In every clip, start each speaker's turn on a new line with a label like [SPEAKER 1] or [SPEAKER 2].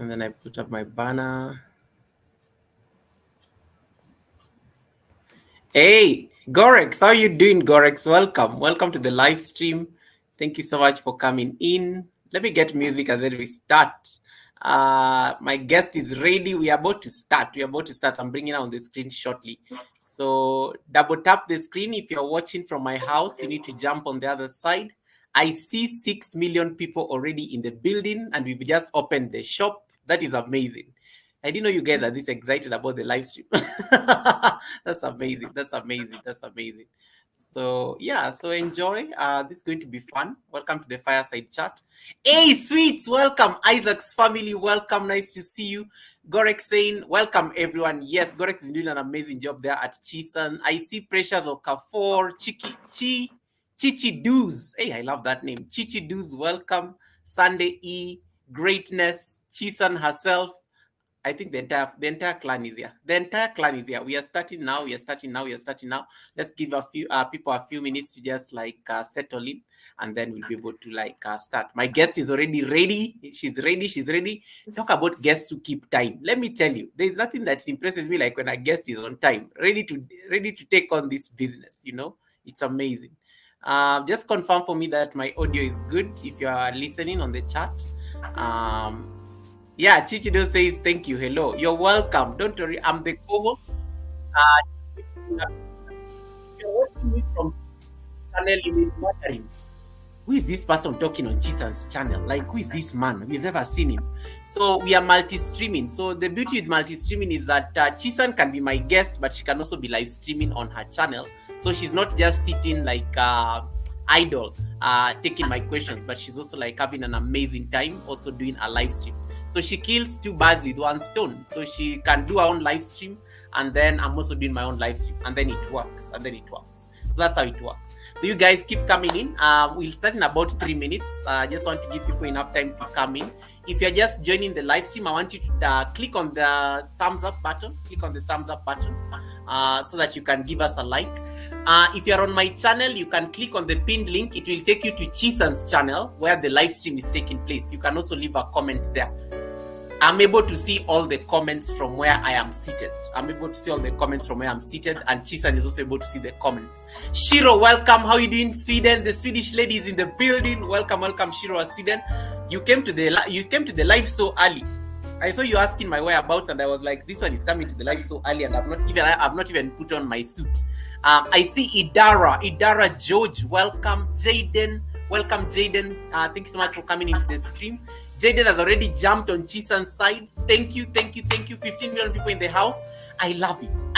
[SPEAKER 1] And then I put up my banner. Hey, Gorex, how you doing, Gorex? Welcome to the live stream. Thank you so much for coming in. Let me get music and then we start. My guest is ready. We are about to start. I'm bringing it on the screen shortly. So double tap the screen. If you're watching from my house, you need to jump on the other side. I see 6 million people already in the building, and we've just opened the shop. That is amazing. I didn't know you guys are this excited about the live stream. That's amazing. So yeah, so enjoy. This is going to be fun. Welcome to the fireside chat. Hey, sweets, welcome. Isaac's family, welcome. Nice to see you. Gorek saying, welcome everyone. Yes, Gorek is doing an amazing job there at Chisun. I see Precious Okafor, Chichi Doos. Hey, I love that name. Chichi Doos, welcome. Sunday E, Greatness, Chisun herself. I think the entire clan is here. We are starting now. Let's give a few people a few minutes to just settle in, and then we'll be able to start. My guest is already ready. She's ready. Talk about guests who keep time. Let me tell you, there's nothing that impresses me like when a guest is on time, ready to take on this business. You know, it's amazing. Just confirm for me that my audio is good if you are listening on the chat. Yeah, Chichido says, thank you. Hello. You're welcome. Don't worry. I'm the co-host. You're watching me from channel in Mandarin. Who is this person talking on Chisun's channel? Like, who is this man? We've never seen him. So we are multi-streaming. So the beauty with multi-streaming is that Chisun can be my guest, but she can also be live streaming on her channel. So she's not just sitting like idle, taking my questions, but she's also like having an amazing time, also doing a live stream. So she kills two birds with one stone. So she can do her own live stream, and then I'm also doing my own live stream, and then it works. So that's how it works. So you guys keep coming in. We'll start in about 3 minutes. I just want to give people enough time to come in. If you're just joining the live stream, I want you to click on the thumbs up button. So that you can give us a like. If you're on my channel, you can click on the pinned link. It will take you to Chisun's channel where the live stream is taking place. You can also leave a comment there. I'm able to see all the comments from where I am seated. And Chisun is also able to see the comments. Shiro, welcome. How are you doing, Sweden? The Swedish lady is in the building. Welcome, Shiro, Sweden. You came to the live so early. I saw you asking my whereabouts, and I was like, this one is coming to the live so early, and I've not even put on my suit. I see Idara George, welcome. Welcome, Jaden. Thank you so much for coming into the stream. Jaden has already jumped on Chisun's side. Thank you. 15 million people in the house. I love it.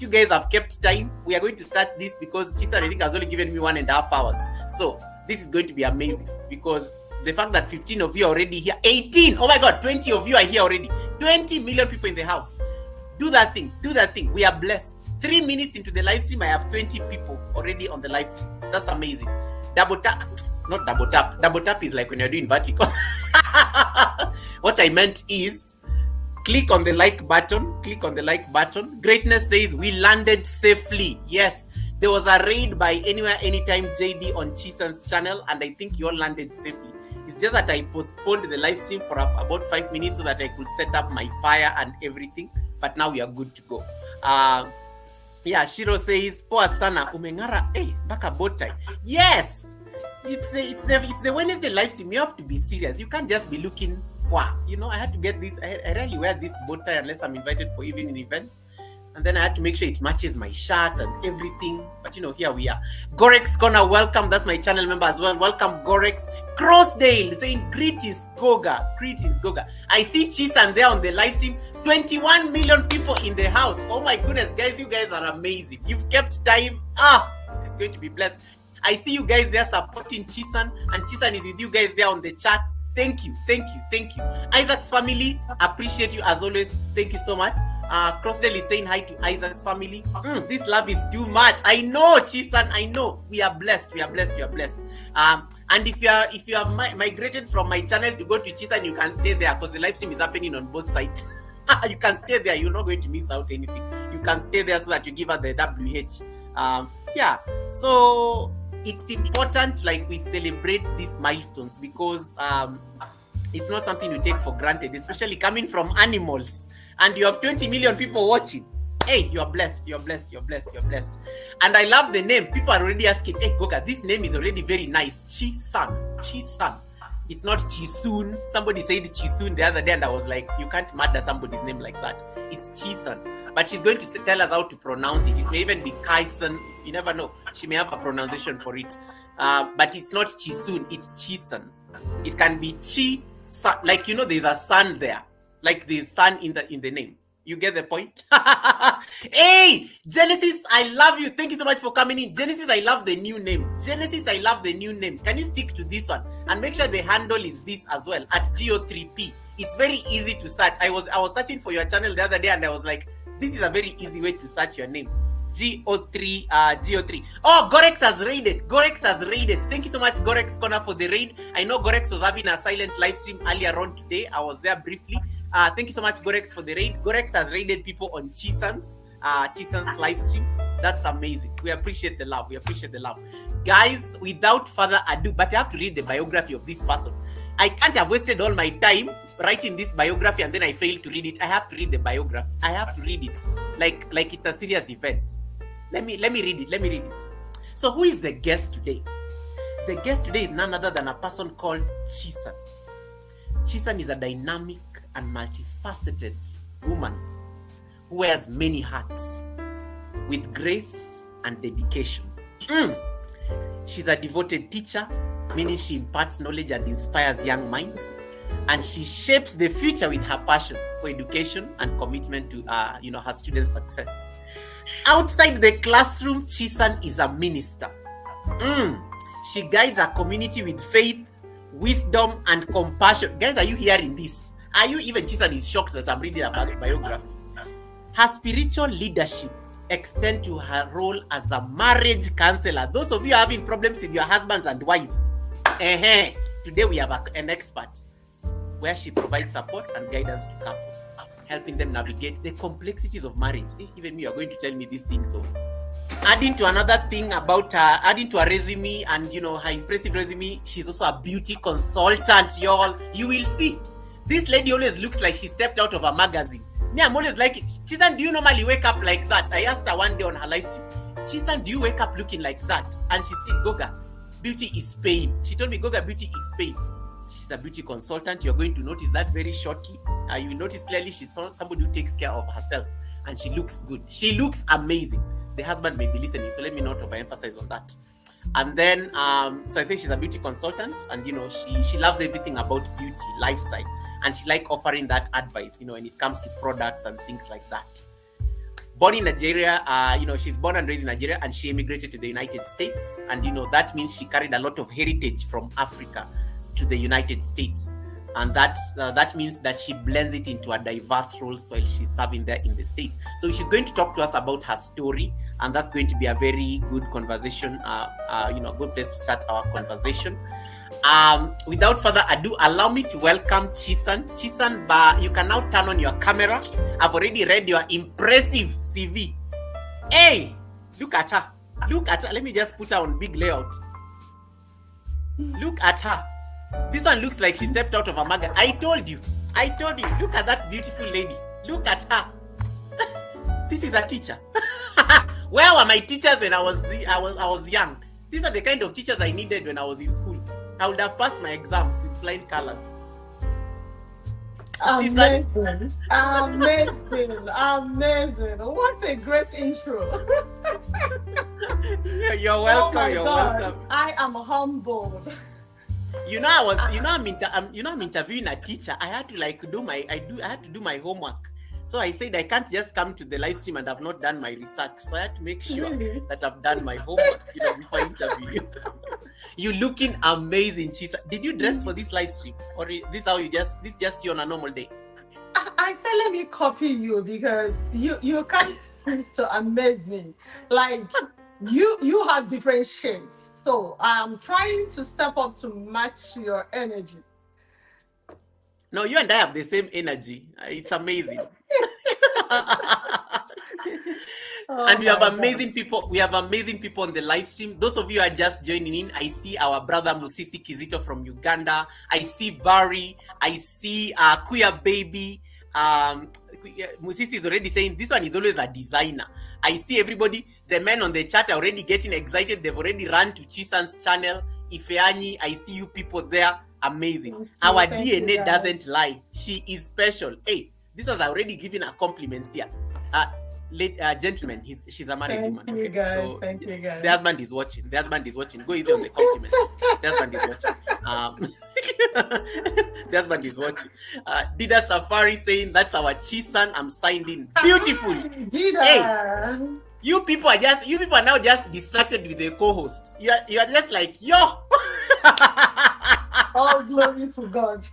[SPEAKER 1] You guys have kept time. We are going to start this because Chisun, I think, has only given me 1.5 hours. So this is going to be amazing because the fact that 15 of you are already here, 18, oh my God, 20 of you are here already. 20 million people in the house. Do that thing. We are blessed. 3 minutes into the live stream, I have 20 people already on the live stream. That's amazing. Double tap is like when you're doing vertical. What I meant is click on the like button. Greatness says we landed safely. Yes, there was a raid by Anywhere Anytime JD on Chisun's channel, and I think you all landed safely. It's just that I postponed the live stream for about 5 minutes so that I could set up my fire and everything, but now we are good to go. Yeah, Shiro says poa sana umengara baka botai. Yes, it's the Wednesday live stream. You have to be serious. You can't just be looking for. You know, I had to get this. I rarely wear this bow tie unless I'm invited for evening events, and then I had to make sure it matches my shirt and everything. But you know, here we are. Gorex Corner, welcome. That's my channel member as well. Welcome, Gorex. Crossdale saying greetings, Goga. I see Chisun there on the live stream. 21 million people in the house. Oh my goodness, guys, you guys are amazing. You've kept time. It's going to be blessed. I see you guys there supporting Chisun, and Chisun is with you guys there on the chat. Thank you. Isaac's family, appreciate you as always. Thank you so much. Crossdale is saying hi to Isaac's family. This love is too much. I know, Chisun. I know. We are blessed. And if you have migrated from my channel to go to Chisun, you can stay there because the live stream is happening on both sides. You can stay there. You're not going to miss out anything. You can stay there so that you give her the WH. Yeah. So it's important, like, we celebrate these milestones because It's not something you take for granted, especially coming from animals. And you have 20 million people watching. Hey, you are blessed. You're blessed. You're blessed. You're blessed. And I love the name. People are already asking, hey, Goga, this name is already very nice. Chisun. Chisun. It's not Chisun. Somebody said Chisun the other day, and I was like, you can't murder somebody's name like that. It's Chisun. But she's going to tell us how to pronounce it. It may even be Chisun. You never know. She may have a pronunciation for it. But it's not Chisun. It's Chisun. It can be Chi-sun. Like, you know, there's a sun there. Like there's sun in the name. You get the point? Hey, Genesis, I love you. Thank you so much for coming in. Genesis, I love the new name. Genesis, I love the new name. Can you stick to this one? And make sure the handle is this as well, at GO3P. It's very easy to search. I was searching for your channel the other day, and I was like, this is a very easy way to search your name. GO3. Oh, Gorex has raided. Gorex has raided. Thank you so much, Gorex Corner, for the raid. I know Gorex was having a silent live stream earlier on today. I was there briefly. Thank you so much, Gorex, for the raid. Gorex has raided people on Chisun's live stream. That's amazing. We appreciate the love. We appreciate the love. Guys, without further ado, but you have to read the biography of this person. I can't have wasted all my time writing this biography and then I failed to read it. I have to read the biography. I have to read it like it's a serious event. Let me read it. Let me read it. So who is the guest today? The guest today is none other than a person called Chisun. Chisun is a dynamic and multifaceted woman who wears many hats with grace and dedication. She's a devoted teacher, meaning she imparts knowledge and inspires young minds, and she shapes the future with her passion for education and commitment to her students' success. Outside the classroom, Chisun is a minister. She guides her community with faith, wisdom, and compassion. Guys, are you hearing this? Are you even? Chisun is shocked that I'm reading about the biography. Her spiritual leadership extends to her role as a marriage counselor. Those of you having problems with your husbands and wives, today we have an expert where she provides support and guidance to couples, helping them navigate the complexities of marriage. Even me, you are going to tell me these things. So, adding to another thing about her, adding to her resume and her impressive resume, she's also a beauty consultant, y'all. You will see. This lady always looks like she stepped out of a magazine. Me, I'm always like, Chisun, do you normally wake up like that? I asked her one day on her live stream, Chisun, do you wake up looking like that? And she said, Goga, beauty is pain. She told me, Goga, beauty is pain. She's a beauty consultant. You're going to notice that very shortly. You will notice clearly she's somebody who takes care of herself. And she looks good. She looks amazing. The husband may be listening, so let me not overemphasize on that. And then, so I say she's a beauty consultant, and she loves everything about beauty, lifestyle, and she like offering that advice, when it comes to products and things like that. Born in Nigeria, she's born and raised in Nigeria, and she immigrated to the United States, and that means she carried a lot of heritage from Africa to the United States, and that means that she blends it into a diverse roles while she's serving there in the States. So she's going to talk to us about her story, and that's going to be a very good conversation, good place to start our conversation. Without further ado, allow me to welcome Chisun. Chisun, you can now turn on your camera. I've already read your impressive CV. Hey, look at her. Look at her. Let me just put her on big layout. Look at her. This one looks like she stepped out of a magazine. I told you. Look at that beautiful lady. Look at her. This is a teacher. Where were my teachers when I was young? These are the kind of teachers I needed when I was in school. I would have passed my exams in flying colors.
[SPEAKER 2] Amazing. Amazing. What a great intro.
[SPEAKER 1] You're welcome. Welcome.
[SPEAKER 2] I am humbled.
[SPEAKER 1] I'm interviewing a teacher. I had to do my homework. So I said I can't just come to the live stream and have not done my research. So I had to make sure that I've done my homework, before I interview you. You're looking amazing, Chisun. Did you dress for this live stream, or this just you on a normal day?
[SPEAKER 2] I said let me copy you because you can't cease to amaze me. Like you have different shades. So I'm trying to step up to match your energy.
[SPEAKER 1] No, you and I have the same energy. It's amazing.
[SPEAKER 2] Oh
[SPEAKER 1] And we have
[SPEAKER 2] my
[SPEAKER 1] amazing
[SPEAKER 2] God.
[SPEAKER 1] people. We have amazing people on the live stream. Those of you who are just joining in, I see our brother Musisi Kizito from Uganda. I see Barry. I see Kuya Baby. Musisi is already saying this one is always a designer. I see everybody. The men on the chat are already getting excited. They've already run to Chisun's channel. Ifeanyi, I see you people there. Amazing. Our DNA doesn't lie. She is special. Hey, this was already giving her compliments here. Gentlemen, she's a married woman.
[SPEAKER 2] Thank you,
[SPEAKER 1] Okay,
[SPEAKER 2] guys.
[SPEAKER 1] so
[SPEAKER 2] Thank you, guys.
[SPEAKER 1] the husband is watching. The husband is watching. Go easy on the compliments. The husband is watching. The husband is watching. Dida Safari saying that's our Chisun. I'm signed in. Beautiful.
[SPEAKER 2] Dida.
[SPEAKER 1] Hey, you people are now just distracted with the co-host. You are just like, yo.
[SPEAKER 2] All glory to God.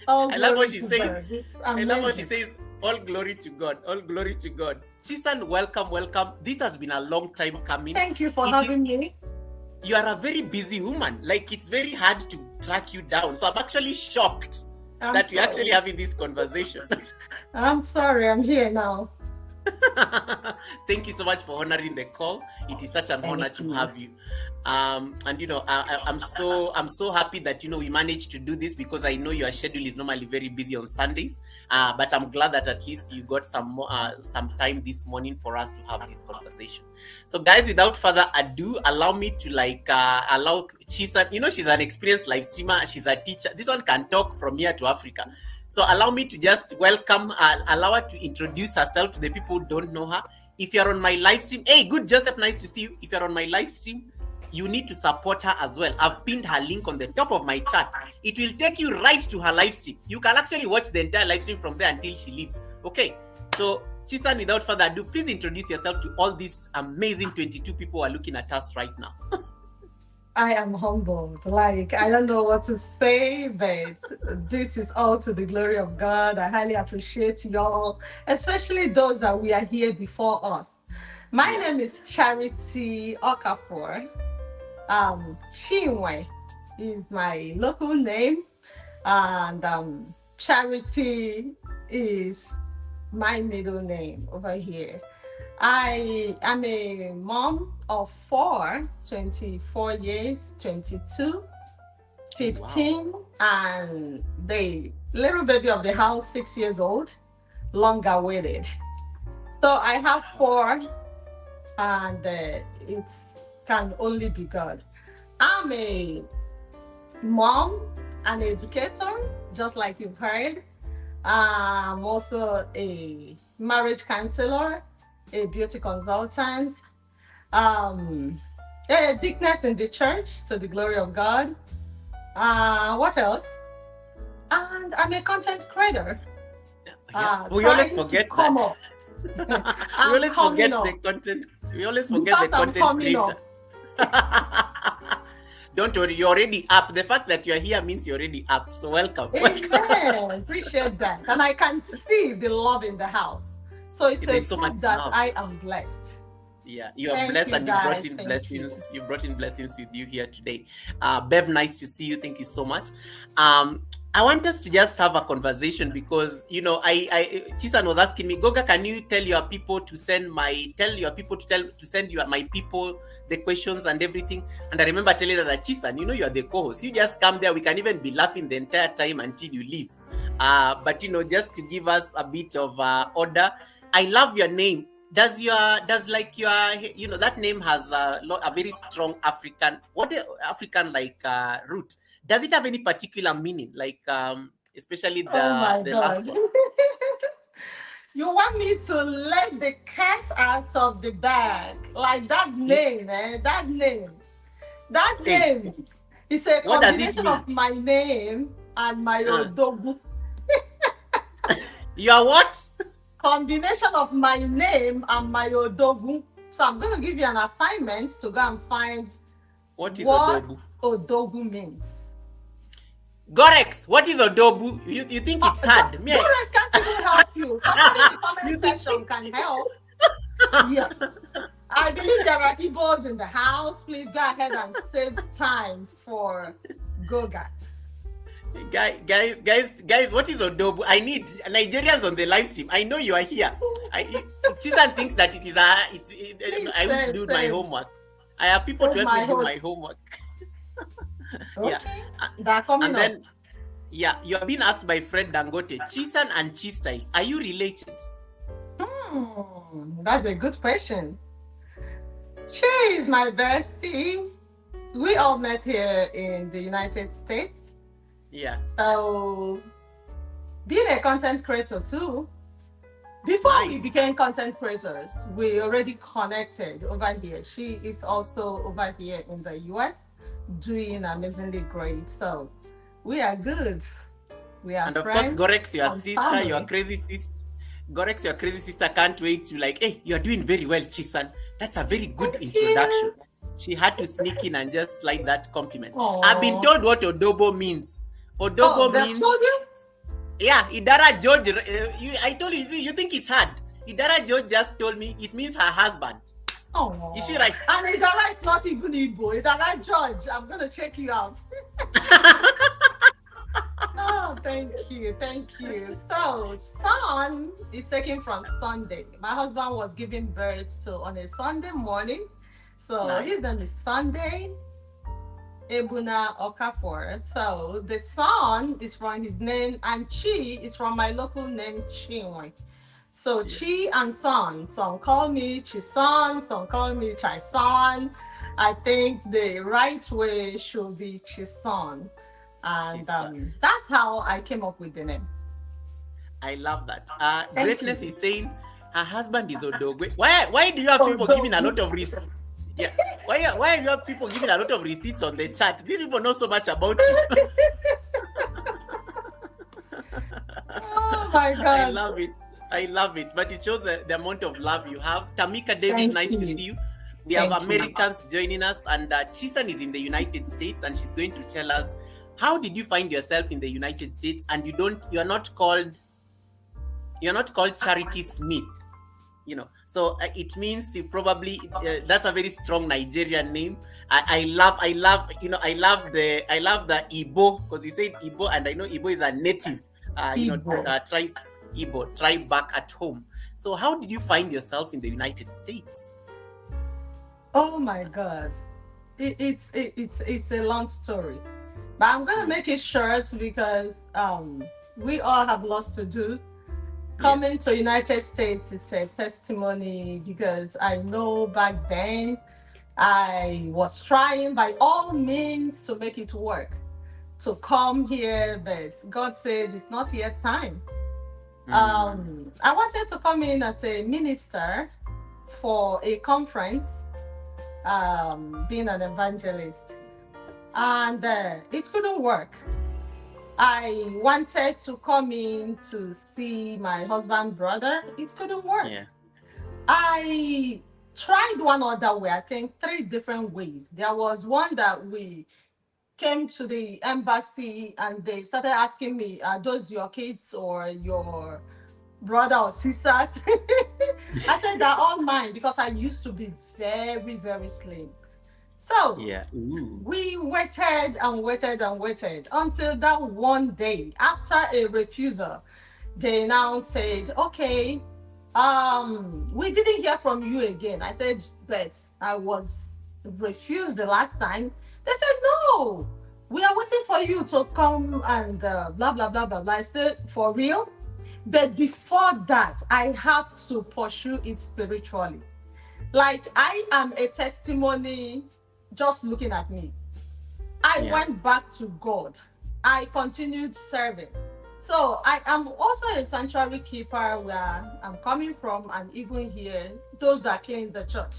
[SPEAKER 1] I love what she says. I love what she says. All glory to God. All glory to God. Chisun, welcome, welcome. This has been a long time coming.
[SPEAKER 2] Thank you for having me.
[SPEAKER 1] You are a very busy woman. Like, it's very hard to track you down. So I'm actually shocked that we're actually having this conversation.
[SPEAKER 2] I'm sorry. I'm here now.
[SPEAKER 1] Thank you so much for honoring the call. It is such an honor to have you. And I'm so happy that we managed to do this, because I know your schedule is normally very busy on Sundays. But I'm glad that at least you got some time this morning for us to have this conversation. So guys, without further ado, allow me to allow Chisun. She's an experienced live streamer. She's a teacher. This one can talk from here to Africa. So allow me to just welcome, allow her to introduce herself to the people who don't know her. If you're on my live stream, hey, good Joseph, nice to see you. If you're on my live stream, you need to support her as well. I've pinned her link on the top of my chat. It will take you right to her live stream. You can actually watch the entire live stream from there until she leaves. Okay, so Chisun, without further ado, please introduce yourself to all these amazing 22 people who are looking at us right now.
[SPEAKER 2] I am humbled. I don't know what to say, but this is all to the glory of God. I highly appreciate y'all, especially those that we are here before us. My name is Charity Okafor. Chinwe is my local name, and Charity is my middle name over here. I am a mom of 4, 24 years, 22, 15, wow. And the little baby of the house, 6 years old, long awaited. So I have 4, and it can only be God. I'm a mom, an educator, just like you've heard. I'm also a marriage counselor, a beauty consultant, a deaconess in the church, to the glory of God. What else? And I'm a content creator.
[SPEAKER 1] We always forget that. We always forget the content. We always forget the content creator. Don't worry, you're already up. The fact that you're here means you're already up. So welcome.
[SPEAKER 2] Amen. Appreciate that. And I can see the love in the house. So it's a so much that love. I am blessed.
[SPEAKER 1] Yeah, you are blessed, and you brought in blessings. You brought in blessings with you here today. Bev, nice to see you. Thank you so much. I want us to just have a conversation, because Chisun was asking me, Goga, can you tell your people to send my people the questions and everything? And I remember telling her that, Chisun, you are the co-host. You just come there. We can even be laughing the entire time until you leave. But just to give us a bit of order. I love your name. Does that name has a very strong African root? Does it have any particular meaning? Especially the last one.
[SPEAKER 2] You want me to let the cat out of the bag? Like that name, that name is a combination of my name and my Odogu.
[SPEAKER 1] You are what?
[SPEAKER 2] Combination of my name and my Odogu. So I'm going to give you an assignment to go and find what Odogu means.
[SPEAKER 1] Gorex, what is Odogu? You think it's hard?
[SPEAKER 2] Gorex can't even help you. Somebody in the comment section can help. Yes. I believe there are Igbos in the house. Please go ahead and save time for Goga.
[SPEAKER 1] Guys, what is Odobo? I need Nigerians on the live stream. I know you are here. Chisan thinks that it is I wish to do my homework. I have people to help me do my homework.
[SPEAKER 2] Okay.
[SPEAKER 1] Yeah.
[SPEAKER 2] They're coming
[SPEAKER 1] And
[SPEAKER 2] up.
[SPEAKER 1] then, yeah, you are being asked by Fred Dangote, Chisan and Chi Styles, are you related?
[SPEAKER 2] That's a good question. She is my bestie. We all met here in the United States.
[SPEAKER 1] Yeah.
[SPEAKER 2] So, being a content creator too, before we
[SPEAKER 1] Nice.
[SPEAKER 2] became content creators, we already connected over here. She is also over here in the US doing amazingly great. So, we are good. We are
[SPEAKER 1] And of
[SPEAKER 2] friends.
[SPEAKER 1] course, Gorex, your
[SPEAKER 2] and
[SPEAKER 1] sister,
[SPEAKER 2] family.
[SPEAKER 1] your crazy sister. Gorex, your crazy sister can't wait to like, hey, you're doing very well, Chisan. That's a very good
[SPEAKER 2] Thank
[SPEAKER 1] introduction.
[SPEAKER 2] you.
[SPEAKER 1] She had to sneak in and just slide that compliment.
[SPEAKER 2] Aw.
[SPEAKER 1] I've been told what Odobo means. Odobo
[SPEAKER 2] They
[SPEAKER 1] means,
[SPEAKER 2] told you?
[SPEAKER 1] yeah, Idara George. I told you, you think it's hard. Idara George just told me it means her husband.
[SPEAKER 2] Oh,
[SPEAKER 1] Is she right?
[SPEAKER 2] And Idara is not even Igbo. Idara George, I'm gonna check you out. Oh, thank you. So, son is taken from Sunday. My husband was giving birth to on a Sunday morning. So
[SPEAKER 1] Nice.
[SPEAKER 2] his name is Sunday Ebuna Okafor. So the son is from his name, and Chi is from my local name, Chinwe. So Chi and Son. Some call me Chisun, some call me Chisun. I think the right way should be Chisun. And that's how I came up with the name.
[SPEAKER 1] I love that.
[SPEAKER 2] Thank
[SPEAKER 1] Greatness
[SPEAKER 2] you.
[SPEAKER 1] is saying her husband is Odogwe. Why do you have people giving a lot of receipts? Yeah. Why do you have people giving a lot of receipts on the chat? These people know so much about you.
[SPEAKER 2] Oh my God.
[SPEAKER 1] I love it. But it shows the amount of love you have. Tamika Davis,
[SPEAKER 2] Thank
[SPEAKER 1] nice to
[SPEAKER 2] you.
[SPEAKER 1] see you. We have
[SPEAKER 2] Thank you.
[SPEAKER 1] Americans joining us, and Chisan is in the United States, and she's going to tell us how did you find yourself in the United States, and you're not called Charity Smith, you know. So it means you probably that's a very strong Nigerian name. I love the Igbo, because you said Igbo, and I know Igbo is a native tribe, Igbo tribe back at home. So how did you find yourself in the United States?
[SPEAKER 2] Oh my God, it's a long story, but I'm gonna make it short because we all have lots to do. Coming to United States is a testimony, because I know back then I was trying by all means to make it work to come here, but God said it's not yet time. I wanted to come in as a minister for a conference, being an evangelist, and it couldn't work. I wanted to come in to see my husband's brother. It couldn't work.
[SPEAKER 1] Yeah.
[SPEAKER 2] I tried one other way, I think 3 different ways. There was one that we came to the embassy and they started asking me, are those your kids or your brother or sisters? I said they're all mine, because I used to be very, very slim. So we waited until that one day, after a refusal, they now said, okay, we didn't hear from you again. I said, but I was refused the last time. They said, no, we are waiting for you to come and blah, blah, blah, blah, blah. I said, for real? But before that, I have to pursue it spiritually. Like, I am a testimony. Just looking at me, I went back to God. I continued serving. So I am also a sanctuary keeper where I'm coming from, and even here, those that clean the church.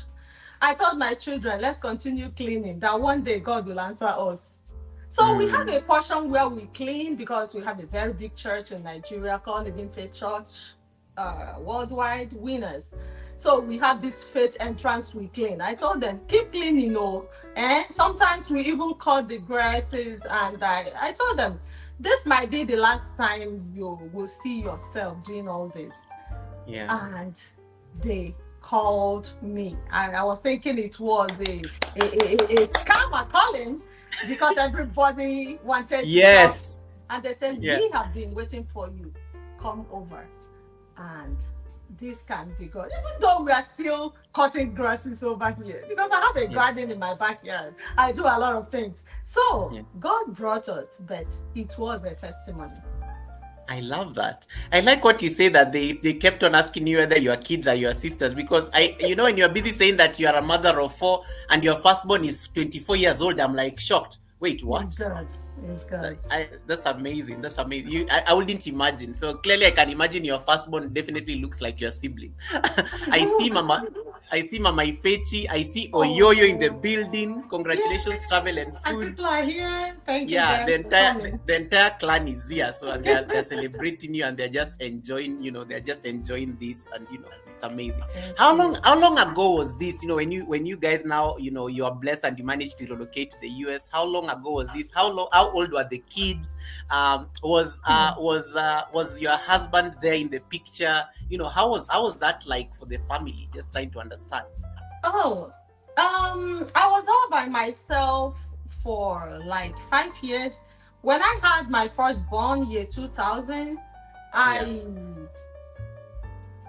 [SPEAKER 2] I told my children, let's continue cleaning, that one day God will answer us. So we have a portion where we clean, because we have a very big church in Nigeria called Living Faith Church, worldwide winners. So we have this faith entrance we clean. I told them, keep cleaning, and sometimes we even cut the grasses. And I told them, this might be the last time you will see yourself doing all this.
[SPEAKER 1] Yeah.
[SPEAKER 2] And they called me, and I was thinking it was a scam calling, because everybody wanted
[SPEAKER 1] yes.
[SPEAKER 2] to And they said,
[SPEAKER 1] Yeah.
[SPEAKER 2] we have been waiting for you. Come over. And this can be good. Even though we are still cutting grasses over here. Because I have a garden in my backyard. I do a lot of things. So God brought us, but it was a testimony.
[SPEAKER 1] I love that. I like what you say that they kept on asking you whether your kids are your sisters, because when you're busy saying that you are a mother of 4 and your firstborn is 24 years old, I'm like shocked. Wait, what?
[SPEAKER 2] It's good.
[SPEAKER 1] That's amazing. That's amazing. I wouldn't imagine. So clearly I can imagine your firstborn definitely looks like your sibling. I see Mama Ifechi. I see Oyoyo in the building. Congratulations, travel and food.
[SPEAKER 2] People are here. Thank you.
[SPEAKER 1] Yeah, the entire clan is here, so they're celebrating you and they're just enjoying, this, and it's amazing. How long ago was this? When you guys now, you are blessed and you managed to relocate to the US. How long ago was this? How old were the kids? Was your husband there in the picture? How was that like for the family? Just trying to understand.
[SPEAKER 2] I was all by myself for like 5 years. When I had my firstborn, year 2000, I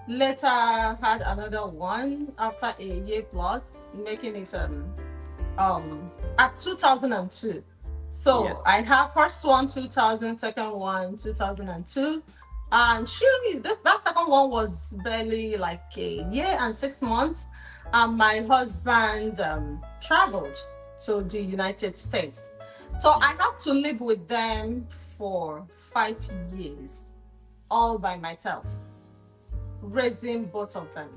[SPEAKER 2] later had another one after a year plus, making it at 2002. So I have first one 2000, second one 2002. And that second one was barely like a year and 6 months. And my husband traveled to the United States. So I have to live with them for 5 years, all by myself, raising both of them.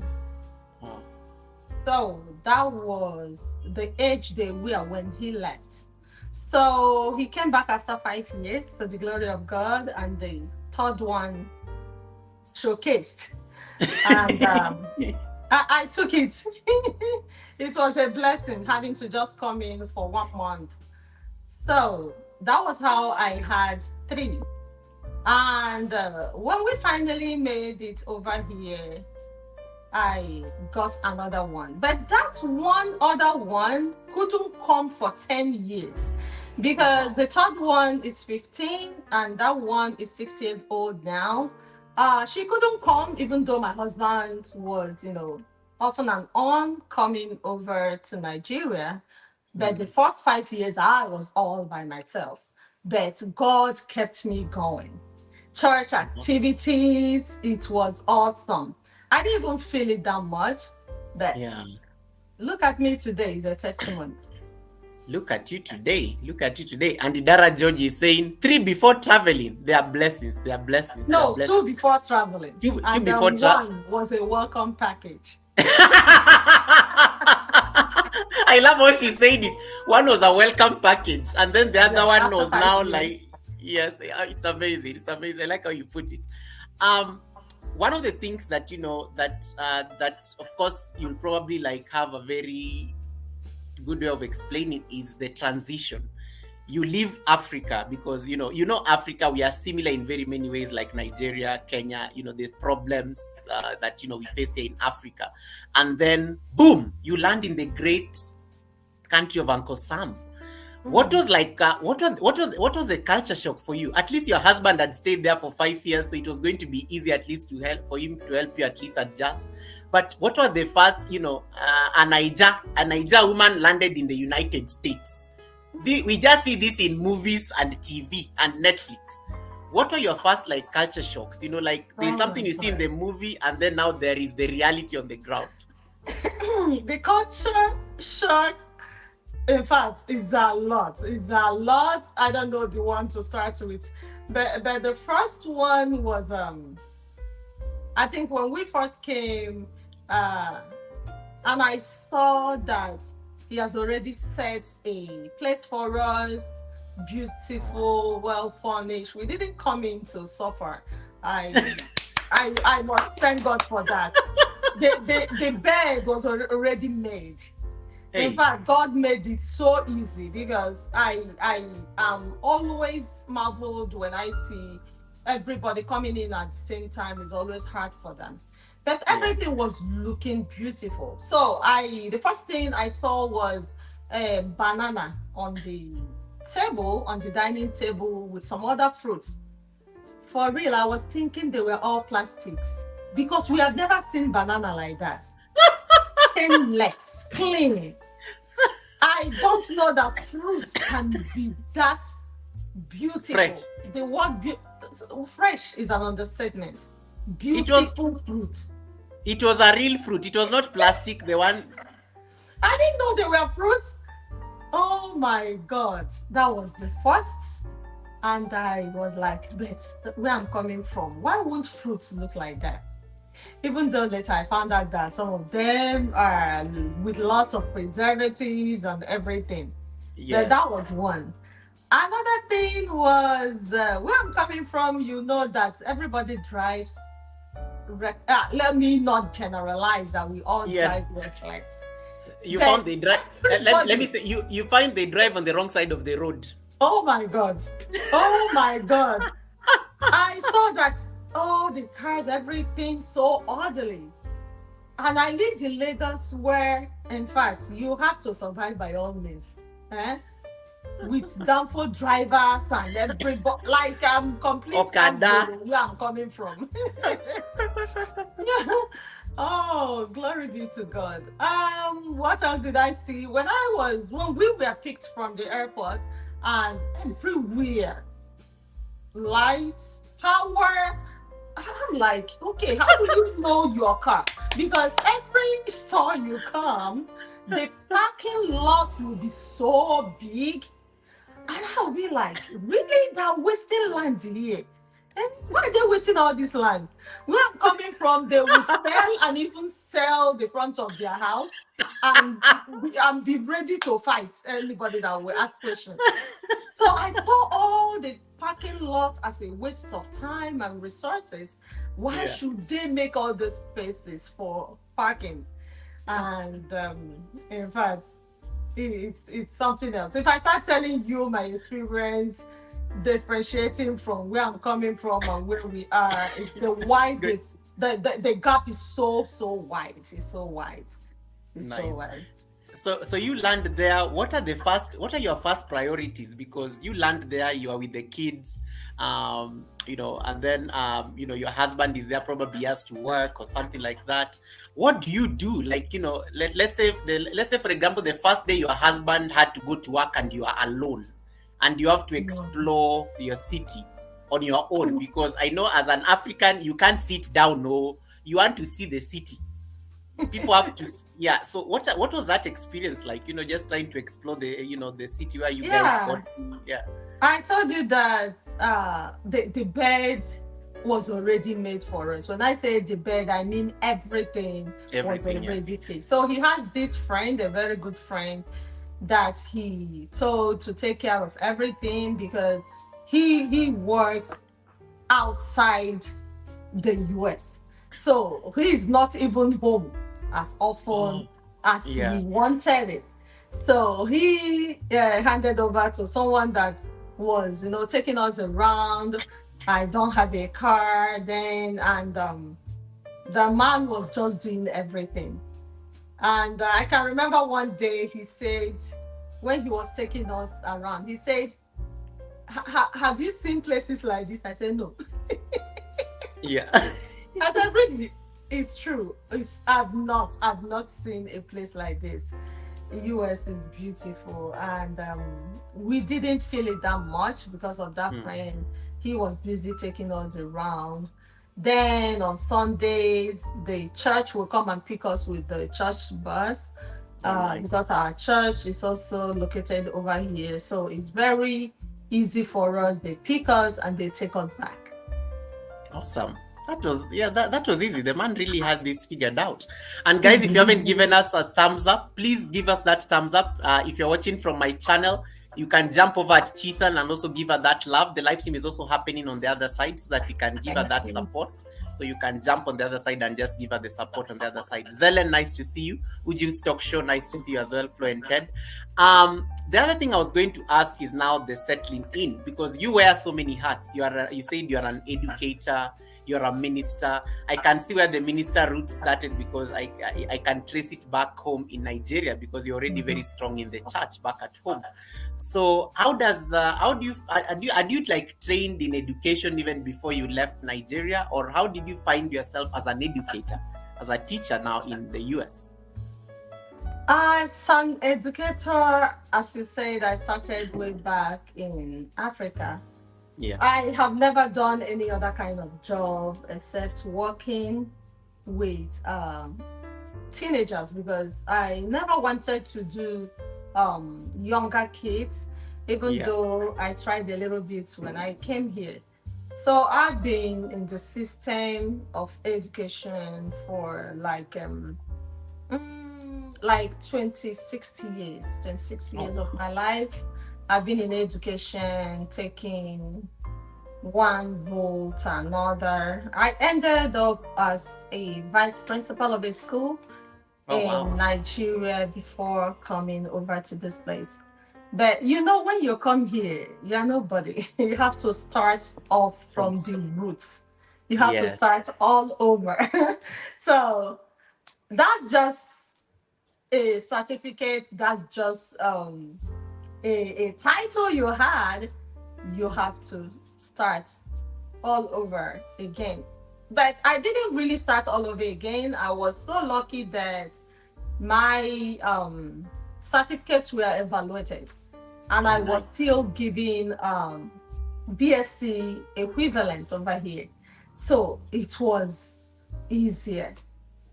[SPEAKER 2] So that was the age they were when he left. So he came back after 5 years, to the glory of God, and the third one showcased. And I took it. It was a blessing having to just come in for 1 month. So that was how I had 3. And when we finally made it over here, I got another one. But that one other one couldn't come for 10 years because the third one is 15 and that one is 6 years old now. She couldn't come even though my husband was, often and on coming over to Nigeria. But the first 5 years, I was all by myself. But God kept me going. Church activities, it was awesome. I didn't even feel it that much. But look at me today, is a testimony.
[SPEAKER 1] Look at you today. And Dara George is saying 3 before traveling. They are blessings.
[SPEAKER 2] No, 2 before traveling.
[SPEAKER 1] Two before
[SPEAKER 2] traveling. 1 was a welcome package.
[SPEAKER 1] I love how she said it. 1 was a welcome package, and then the other one was now like, it's amazing. I like how you put it. One of the things that that of course you'll probably like have a very good way of explaining is the transition. You leave Africa because Africa, we are similar in very many ways, like Nigeria, Kenya, the problems that we face here in Africa, and then boom, you land in the great country of Uncle Sam. What was like what was the culture shock for you? At least your husband had stayed there for 5 years, so it was going to be easy at least to help you at least adjust. But what was the first, a Niger woman landed in the United States? We just see this in movies and TV and Netflix. What were your first like culture shocks? There's something you see in the movie, and then now there is the reality on the ground.
[SPEAKER 2] The culture shock, in fact, is a lot. I don't know the one to start with, but the first one was I think when we first came, and I saw that he has already set a place for us, beautiful, well furnished. We didn't come in to suffer. I must thank God for that. The bed was already made. Hey. In fact, God made it so easy because I am always marveled when I see everybody coming in at the same time. Is always hard for them. But everything was looking beautiful. So the first thing I saw was a banana on the table, on the dining table, with some other fruits. For real, I was thinking they were all plastics because we have never seen banana like that. Stainless, clean. I don't know that fruit can be that beautiful.
[SPEAKER 1] Fresh.
[SPEAKER 2] The word fresh is an understatement. Beautiful fruit.
[SPEAKER 1] It was a real fruit. It was not plastic. The one.
[SPEAKER 2] I didn't know they were fruits. Oh my God. That was the first. And I was like, but where I'm coming from, why won't fruits look like that? Even though later I found out that some of them are with lots of preservatives and everything.
[SPEAKER 1] Yes.
[SPEAKER 2] But that was one. Another thing was where I'm coming from, you know that everybody drives. Let me not generalize that we all drive reckless.
[SPEAKER 1] You found they drive. Let me say you find they drive on the wrong side of the road.
[SPEAKER 2] Oh my God! Oh my God! I saw that all the cars, everything so orderly, and I live in Lagos where, in fact, you have to survive by all means. With downfall drivers and everybody, like I'm complete
[SPEAKER 1] Okada.
[SPEAKER 2] where I'm coming from. Oh, glory be to God. What else did I see? When we were picked from the airport, and everywhere, lights, power. I'm like, okay, how will you know your car? Because every store you come, the parking lot will be so big. And I'll be like, really? They're wasting land here. And why are they wasting all this land? Where I'm coming from, they will sell and even sell the front of their house and be ready to fight anybody that will ask questions. So I saw all the parking lot as a waste of time and resources. Why should they make all these spaces for parking? And in fact, it's something else. If I start telling you my experience differentiating from where I'm coming from and where we are, it's the widest. The gap is so wide. It's so wide. It's
[SPEAKER 1] nice.
[SPEAKER 2] So wide.
[SPEAKER 1] So you land there. What are your first priorities? Because you land there, you are with the kids, and then your husband is there, probably has to work or something like that. What do you do? Like, let's say for example, the first day your husband had to go to work and you are alone, and you have to explore your city on your own. Because I know as an African, you can't sit down. No, you want to see the city. People have to, So what was that experience like? Just trying to explore the city where you guys got to.
[SPEAKER 2] I told you that the bed was already made for us. When I say the bed, I mean everything was already fixed. So he has this friend, a very good friend, that he told to take care of everything because he works outside the US. So he's not even home as often as we wanted it. So he handed over to someone that was, taking us around. I don't have a car then, and the man was just doing everything. And I can remember one day he said, when he was taking us around, he said, have you seen places like this? I said, no. I said, really? It's true. I've not seen a place like this. The US is beautiful, and we didn't feel it that much because of that friend. He was busy taking us around. Then on Sundays, the church will come and pick us with the church bus because our church is also located over here. So it's very easy for us. They pick us and they take us back.
[SPEAKER 1] Awesome. That was easy. The man really had this figured out. And guys, if you haven't given us a thumbs up, please give us that thumbs up. If you're watching from my channel, you can jump over at Chisun and also give her that love. The live stream is also happening on the other side so that we can give her that support. So you can jump on the other side and just give her the support on the other side. Zelen, nice to see you. Ujin's Talk Show, nice to see you as well. Flo and Ted. The other thing I was going to ask is now the settling in, because you wear so many hats. You said you're an educator, you're a minister. I can see where the minister route started because I can trace it back home in Nigeria because you're already very strong in the church back at home. So how do you are you like trained in education even before you left Nigeria, or how did you find yourself as an educator, as a teacher now in the US?
[SPEAKER 2] As an educator, as you said, I started way back in Africa.
[SPEAKER 1] Yeah.
[SPEAKER 2] I have never done any other kind of job except working with teenagers, because I never wanted to do younger kids, even though I tried a little bit when I came here. So I've been in the system of education for like 26 years of my life. I've been in education, taking one role to another. I ended up as a vice principal of a school in Nigeria before coming over to this place. But when you come here, you're nobody. You have to start off from the roots. You have to start all over. So that's just a certificate. That's just a title you had. You have to start all over again. But I didn't really start all over again. I was so lucky that my certificates were evaluated, and I was still giving BSc equivalents over here. So it was easier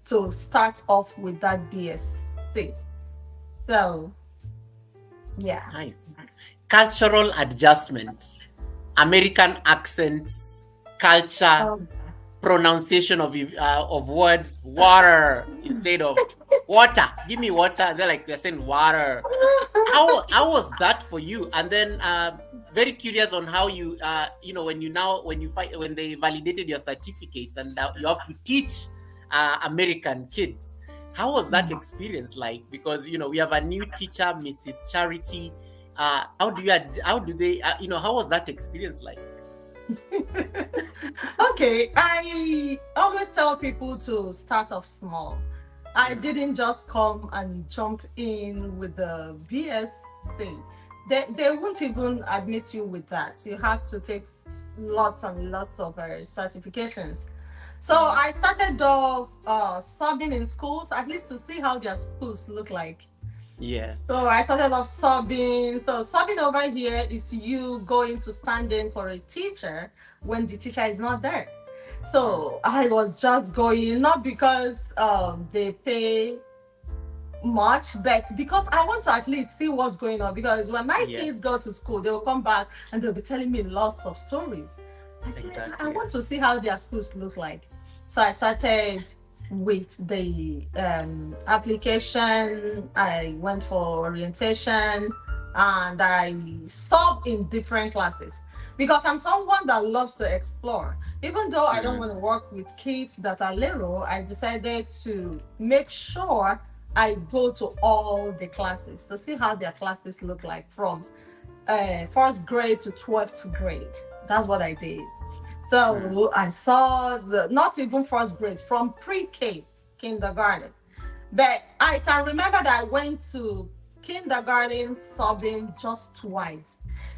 [SPEAKER 2] to start off with that BSc. So, yeah.
[SPEAKER 1] Nice. Cultural adjustment, American accents, culture, pronunciation of words, water instead of water. Give me water. They're saying water. How was that for you? And then very curious on how you when they validated your certificates and you have to teach American kids. How was that experience like? Because we have a new teacher, Mrs. Charity. How was that experience like?
[SPEAKER 2] Okay, I always tell people to start off small. I didn't just come and jump in with the BSc. They won't even admit you with that. You have to take lots and lots of certifications. So I started off subbing in schools, at least to see how their schools look like.
[SPEAKER 1] Yes.
[SPEAKER 2] So I started off subbing. So subbing over here is you going to stand in for a teacher when the teacher is not there. So I was just going, not because they pay much, but because I want to at least see what's going on. Because when my kids go to school, they'll come back and they'll be telling me lots of stories. I said, I want to see how their schools look like. So I started with the application. I went for orientation and I sub in different classes because I'm someone that loves to explore. Even though I don't want to work with kids that are little, I decided to make sure I go to all the classes to see how their classes look like from first grade to 12th grade. That's what I did. So I saw not even first grade, from pre-K, kindergarten. But I can remember that I went to kindergarten subbing just twice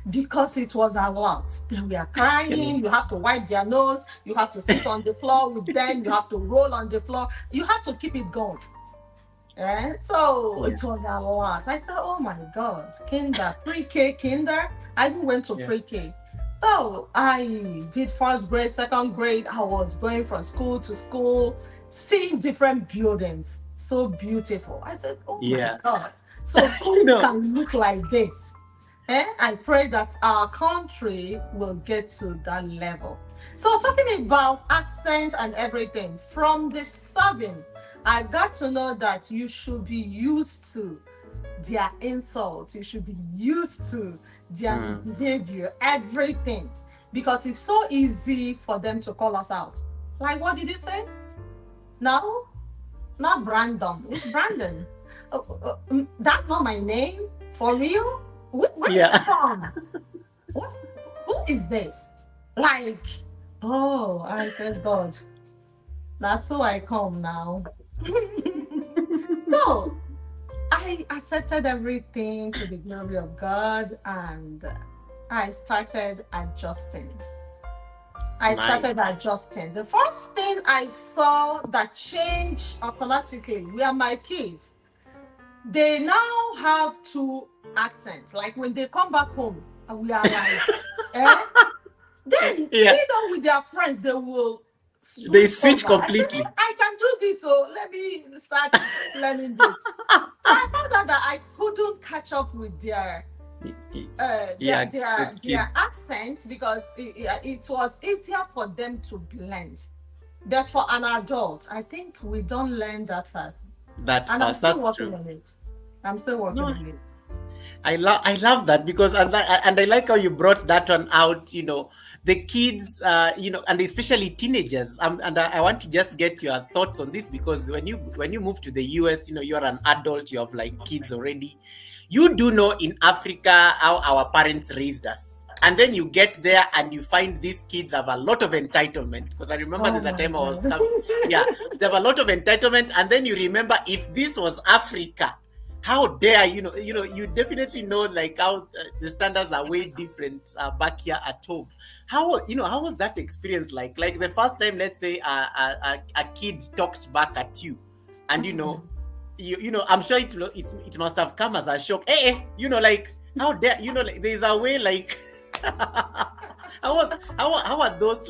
[SPEAKER 2] because it was a lot. They were crying, you have to wipe their nose, you have to sit on the floor with them, you have to roll on the floor, you have to keep it going. So it was a lot. I said, oh my God, pre-K, kinder. I even went to pre-K. So I did first grade, second grade. I was going from school to school, seeing different buildings. So beautiful. I said, oh my God. So schools can look like this. I pray that our country will get to that level. So talking about accent and everything, from the subbing, I got to know that you should be used to their insults. You should be used to their misbehavior, everything. Because it's so easy for them to call us out. Like, what did you say? No? Not Brandon. It's Brandon. That's not my name? For real? Where are you from? Who is this? Like, oh, I said, God, that's so I come now. So I I accepted everything to the glory of God, and I started adjusting.
[SPEAKER 1] Nice.
[SPEAKER 2] The first thing I saw that changed automatically were my kids. They now have two accents. Like when they come back home, we are like, eh? Then,
[SPEAKER 1] Yeah,
[SPEAKER 2] with their friends, they will
[SPEAKER 1] they
[SPEAKER 2] switch
[SPEAKER 1] switch
[SPEAKER 2] over. I said,
[SPEAKER 1] completely.
[SPEAKER 2] I can do this, so let me start learning this. So I found out that I couldn't catch up with
[SPEAKER 1] Yeah, those kids.
[SPEAKER 2] their accents because it was easier for them to blend. But for an adult, I think we don't learn that fast.
[SPEAKER 1] That
[SPEAKER 2] And I'm
[SPEAKER 1] fast.
[SPEAKER 2] still
[SPEAKER 1] That's
[SPEAKER 2] working
[SPEAKER 1] true.
[SPEAKER 2] on it. I'm still working
[SPEAKER 1] No,
[SPEAKER 2] on it.
[SPEAKER 1] I love that because and I like how you brought that one out. The kids, and especially teenagers. And I want to just get your thoughts on this because when you move to the US, you're an adult. You have like kids already. You do know in Africa how our parents raised us. And then you get there and you find these kids have a lot of entitlement. Because I remember
[SPEAKER 2] Oh
[SPEAKER 1] there's a
[SPEAKER 2] my
[SPEAKER 1] time I was
[SPEAKER 2] God.
[SPEAKER 1] yeah, they have a lot of entitlement. And then you remember if this was Africa, how dare you definitely know like how the standards are way different back here at home. How was that experience like the first time, let's say a kid talked back at you, and I'm sure it must have come as a shock. Like how dare like there's a way like how are those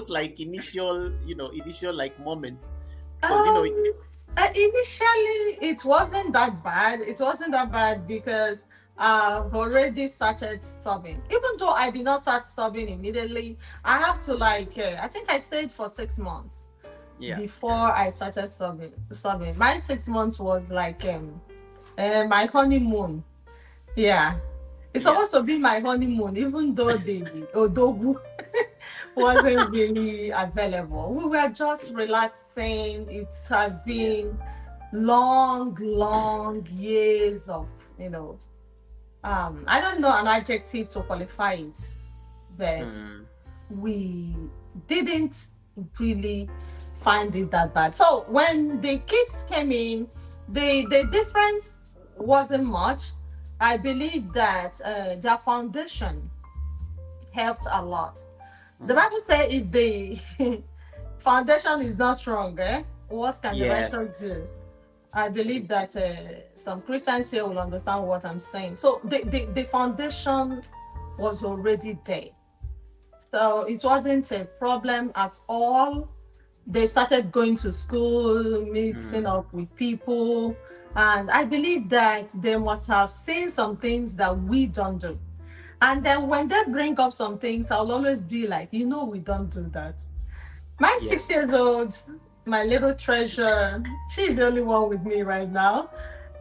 [SPEAKER 1] like initial like moments, because
[SPEAKER 2] Um, Initially, it wasn't that bad. It wasn't that bad because I've already started subbing. Even though I did not start subbing immediately, I have to I think I stayed for 6 months
[SPEAKER 1] yeah.
[SPEAKER 2] before I started subbing. Subbing. My 6 months was my honeymoon. Yeah. It's
[SPEAKER 1] Yeah.
[SPEAKER 2] supposed to be my honeymoon, even though the Odogu wasn't really available. We were just relaxing. It has been long, long years of, I don't know an adjective to qualify it, but we didn't really find it that bad. So when the kids came in, the difference wasn't much. I believe that their foundation helped a lot. The Bible says if the foundation is not strong, what can the righteous
[SPEAKER 1] Yes.
[SPEAKER 2] do? I believe that some Christians here will understand what I'm saying. So the foundation was already there. So it wasn't a problem at all. They started going to school, mixing up with people. And I believe that they must have seen some things that we don't do. And then when they bring up some things, I'll always be like, we don't do that. My
[SPEAKER 1] Yeah.
[SPEAKER 2] 6 years old, my little treasure, she's the only one with me right now.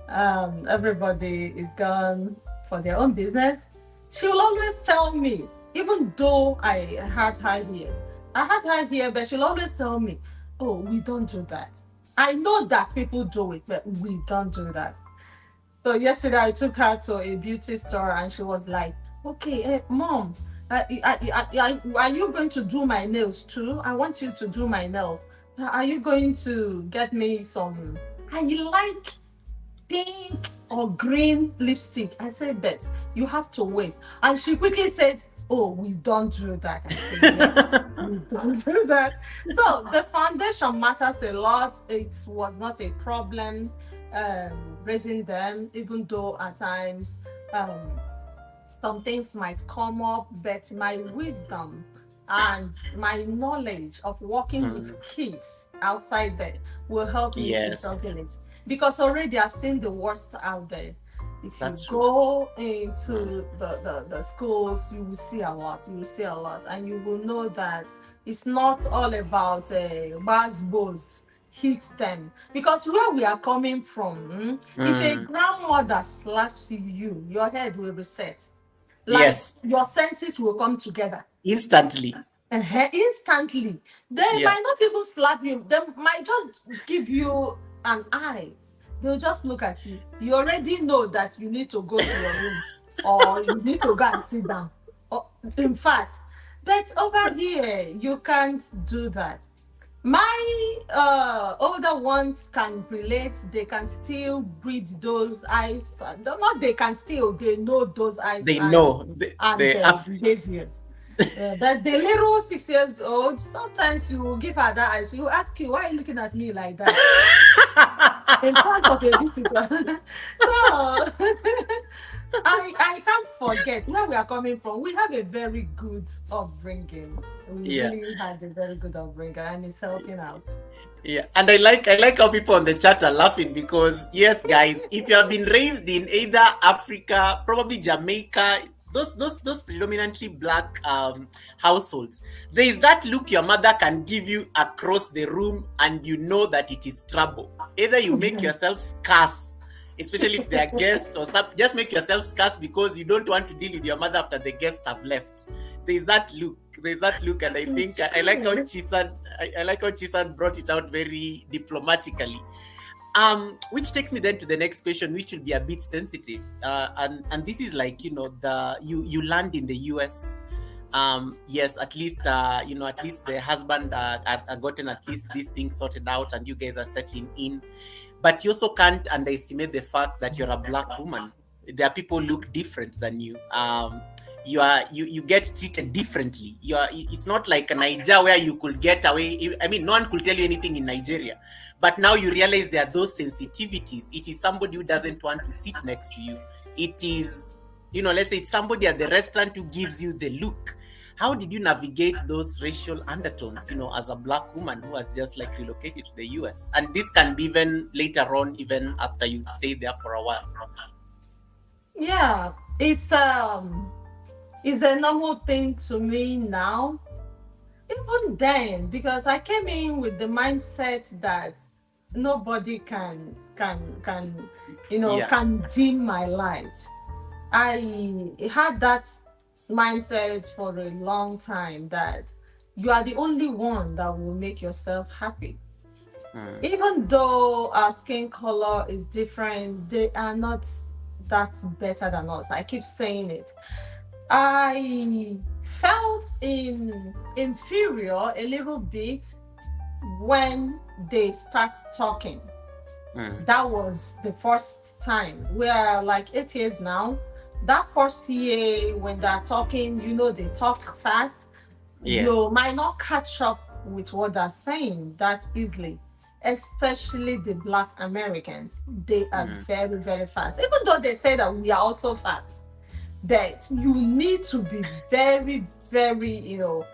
[SPEAKER 2] Everybody is gone for their own business. She will always tell me, even though I had her here, but she'll always tell me, oh, we don't do that. I know that people do it, but we don't do that. So yesterday I took her to a beauty store and she was like, okay, mom, are you going to do my nails too? I want you to do my nails. Are you going to get me some? I like pink or green lipstick. I said, Bet, you have to wait. And she quickly said, oh, we don't do that. I said, yes, we don't do that. So the foundation matters a lot. It was not a problem raising them, even though at times some things might come up, but my wisdom and my knowledge of working with kids outside there will help me keep solving it. Because already I've seen the worst out there. If
[SPEAKER 1] That's
[SPEAKER 2] you
[SPEAKER 1] true.
[SPEAKER 2] go into the schools, you will see a lot. And you will know that it's not all about bows hits them. Because where we are coming from, if a grandmother slaps you, your head will reset.
[SPEAKER 1] Yes.
[SPEAKER 2] Your senses will come together.
[SPEAKER 1] Instantly.
[SPEAKER 2] Instantly. They might not even slap you. They might just give you an eye. They'll just look at you. You already know that you need to go to your room or you need to go and sit down. In fact, but over here, you can't do that. My older ones can relate. They can still read those eyes. Not they can still, they know those eyes
[SPEAKER 1] They know
[SPEAKER 2] and
[SPEAKER 1] the
[SPEAKER 2] their behaviors. But the little 6 years old, sometimes you will give her that eyes. You ask you, why are you looking at me like that? In front of a visitor. So I can't forget where we are coming from. We have a very good upbringing. We
[SPEAKER 1] yeah.
[SPEAKER 2] really had a very good upbringing, and it's helping out.
[SPEAKER 1] Yeah, and I like how people on the chat are laughing because yes, guys, if you have been raised in either Africa, probably Jamaica, those predominantly black households, there is that look your mother can give you across the room, and you know that it is trouble. Either you make yourself scarce, especially if they are guests, or just make yourself scarce because you don't want to deal with your mother after the guests have left. There's that look. There's that look, and I think I like how I like how Chisan brought it out very diplomatically. Which takes me then to the next question, which will be a bit sensitive. And this is like, you land in the US. Yes, at least at least the husband had gotten at least these things sorted out, and you guys are settling in. But you also can't underestimate the fact that you're a black woman. There are people who look different than you. You get treated differently. It's not like a Nigeria where you could get away. I mean, no one could tell you anything in Nigeria, but now you realize there are those sensitivities. It is somebody who doesn't want to sit next to you. It is, let's say it's somebody at the restaurant who gives you the look. How did you navigate those racial undertones, as a black woman who has just like relocated to the US? And this can be even later on, even after you stay there for a while.
[SPEAKER 2] Yeah, it's a normal thing to me now. Even then, because I came in with the mindset that nobody
[SPEAKER 1] Yeah.
[SPEAKER 2] can dim my light. I had that mindset for a long time that you are the only one that will make yourself happy. Even though our skin color is different, they are not that better than us. I keep saying it. I felt inferior a little bit when they start talking. That was the first time. We're like 8 years now. That first year when they're talking, they talk fast.
[SPEAKER 1] Yes.
[SPEAKER 2] You might not catch up with what they're saying that easily, especially the Black Americans. They are very, very fast. Even though they say that we are also fast, that you need to be very, very, you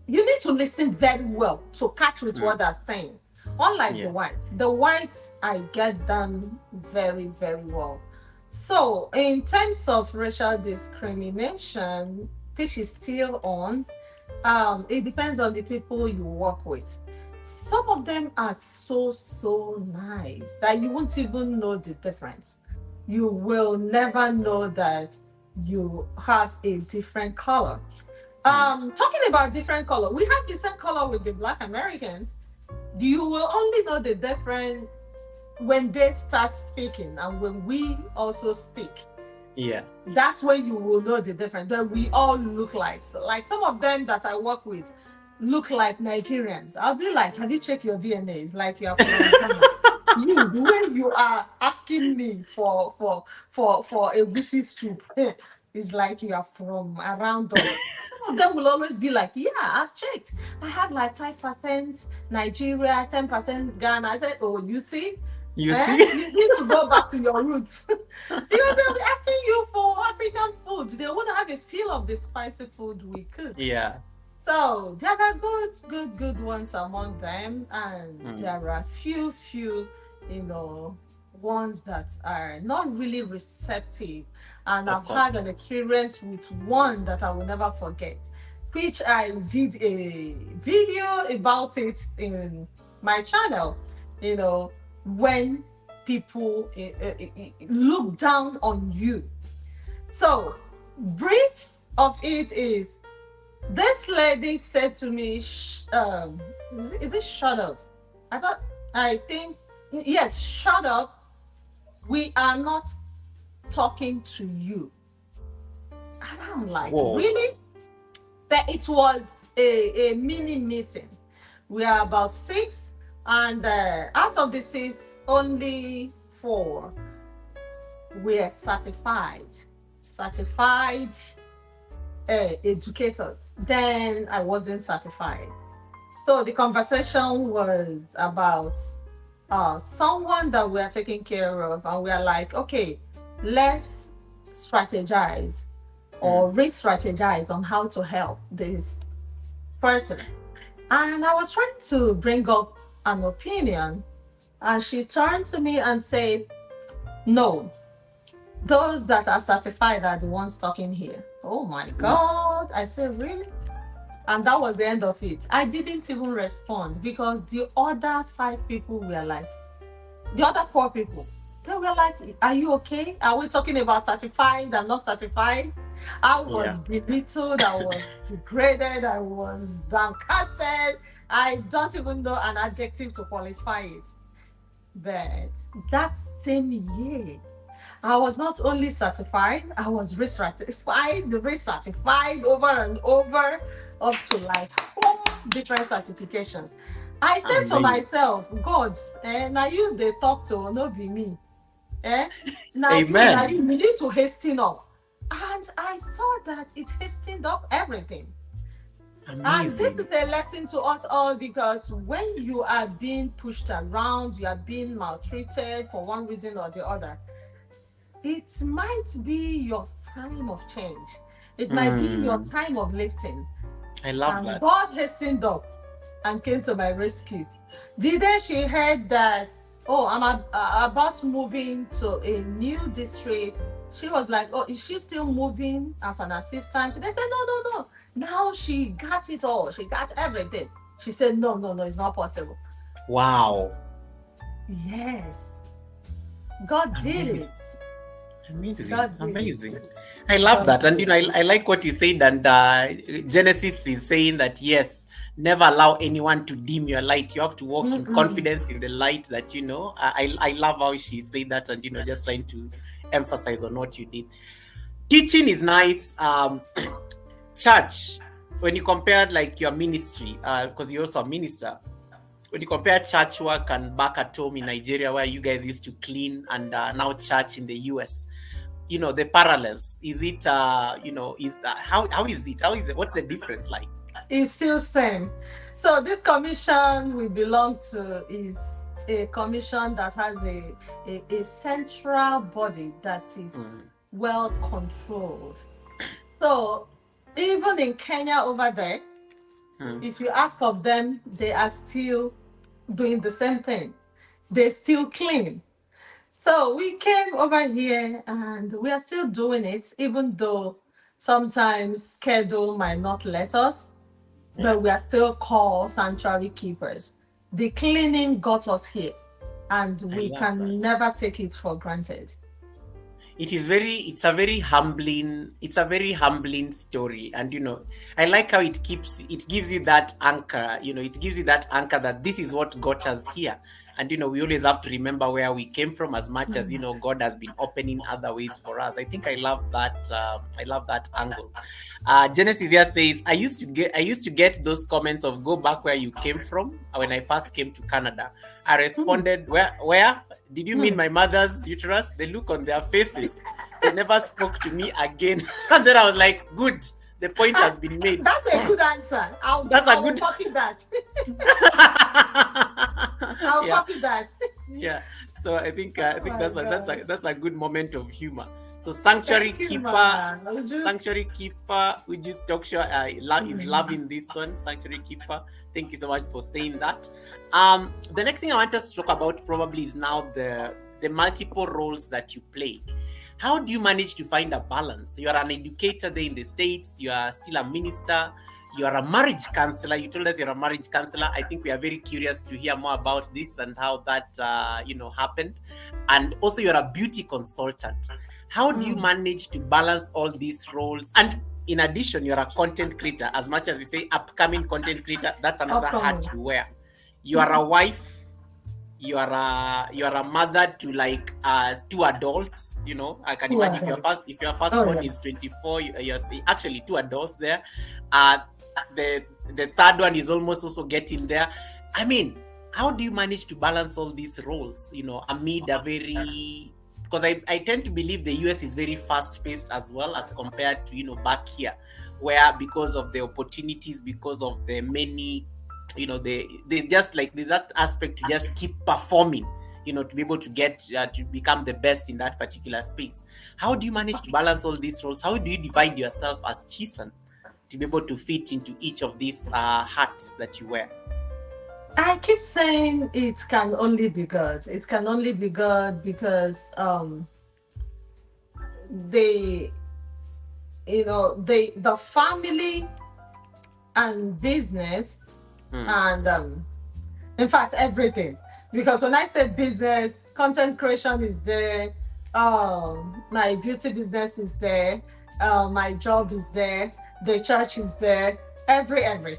[SPEAKER 2] need to listen very well to catch with what they're saying. Unlike the whites, I get them very, very well. So, in terms of racial discrimination, which is still on, it depends on the people you work with. Some of them are so, so nice that you won't even know the difference. You will never know that you have a different color. Talking about different color, we have the same color with the Black Americans. You will only know the difference when they start speaking and when we also speak.
[SPEAKER 1] Yeah.
[SPEAKER 2] That's when you will know the difference. But we all look like, so like some of them that I work with look like Nigerians. I'll be like, have you checked your DNA? It's like you're from Ghana. The way you are asking me for a BC soup, it's like you are from around us. Some of them will always be like, yeah, I've checked. I have like 5% Nigeria, 10% Ghana. I said, oh, you see?
[SPEAKER 1] You see?
[SPEAKER 2] You need to go back to your roots. Because they'll be asking you for African food. They want to have a feel of the spicy food we cook.
[SPEAKER 1] Yeah.
[SPEAKER 2] So there are good ones among them, and there are few, ones that are not really receptive. And I've had an experience with one that I will never forget, which I did a video about it in my channel. When people look down on you. So, brief of it is, this lady said to me, is it shut up? I think, yes, shut up. We are not talking to you. And I'm like,
[SPEAKER 1] Whoa.
[SPEAKER 2] really? But it was a mini meeting. We are about 6, and out of the 6, only 4 were certified educators. Then I wasn't certified. So the conversation was about someone that we are taking care of, and we are like, okay, let's strategize or re-strategize on how to help this person. And I was trying to bring up an opinion, and she turned to me and said, no, those that are certified are the ones talking here. Oh my God. I said, really? And that was the end of it. I didn't even respond because the other 5 people were like, the other 4 people, they were like, are you okay? Are we talking about certified and not certified? I was belittled, I was degraded, I was downcasted. I don't even know an adjective to qualify it. But that same year, I was not only certified, I was recertified over and over, up to like 4 different certifications. I said to myself, God, now you they talk to, not be me. Now
[SPEAKER 1] Amen.
[SPEAKER 2] you need to hasten up. And I saw that it hastened up everything.
[SPEAKER 1] Amazing.
[SPEAKER 2] And this is a lesson to us all, because when you are being pushed around, you are being maltreated for one reason or the other, it might be your time of change. It might be your time of lifting.
[SPEAKER 1] I love that.
[SPEAKER 2] God hastened up and came to my rescue. The day she heard that, oh, I'm about moving to a new district, she was like, oh, is she still moving as an assistant? They said, no. Now she got it all. She got everything. She said, no, it's not possible.
[SPEAKER 1] Wow.
[SPEAKER 2] Yes. God did it.
[SPEAKER 1] Amazing. I love that. And I like what you said. And Genesis is saying that, yes, never allow anyone to dim your light. You have to walk in confidence in the light that you know. I love how she said that, and just trying to emphasize on what you did. Teaching is nice. Church, when you compare like your ministry, because you're also a minister, when you compare church work and back at home in Nigeria, where you guys used to clean, and now church in the US, the parallels, is it how is it, what's the difference like?
[SPEAKER 2] It's still same. So this commission we belong to is a commission that has a central body that is well controlled. So even in Kenya over there, if you ask of them, they are still doing the same thing. They still clean. So we came over here and we are still doing it, even though sometimes schedule might not let us, but we are still called sanctuary keepers. The cleaning got us here, and we can never take it for granted.
[SPEAKER 1] It's a very humbling story. And I like how it gives you that anchor. It gives you that anchor that this is what got us here. And we always have to remember where we came from, as much as God has been opening other ways for us. I think I love that. I love that angle. Genesis here says, I used to get those comments of go back where you came from when I first came to Canada. I responded, where? Did you mean my mother's uterus? The look on their faces. They never spoke to me again. And then I was like, good. The point has been made.
[SPEAKER 2] That's a good answer. I'll copy that. I'll copy that.
[SPEAKER 1] Yeah. So I think that's a good moment of humor. So sanctuary keeper, we just talk sure is loving this one. Sanctuary keeper. Thank you so much for saying that. The next thing I want us to talk about probably is now the multiple roles that you play. How do you manage to find a balance? You are an educator there in the States. You are still a minister. You are a marriage counselor. You told us you're a marriage counselor. I think we are very curious to hear more about this and how that happened. And also, you're a beauty consultant. How do you manage to balance all these roles? And in addition, you're a content creator. As much as we say upcoming content creator, that's another hat you wear. You are a wife. You are a mother to like 2 adults. I can imagine if your first born is 24, you're actually 2 adults there. the third one is almost also getting there. I mean, how do you manage to balance all these roles, amid a very, because I tend to believe the US is very fast paced as well as compared to, back here, where because of the opportunities, because of the many, there's just like, there's that aspect to just keep performing, to be able to get, to become the best in that particular space. How do you manage to balance all these roles? How do you divide yourself as Chisun to be able to fit into each of these hats that you wear?
[SPEAKER 2] I keep saying it can only be God. It can only be God because the the family and business and in fact everything. Because when I say business, content creation is there, my beauty business is there, my job is there, the church is there, every.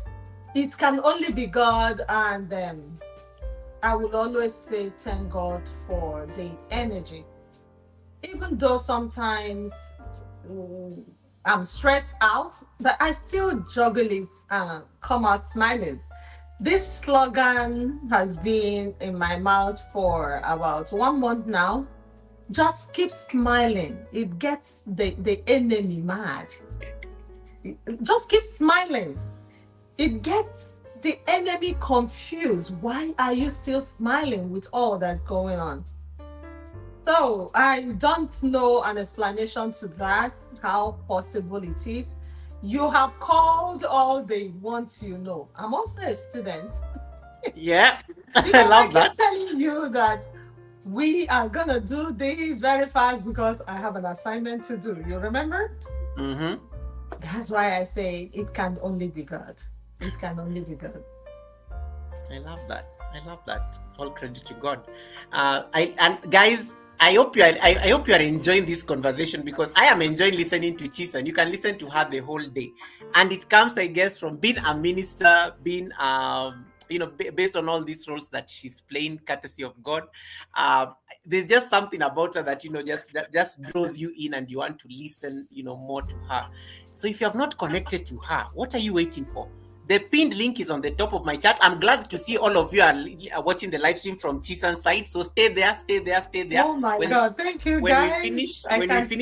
[SPEAKER 2] It can only be God, and I will always say thank God for the energy. Even though sometimes I'm stressed out, but I still juggle it and come out smiling. This slogan has been in my mouth for about 1 month now. Just keep smiling. It gets the enemy mad. Just keep smiling. It gets the enemy confused. Why are you still smiling with all that's going on? So I don't know an explanation to that, how possible it is. You have called all they want to know. I'm also a student.
[SPEAKER 1] Yeah,
[SPEAKER 2] Because
[SPEAKER 1] I love
[SPEAKER 2] keep
[SPEAKER 1] that.
[SPEAKER 2] telling you that we are gonna do this very fast because I have an assignment to do. You remember?
[SPEAKER 1] Mm-hmm.
[SPEAKER 2] That's why I say it can only be God. It can only be God.
[SPEAKER 1] I love that. All credit to God. Guys, I hope you are enjoying this conversation, because I am enjoying listening to Chisun. You can listen to her the whole day, and it comes, I guess, from being a minister, being based on all these roles that she's playing, courtesy of God. There's just something about her that just draws you in, and you want to listen, more to her. So if you have not connected to her, what are you waiting for? The pinned link is on the top of my chat. I'm glad to see all of you are watching the live stream from Chisun's side. So stay there.
[SPEAKER 2] Oh my God! Thank you,
[SPEAKER 1] when
[SPEAKER 2] guys.
[SPEAKER 1] we finish,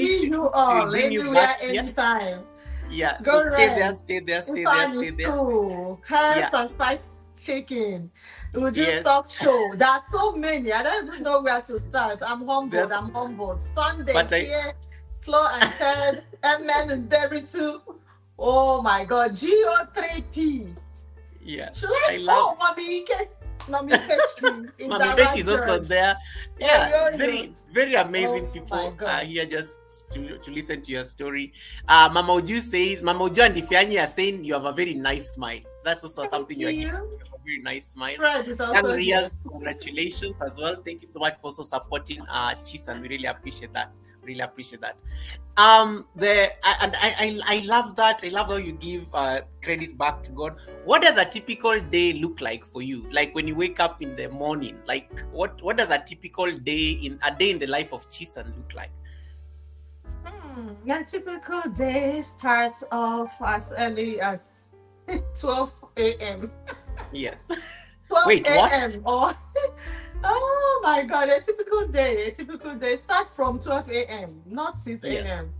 [SPEAKER 2] See you all
[SPEAKER 1] we'll bring you
[SPEAKER 2] anywhere,
[SPEAKER 1] back here.
[SPEAKER 2] anytime.
[SPEAKER 1] Yeah.
[SPEAKER 2] Go
[SPEAKER 1] So stay
[SPEAKER 2] rest.
[SPEAKER 1] there.
[SPEAKER 2] School, herbs and spice chicken. We'll do
[SPEAKER 1] Yes.
[SPEAKER 2] soft show. There are so many. I don't even know where to start. I'm humbled. Sunday here, Flo and Ted, MN and Derry too. Oh my God, GO3P.
[SPEAKER 1] Yeah.
[SPEAKER 2] I love. Mommy Fechi
[SPEAKER 1] is also there. Yeah, very amazing people here just to listen to your story. Mama Oju says, Mama Oju and Ifeanyi are saying you have a very nice smile. That's also something you are giving. You have a very nice smile.
[SPEAKER 2] Fred is also
[SPEAKER 1] Riaz, congratulations as well. Thank you so much for also supporting Chisun. We really appreciate that. I love that. I love how you give credit back to God. What does a typical day look like for you? Like when you wake up in the morning, like what does a typical day in the life of Chisun look like?
[SPEAKER 2] A typical day starts off as early as 12 a.m.
[SPEAKER 1] Yes.
[SPEAKER 2] 12
[SPEAKER 1] Wait,
[SPEAKER 2] a.m. Or oh my God, a typical day starts from 12 a.m., not 6 a.m.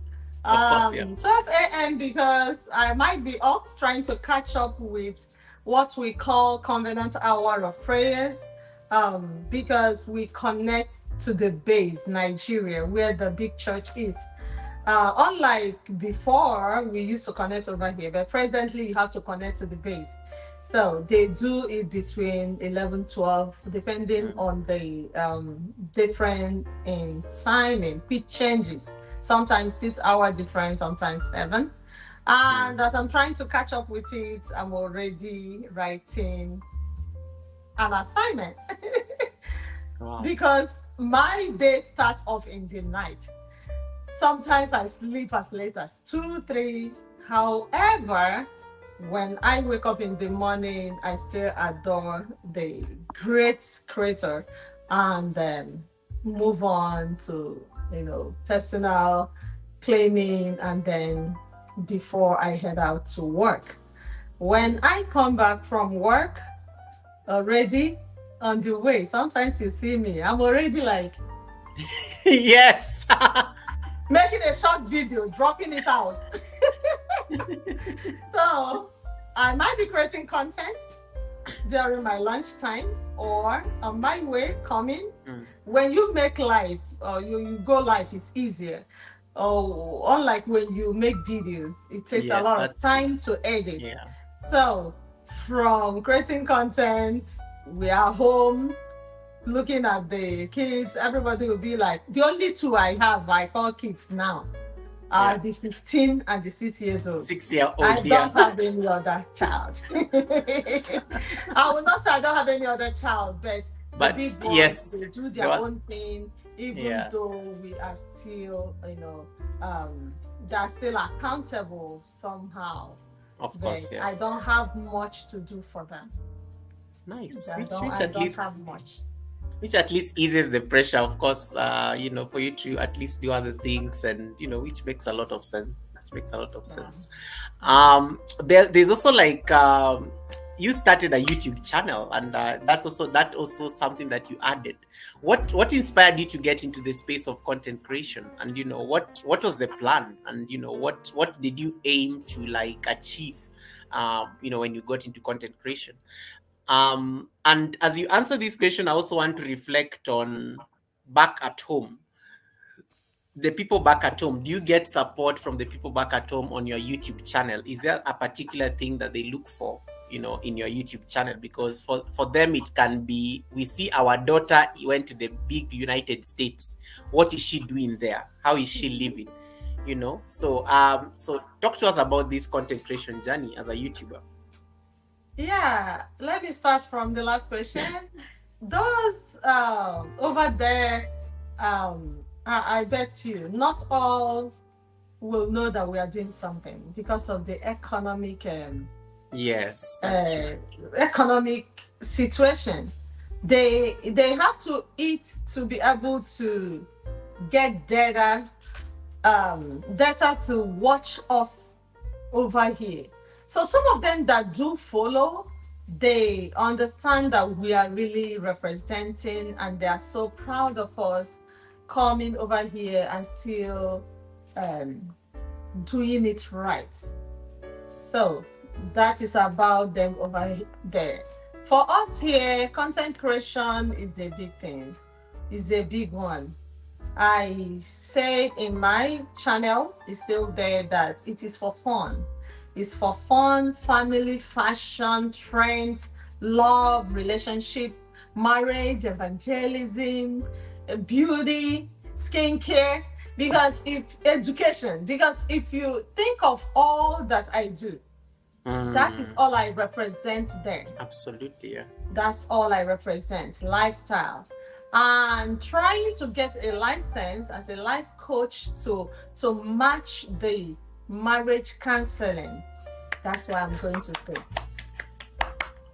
[SPEAKER 1] Yes.
[SPEAKER 2] 12 a.m. because I might be up trying to catch up with what we call Covenant Hour of Prayers, because we connect to the base, Nigeria, where the big church is. Unlike before, we used to connect over here, but presently you have to connect to the base. So they do it between 11, 12, depending on the different in timing, which changes. Sometimes 6 hour difference, sometimes 7. And as I'm trying to catch up with it, I'm already writing an assignment. Wow. Because my day starts off in the night. Sometimes I sleep as late as 2, 3. However, when I wake up in the morning, I still adore the great creator and then move on to, personal cleaning, and then before I head out to work. When I come back from work, already on the way, sometimes you see me, I'm already like
[SPEAKER 1] Yes.
[SPEAKER 2] making a short video, dropping it out. So I might be creating content during my lunchtime or on my way coming. When you make live or you go live, it's easier. Oh, unlike when you make videos, it takes a
[SPEAKER 1] Yes,
[SPEAKER 2] lot of
[SPEAKER 1] that's true.
[SPEAKER 2] time to edit.
[SPEAKER 1] Yeah.
[SPEAKER 2] So from creating content, we are home looking at the kids. Everybody will be like, the only two I call kids now are
[SPEAKER 1] Yeah.
[SPEAKER 2] the 15 and the 6 years old.
[SPEAKER 1] 6-year-old,
[SPEAKER 2] I
[SPEAKER 1] yeah.
[SPEAKER 2] don't have any other child. I will not say I don't have any other child, but the
[SPEAKER 1] But
[SPEAKER 2] big ones,
[SPEAKER 1] yes,
[SPEAKER 2] they do
[SPEAKER 1] the
[SPEAKER 2] their
[SPEAKER 1] one,
[SPEAKER 2] own thing, even
[SPEAKER 1] yeah,
[SPEAKER 2] though we are still, they're still accountable somehow.
[SPEAKER 1] of
[SPEAKER 2] But
[SPEAKER 1] course, yeah.
[SPEAKER 2] I don't have much to do for them.
[SPEAKER 1] Nice.
[SPEAKER 2] I
[SPEAKER 1] Which
[SPEAKER 2] don't,
[SPEAKER 1] which
[SPEAKER 2] I
[SPEAKER 1] at
[SPEAKER 2] don't
[SPEAKER 1] least
[SPEAKER 2] have much.
[SPEAKER 1] which at least eases the pressure, of course, for you to at least do other things, and which makes a lot of sense. Which makes a lot of sense. There's also like you started a YouTube channel, and that also something that you added. What inspired you to get into the space of content creation, and what was the plan, and what did you aim to like achieve, when you got into content creation? And as you answer this question, I also want to reflect on back at home. The people back at home, do you get support from the people back at home on your YouTube channel? Is there a particular thing that they look for, in your YouTube channel? Because for them, it can be, we see our daughter went to the big United States. What is she doing there? How is she living? So talk to us about this content creation journey as a YouTuber.
[SPEAKER 2] Yeah, let me start from the last question. Those over there, I bet you not all will know that we are doing something because of the economic
[SPEAKER 1] Yes, that's true.
[SPEAKER 2] economic situation. They have to eat to be able to get data to watch us over here. So some of them that do follow, they understand that we are really representing, and they are so proud of us coming over here and still doing it right. So that is about them over there. For us here, content creation is a big thing. It's a big one. I say in my channel, it's still there, that it is for fun. It's for fun, family, fashion, trends, love, relationship, marriage, evangelism, beauty, skincare. Because if you think of all that I do, that is all I represent there.
[SPEAKER 1] Absolutely, yeah.
[SPEAKER 2] That's all I represent, lifestyle. And trying to get a license as a life coach to match the marriage counseling. That's why I'm going to school.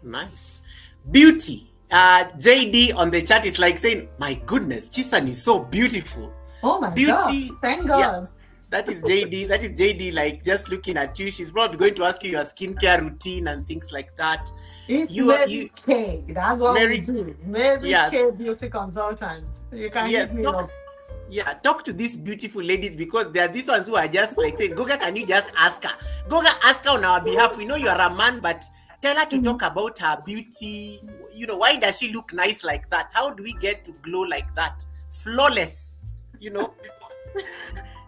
[SPEAKER 1] Nice. Beauty. JD on the chat is like saying, my goodness, Chisun is so beautiful.
[SPEAKER 2] Oh my
[SPEAKER 1] Beauty.
[SPEAKER 2] God. Thank God.
[SPEAKER 1] Yeah, that is JD. That is JD, like just looking at you. She's probably going to ask you your skincare routine and things like that.
[SPEAKER 2] It's Mary K. That's what we do. Mary K beauty consultants. You can hit me up.
[SPEAKER 1] Yeah, talk to these beautiful ladies, because there are these ones who are just like saying, Goga, can you just ask her? Goga, ask her on our behalf. We know you are a man, but tell her to talk about her beauty. Why does she look nice like that? How do we get to glow like that? Flawless, So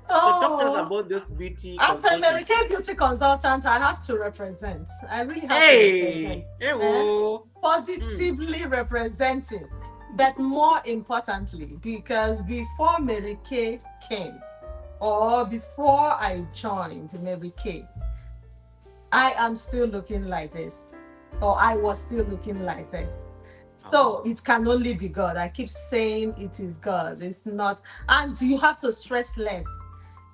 [SPEAKER 1] talk to us about those beauty
[SPEAKER 2] consultants. As a Mary Kay beauty consultant, I have to represent. I really have to represent. Positively representing. But more importantly, because before Mary Kay came, or before I joined Mary Kay, I am still looking like this, or I was still looking like this. So it can only be God. I keep saying it is God. It's not. And you have to stress less.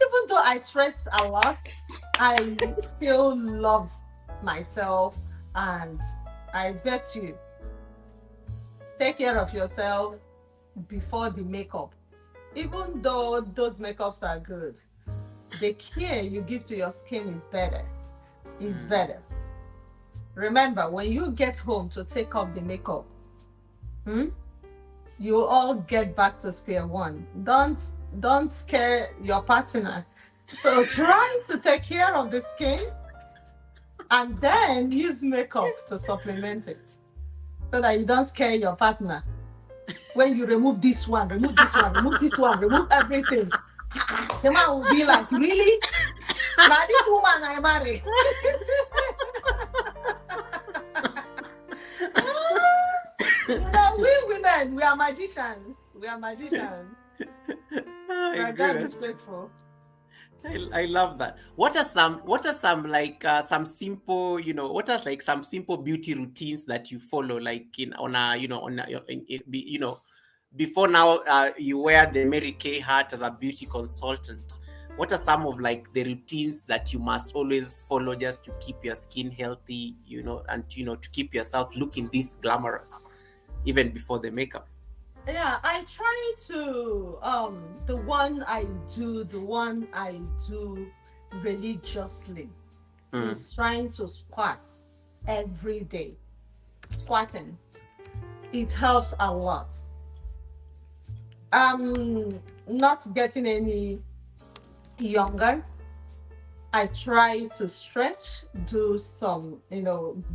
[SPEAKER 2] Even though I stress a lot, I still love myself. And I bet you, take care of yourself before the makeup. Even though those makeups are good, the care you give to your skin is better. It's better. remember, when you get home to take off the makeup, you all get back to square one. Don't scare your partner. So try to take care of the skin and then use makeup to supplement it so that you don't scare your partner. When you remove this one, remove this one, remove this one, remove everything, the man will be like, really? Now this woman I marry. We women, we are magicians. We are magicians. We are that disrespectful.
[SPEAKER 1] I love that. What are some like some simple, what are like some simple beauty routines that you follow, like before now you wear the Mary Kay hat as a beauty consultant. What are some of like the routines that you must always follow just to keep your skin healthy, and to keep yourself looking this glamorous even before the makeup?
[SPEAKER 2] Yeah, I try to the one I do religiously is trying to squat every day. Squatting. It helps a lot. Not getting any younger. I try to stretch, do some,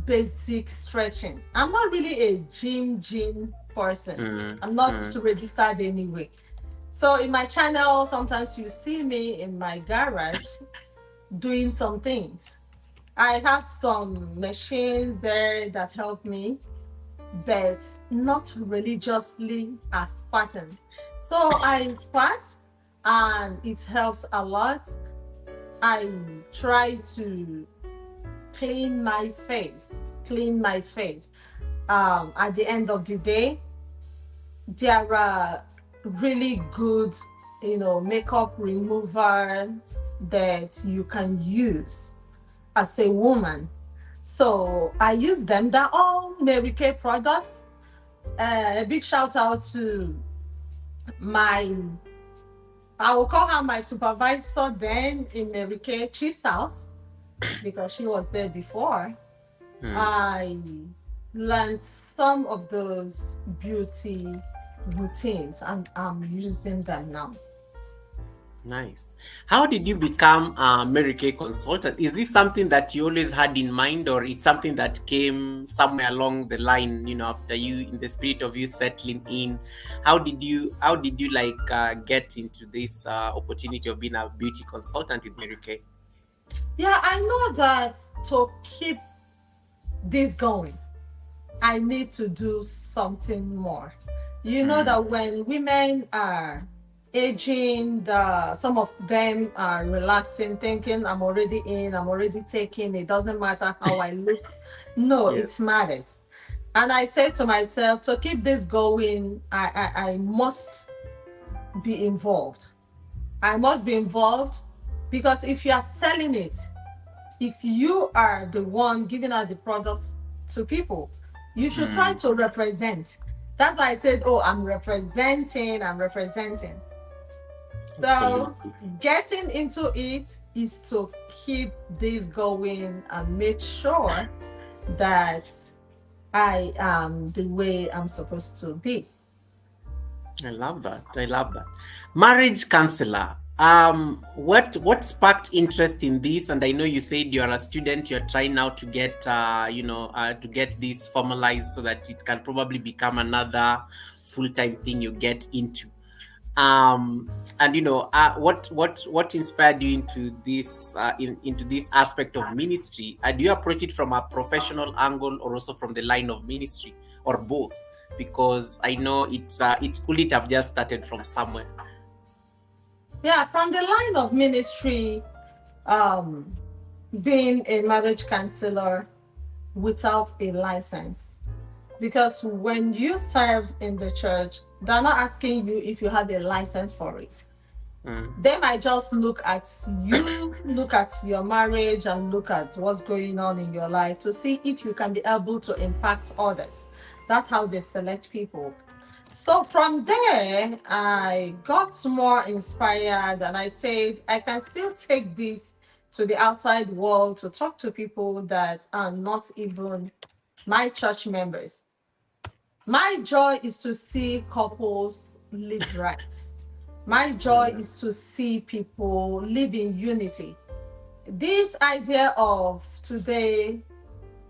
[SPEAKER 2] basic stretching. I'm not really a gym person. I'm not registered anyway. So in my channel, sometimes you see me in my garage doing some things. I have some machines there that help me, but not religiously as squatting. So I squat and it helps a lot. I try to clean my face. At the end of the day, there are really good, makeup removers that you can use as a woman. So I use them. They're all Mary Kay products. A big shout out to I will call her my supervisor then in Mary Kay, Chisun, because she was there before. I learned some of those beauty routines and I'm using them now.
[SPEAKER 1] Nice. How did you become a Mary Kay consultant? Is this something that you always had in mind, or it's something that came somewhere along the line, after you, in the spirit of you settling in? How did you like get into this opportunity of being a beauty consultant with Mary Kay?
[SPEAKER 2] Yeah, I know that to keep this going, I need to do something more. You know that when women are aging, some of them are relaxing, thinking I'm already in, I'm already taking, it doesn't matter how I look. No, It matters. And I said to myself, to keep this going, I must be involved. I must be involved, because if you are selling it, if you are the one giving out the products to people, you should try to represent. That's why I said, I'm representing. So getting into it is to keep this going and make sure that I am the way I'm supposed to be.
[SPEAKER 1] I love that. Marriage counselor. What sparked interest in this? And I know you said you're a student. You're trying now to get to get this formalized so that it can probably become another full-time thing you get into. And what inspired you into this into this aspect of ministry? Do you approach it from a professional angle or also from the line of ministry, or both? Because I know it could have just started from somewhere.
[SPEAKER 2] Yeah, from the line of ministry, being a marriage counselor without a license. Because when you serve in the church, they're not asking you if you have a license for it. They might just look at you, look at your marriage, and look at what's going on in your life to see if you can be able to impact others. That's how they select people. So from there, I got more inspired and I said, I can still take this to the outside world to talk to people that are not even my church members. My joy is to see couples live right. My joy is to see people live in unity. This idea of today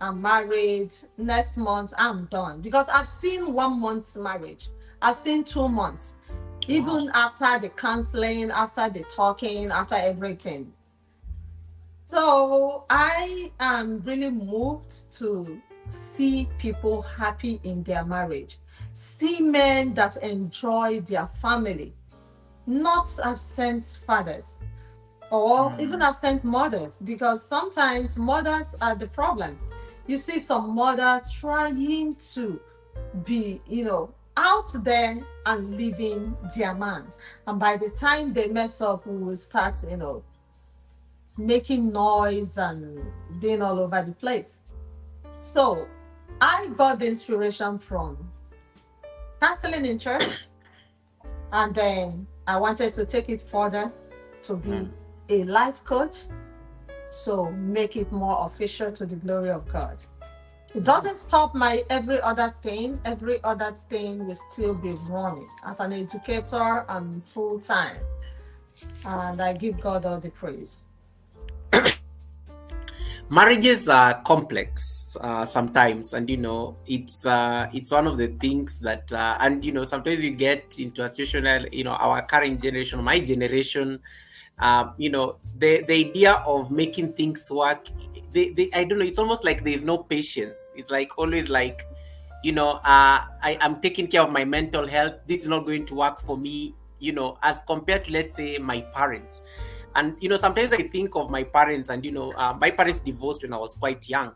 [SPEAKER 2] I'm married, next month I'm done. Because I've seen 1 month's marriage, I've seen 2 months, even after the counseling, after the talking, after everything. So I am really moved to see people happy in their marriage, see men that enjoy their family, not absent fathers or even absent mothers, because sometimes mothers are the problem. You see some mothers trying to be, out there and leaving their man. And by the time they mess up, we will start, making noise and being all over the place. So I got the inspiration from counseling in church, and then I wanted to take it further to be a life coach, so make it more official to the glory of God. It doesn't stop my every other thing. Every other thing will still be running. As an educator, I'm full time, and I give God all the praise.
[SPEAKER 1] Marriages are complex sometimes, and it's one of the things that and sometimes you get into a situation, our current generation, my generation, the idea of making things work, I don't know, it's almost like there's no patience. It's like always like, I'm taking care of my mental health, this is not going to work for me, as compared to, let's say, my parents. And sometimes I think of my parents, and my parents divorced when I was quite young,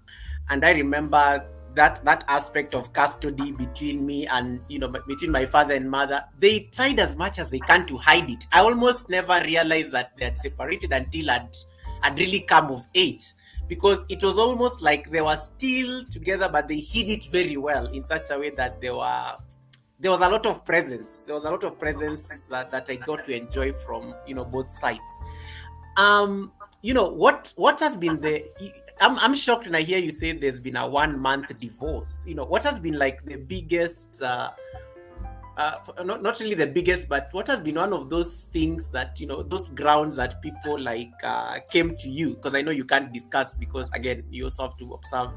[SPEAKER 1] and I remember that aspect of custody between me and between my father and mother. They tried as much as they can to hide it. I almost never realized that they had separated until I'd really come of age, because it was almost like they were still together, but they hid it very well in such a way that there was a lot of presence. There was a lot of presence that I got to enjoy from both sides. What has been I'm shocked when I hear you say there's been a 1 month divorce. What has been like the biggest, not really the biggest, but what has been one of those things that, those grounds that people came to you? Because I know you can't discuss, because again, you also have to observe,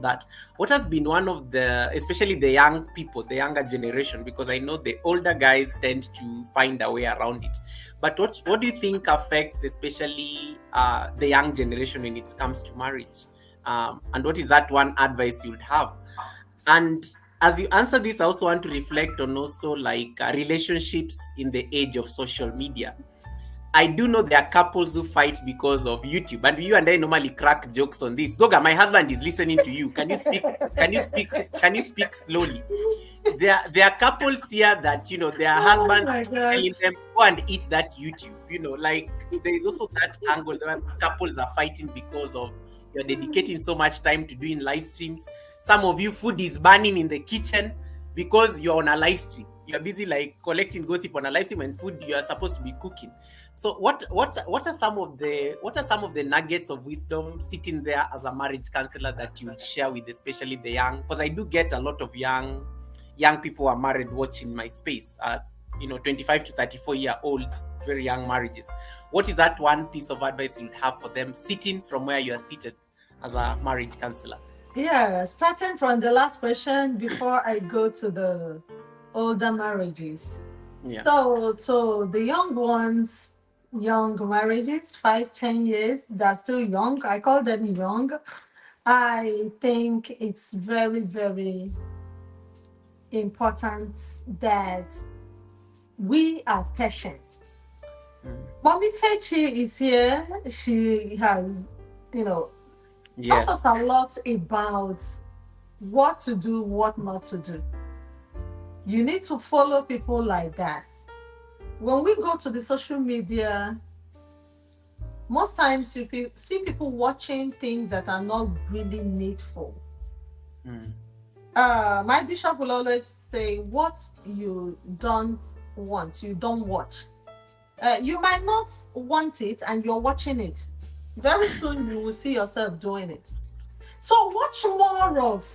[SPEAKER 1] that. What has been one of the, especially the young people, the younger generation, because I know the older guys tend to find a way around it. But what do you think affects especially the young generation when it comes to marriage? And what is that one advice you would have? And as you answer this, I also want to reflect on also relationships in the age of social media. I do know there are couples who fight because of YouTube, and you and I normally crack jokes on this. Goga, my husband is listening to you. Can you speak? Can you speak slowly? There are couples here that their husband telling them go and eat that YouTube. There is also that angle where couples are fighting because of you're dedicating so much time to doing live streams. Some of you, food is burning in the kitchen because you're on a live stream. You're busy collecting gossip on a live stream, and food you are supposed to be cooking. So what are some of the nuggets of wisdom sitting there as a marriage counselor that you would share with especially the young? Because I do get a lot of young people who are married watching my space. 25 to 34-year-olds, very young marriages. What is that one piece of advice you would have for them sitting from where you are seated as a marriage counselor?
[SPEAKER 2] Yeah, starting from the last question before I go to the older marriages. Yeah. So the young ones, young marriages, 5-10 years, they're still young. I call them young. I think it's very, very important that we are patient. Mommy Fechi is here. She has, taught us a lot about what to do, what not to do. You need to follow people like that. When we go to the social media, most times you see people watching things that are not really needful. My bishop will always say, what you don't want, you don't watch. You might not want it and you're watching it. Very soon you will see yourself doing it. So watch more of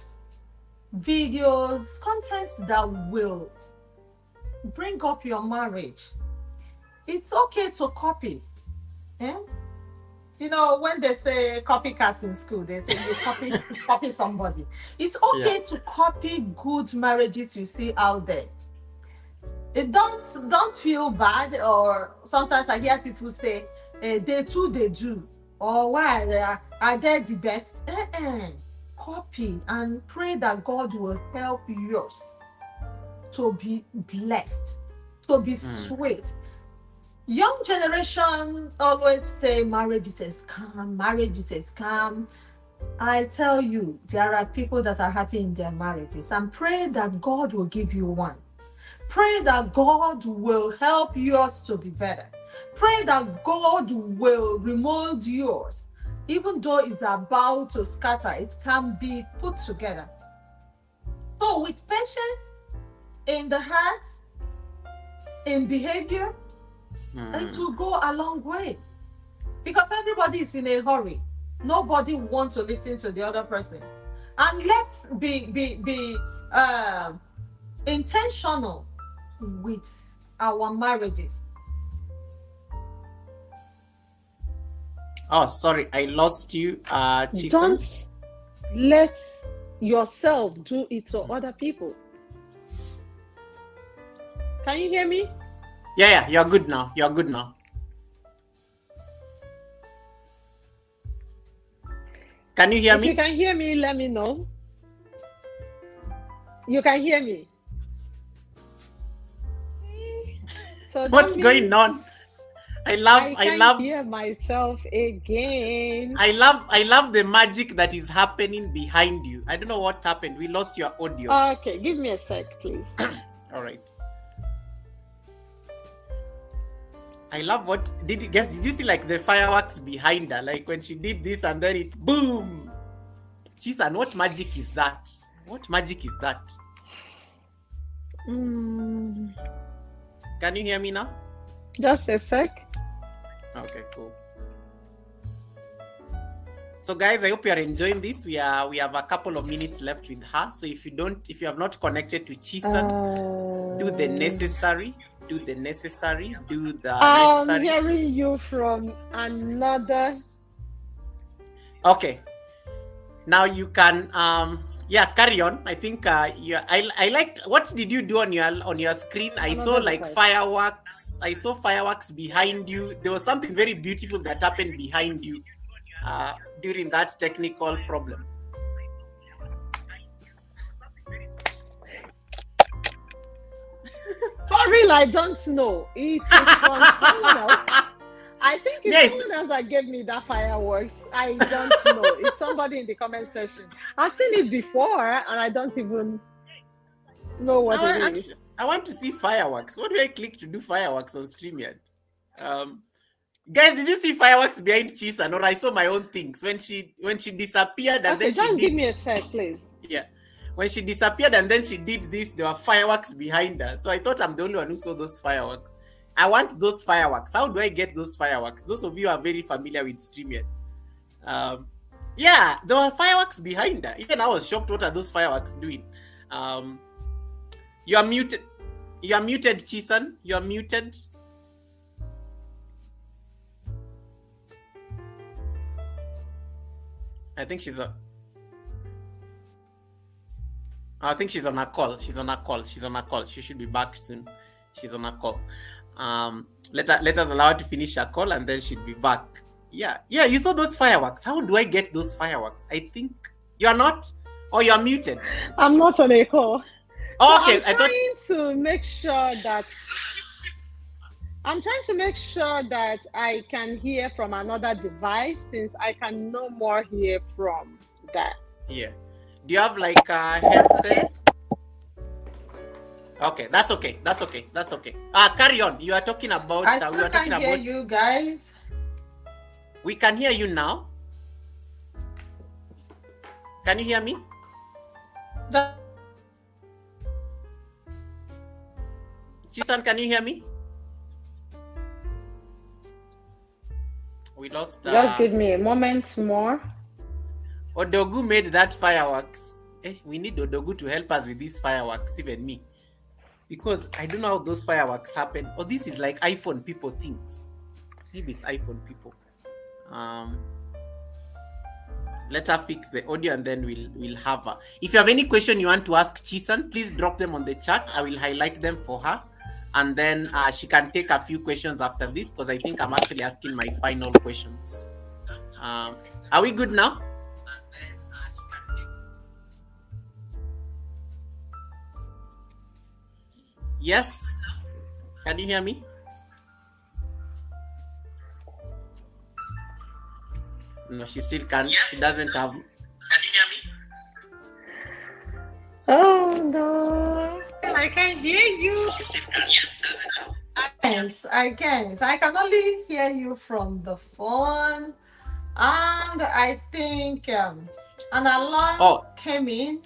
[SPEAKER 2] videos, content that will bring up your marriage. It's okay to copy. Eh? You know, when they say copycats in school, they say you copy somebody. It's
[SPEAKER 1] Yeah.
[SPEAKER 2] okay to copy good marriages you see out there. It don't feel bad. Or sometimes I hear people say, they too they do, or why are they the best? Copy and pray that God will help yours to be blessed, to be sweet. Young generation always say marriage is a scam, marriage is a scam. I tell you, there are people that are happy in their marriages, and pray that God will give you one. Pray that God will help yours to be better. Pray that God will remold yours. Even though it's about to scatter, it can be put together. So, with patience in the heart, in behavior, it will go a long way. Because everybody is in a hurry. Nobody wants to listen to the other person. And let's be intentional with our marriages.
[SPEAKER 1] Oh, sorry, I lost you, Chisun.
[SPEAKER 2] Don't let yourself do it to other people. Can you hear me?
[SPEAKER 1] Yeah, you're good now. You're good now. Can you hear me?
[SPEAKER 2] If you can hear me, let me know. You can hear me. So
[SPEAKER 1] what's going on? I love
[SPEAKER 2] hear myself again.
[SPEAKER 1] I love the magic that is happening behind you. I don't know what happened. We lost your audio.
[SPEAKER 2] Okay, give me a sec, please.
[SPEAKER 1] All right. I love what did you see like the fireworks behind her? Like when she did this and then it boom. Chisun, what magic is that? What magic is that? Can you hear me now?
[SPEAKER 2] Just a sec.
[SPEAKER 1] Okay, cool. So guys, I hope you are enjoying this. We have a couple of minutes left with her. So if you have not connected to Chisun, do the necessary.
[SPEAKER 2] I'm hearing you from another.
[SPEAKER 1] Okay. Now you can carry on. I think I liked what did you do on your screen? I saw like fireworks. I saw fireworks behind you. There was something very beautiful that happened behind you during that technical problem.
[SPEAKER 2] For real, I don't know. It's from someone else. I think it's someone else that gave me that fireworks. I don't know. It's somebody in the comment section. I've seen it before and I don't even know what it is.
[SPEAKER 1] I want to see fireworks. What do I click to do fireworks on StreamYard? Guys, did you see fireworks behind Chisun? Or I saw my own things when she disappeared and then
[SPEAKER 2] just give me a sec, please.
[SPEAKER 1] Yeah. When she disappeared and then she did this, there were fireworks behind her. So I thought I'm the only one who saw those fireworks. I want those fireworks. How do I get those fireworks? Those of you are very familiar with StreamYard. Yeah, there were fireworks behind her. Even I was shocked. What are those fireworks doing? You are muted. You are muted, Chisun. You are muted. I think she's on a call. She's on a call. She should be back soon. She's on a call. Let us allow her to finish her call and then she'll be back. Yeah, you saw those fireworks. How do I get those fireworks? I think you are not, or you are muted.
[SPEAKER 2] I'm not on a call.
[SPEAKER 1] Oh, okay.
[SPEAKER 2] I'm trying to make sure that I can hear from another device, since I can no more hear from that.
[SPEAKER 1] Yeah. Do you have like a headset? Okay, that's okay. Carry on. You are talking about.
[SPEAKER 2] I still can't hear you guys.
[SPEAKER 1] We can hear you now. Can you hear me? Chisun, can you hear me? We lost.
[SPEAKER 3] Just give me a moment more.
[SPEAKER 1] Odogu made that fireworks. We need Odogu to help us with these fireworks, even me. Because I don't know how those fireworks happen. Or this is like iPhone people thinks. Maybe it's iPhone people. Let her fix the audio and then we'll have her. If you have any question you want to ask Chisun, please drop them on the chat. I will highlight them for her. And then she can take a few questions after this because I think I'm actually asking my final questions. Are we good now? Yes? Can you hear me? No, she still can't. Yes. She doesn't have. Can you hear me?
[SPEAKER 3] Oh no.
[SPEAKER 2] Still, I can't hear you. I can't. I can only hear you from the phone. And I think an alarm came in.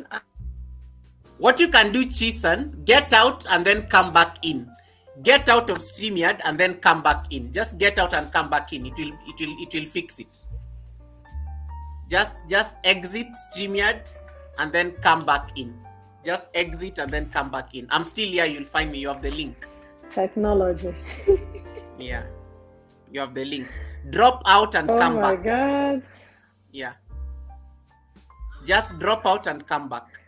[SPEAKER 1] What you can do, Chisun, get out and then come back in. Get out of StreamYard and then come back in. Just get out and come back in. It will fix it. Just exit StreamYard and then come back in. Just exit and then come back in. I'm still here. You'll find me. You have the link.
[SPEAKER 3] Technology.
[SPEAKER 1] Yeah. You have the link. Drop out and come back.
[SPEAKER 3] Oh my God.
[SPEAKER 1] Yeah. Just drop out and come back.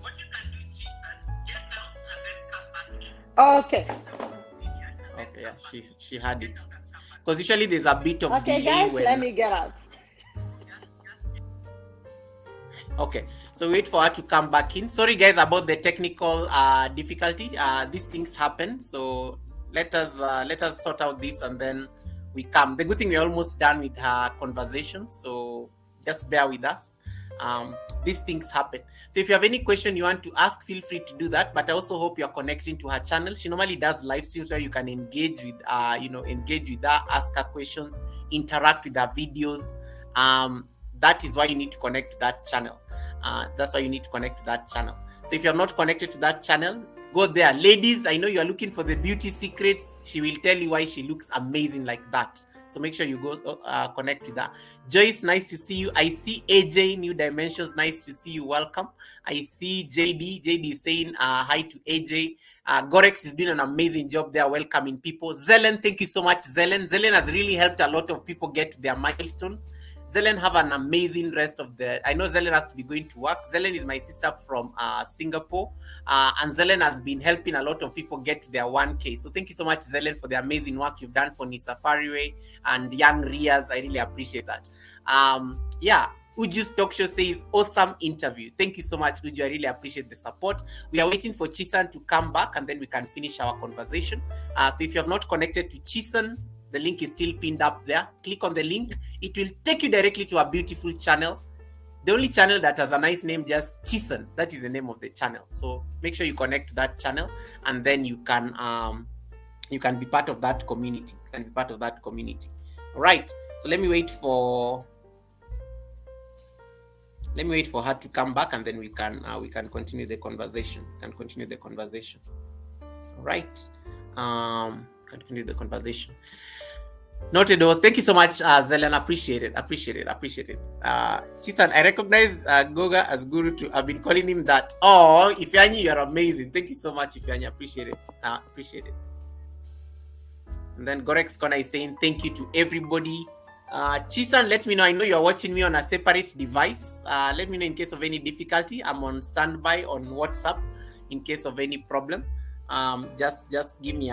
[SPEAKER 1] What you can do, Chisun, get out and then come back in.
[SPEAKER 3] Okay.
[SPEAKER 1] Okay, yeah. She had it. Because usually there's a bit of
[SPEAKER 3] delay. Okay, guys, let me get out.
[SPEAKER 1] Okay, so wait for her to come back in. Sorry, guys, about the technical difficulty. These things happen, so let us sort out this and then we come. The good thing we're almost done with her conversation, so just bear with us. These things happen. So if you have any question you want to ask, feel free to do that. But I also hope you're connecting to her channel. She normally does live streams where you can engage with her, ask her questions, interact with her videos. That is why you need to connect to that channel. That's why you need to connect to that channel. So if you're not connected to that channel, go there. Ladies, I know you're looking for the beauty secrets. She will tell you why she looks amazing like that. So make sure you go connect with that. Joyce, nice to see you. I see AJ, New Dimensions, nice to see you. Welcome. I see JD. JD saying hi to AJ. Gorex is doing an amazing job there, welcoming people. Zelen, thank you so much, Zelen. Zelen has really helped a lot of people get to their milestones. Zelen, have an amazing rest of the... I know Zelen has to be going to work. Zelen is my sister from Singapore. And Zelen has been helping a lot of people get to their 1K. So thank you so much, Zelen, for the amazing work you've done for Nisafariwe and Young Rias. I really appreciate that. Uju's talk show says, awesome interview. Thank you so much, Uju. I really appreciate the support. We are waiting for Chisun to come back and then we can finish our conversation. So if you have not connected to Chisun, the link is still pinned up there. Click on the link. It will take you directly to a beautiful channel. The only channel that has a nice name, just Chisun. That is the name of the channel. So make sure you connect to that channel and then you can be part of that community. All right. So let me wait for her to come back and then we can continue the conversation. All right. Continue the conversation. Noted. Thank you so much, Zelen. Appreciate it. Chisun, I recognize Goga as Guru too. I've been calling him that. Oh, Ifeanyi, you're amazing. Thank you so much, Ifeanyi. Appreciate it. And then Gorex Kona is saying thank you to everybody. Chisun, let me know. I know you're watching me on a separate device. Let me know in case of any difficulty. I'm on standby on WhatsApp in case of any problem. Just give me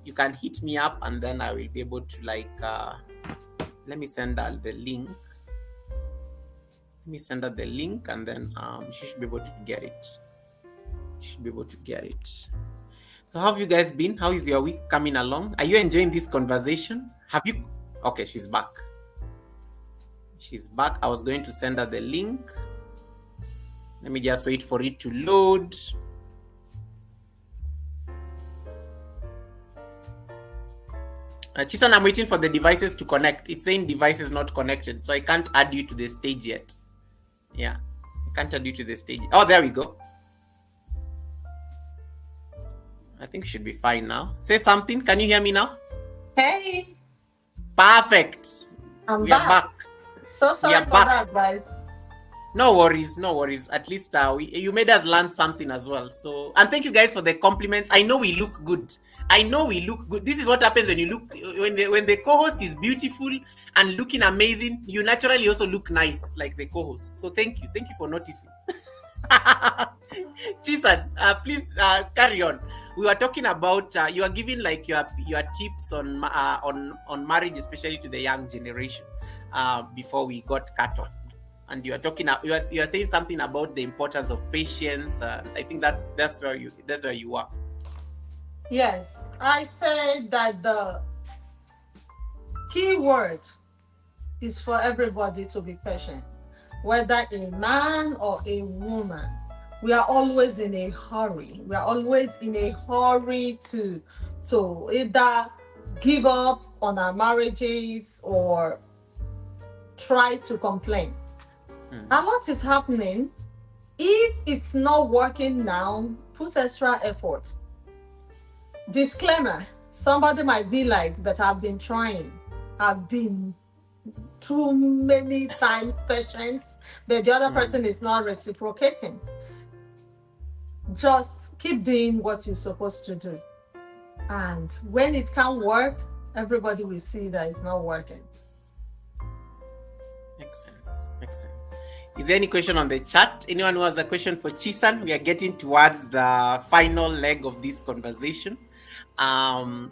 [SPEAKER 1] you can hit me up and then I will be able to let me send her the link. And then she should be able to get it. So how have you guys been? How is your week coming along? Are you enjoying this conversation? Okay, she's back. I was going to send her the link. Let me just wait for it to load. Chisun, I'm waiting for the devices to connect. It's saying devices not connected, so I can't add you to the stage yet. Yeah, I can't add you to the stage. Oh, there we go. I think should be fine now. Say something. Can you hear me now?
[SPEAKER 3] Hey,
[SPEAKER 1] Perfect.
[SPEAKER 2] I'm
[SPEAKER 1] We are back.
[SPEAKER 2] So sorry
[SPEAKER 1] are
[SPEAKER 2] for
[SPEAKER 1] back.
[SPEAKER 2] that, guys.
[SPEAKER 1] No worries, no worries. At least you made us learn something as well. So, and thank you guys for the compliments. I know we look good. This is what happens when you look when the co-host is beautiful and looking amazing. You naturally also look nice like the co-host. So thank you for noticing. Chisun, please carry on. We were talking about you are giving like your tips on marriage, especially to the young generation. Before we got cut off. And you are talking. You are saying something about the importance of patience. I think that's where you are.
[SPEAKER 2] Yes, I said that the key word is for everybody to be patient, whether a man or a woman. We are always in a hurry. We are always in a hurry to either give up on our marriages or try to complain. A lot is happening. If it's not working now, put extra effort. Disclaimer, somebody might be like, but I've been trying. I've been too many times patient, but the other person is not reciprocating. Just keep doing what you're supposed to do. And when it can't work, everybody will see that it's not working.
[SPEAKER 1] Makes sense. Is there any question on the chat? Anyone who has a question for Chisun? We are getting towards the final leg of this conversation. The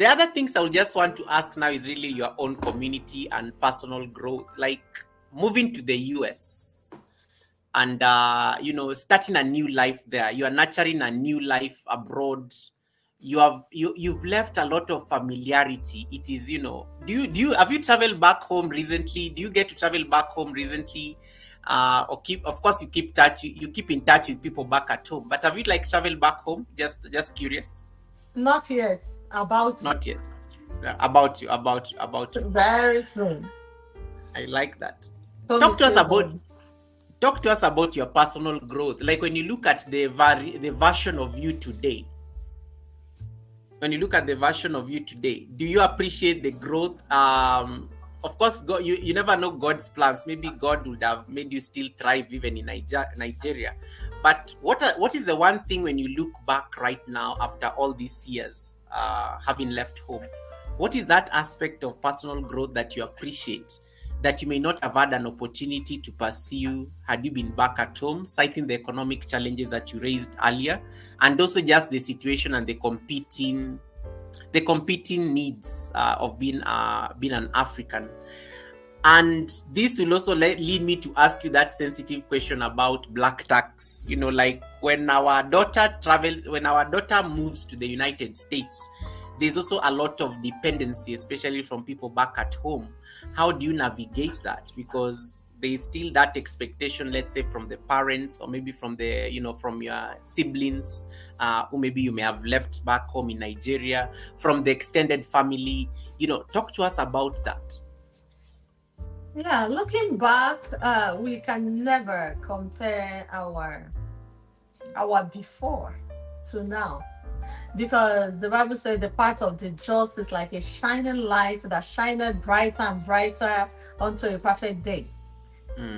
[SPEAKER 1] other things I would just want to ask now is really your own community and personal growth, like moving to the US and starting a new life there. You are nurturing a new life abroad. You've left a lot of familiarity. It is, have you traveled back home recently? Do you get to travel back home recently? Of course you keep in touch with people back at home, but have you traveled back home? Just curious.
[SPEAKER 2] Not yet.
[SPEAKER 1] Not yet. About you.
[SPEAKER 2] Very soon.
[SPEAKER 1] I like that. Talk to us about your personal growth. Like when you look at the version of you today. When you look at the version of you today, do you appreciate the growth? Of course, God, you never know God's plans. Maybe God would have made you still thrive even in Nigeria. But what is the one thing when you look back right now after all these years, having left home? What is that aspect of personal growth that you appreciate that you may not have had an opportunity to pursue had you been back at home, citing the economic challenges that you raised earlier, and also just the situation and the competing needs of being an African? And this will also lead me to ask you that sensitive question about black tax. Like when our daughter moves to the United States, there's also a lot of dependency, especially from people back at home. How do you navigate that? Because there's still that expectation, let's say, from the parents or maybe from from your siblings, who maybe you may have left back home in Nigeria, from the extended family. Talk to us about that.
[SPEAKER 2] Yeah, looking back, we can never compare our before to now. Because the Bible says the path of the just is like a shining light that shineth brighter and brighter unto a perfect day.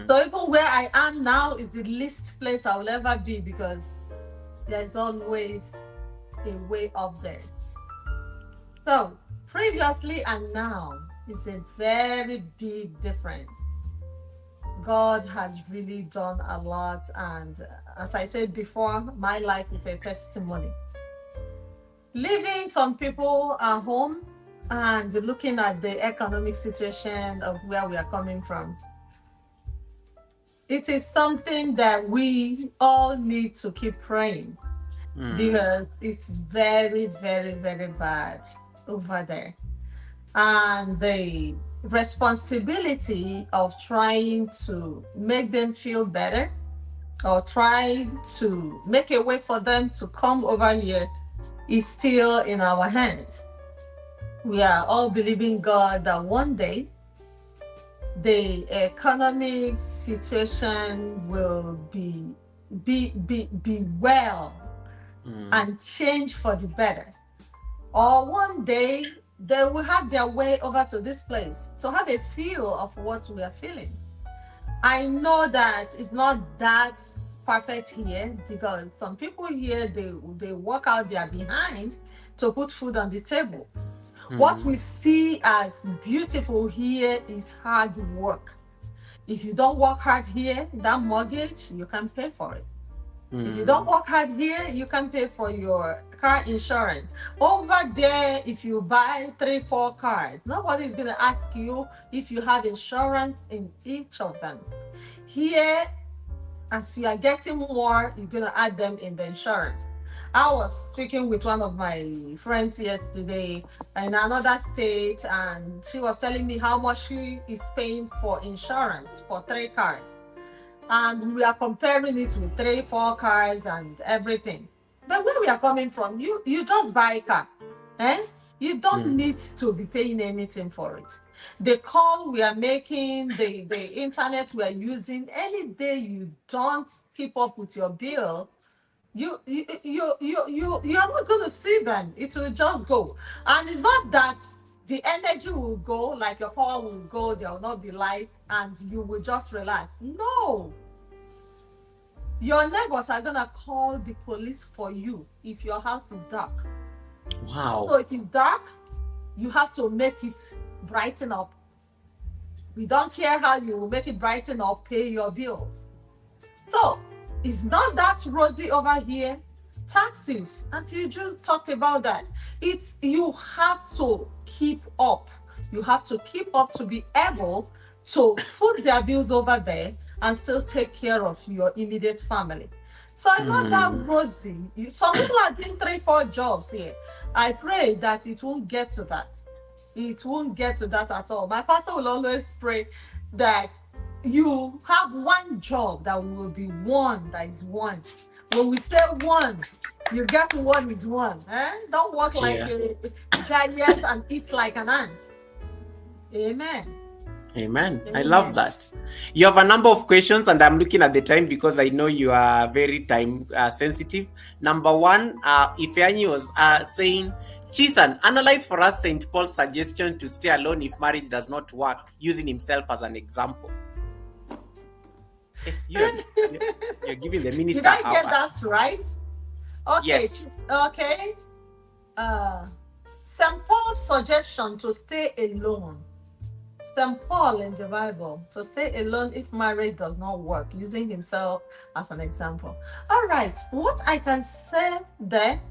[SPEAKER 2] So even where I am now is the least place I will ever be, because there's always a way up there. So previously and now is a very big difference. God has really done a lot, and as I said before, my life is a testimony. Leaving some people at home and looking at the economic situation of where we are coming from, it is something that we all need to keep praying, because it's very, very, very bad over there. And the responsibility of trying to make them feel better or try to make a way for them to come over here is still in our hands. We are all believing God that one day the economic situation will be well, and change for the better. Or one day they will have their way over to this place to have a feel of what we are feeling. I know that it's not that perfect here because some people here they work out their behind to put food on the table. What we see as beautiful here is hard work. If you don't work hard here, that mortgage, you can pay for it. If you don't work hard here, you can pay for your car insurance. Over there, if you buy 3, 4 cars, nobody's going to ask you if you have insurance in each of them. Here, as you are getting more, you're going to add them in the insurance. I was speaking with one of my friends yesterday in another state, and she was telling me how much she is paying for insurance for 3 cars. And we are comparing it with 3, 4 cars and everything. But where we are coming from, you just buy a car. You don't need to be paying anything for it. The call we are making, the internet we are using, any day you don't keep up with your bill, you are not going to see them. It will just go. And it's not that the energy will go, like your power will go, there will not be light, and you will just relax. No. Your neighbors are going to call the police for you if your house is dark.
[SPEAKER 1] Wow.
[SPEAKER 2] So if it's dark, you have to make it brighten up. We don't care how you will make it brighten up, pay your bills. So it's not that rosy over here. Taxes, until you just talked about that. You have to keep up. You have to keep up to be able to foot their bills over there and still take care of your immediate family. So it's not that rosy. Some people are doing 3, 4 jobs here. I pray that it won't get to that. It won't get to that at all. My pastor will always pray that you have one job that will be one that is one. When we say one, you get one is one. Don't work like a giant and eat like an ant. Amen.
[SPEAKER 1] Amen. I love that. You have a number of questions, and I'm looking at the time because I know you are very time sensitive. Number 1, Ifeanyi was saying, Chisun, analyze for us St. Paul's suggestion to stay alone if marriage does not work, using himself as an example. You're giving the minister.
[SPEAKER 2] Did I get that right? Okay.
[SPEAKER 1] Yes.
[SPEAKER 2] Okay. St. Paul's suggestion to stay alone. St. Paul in the Bible to stay alone if marriage does not work, using himself as an example. All right. What I can say there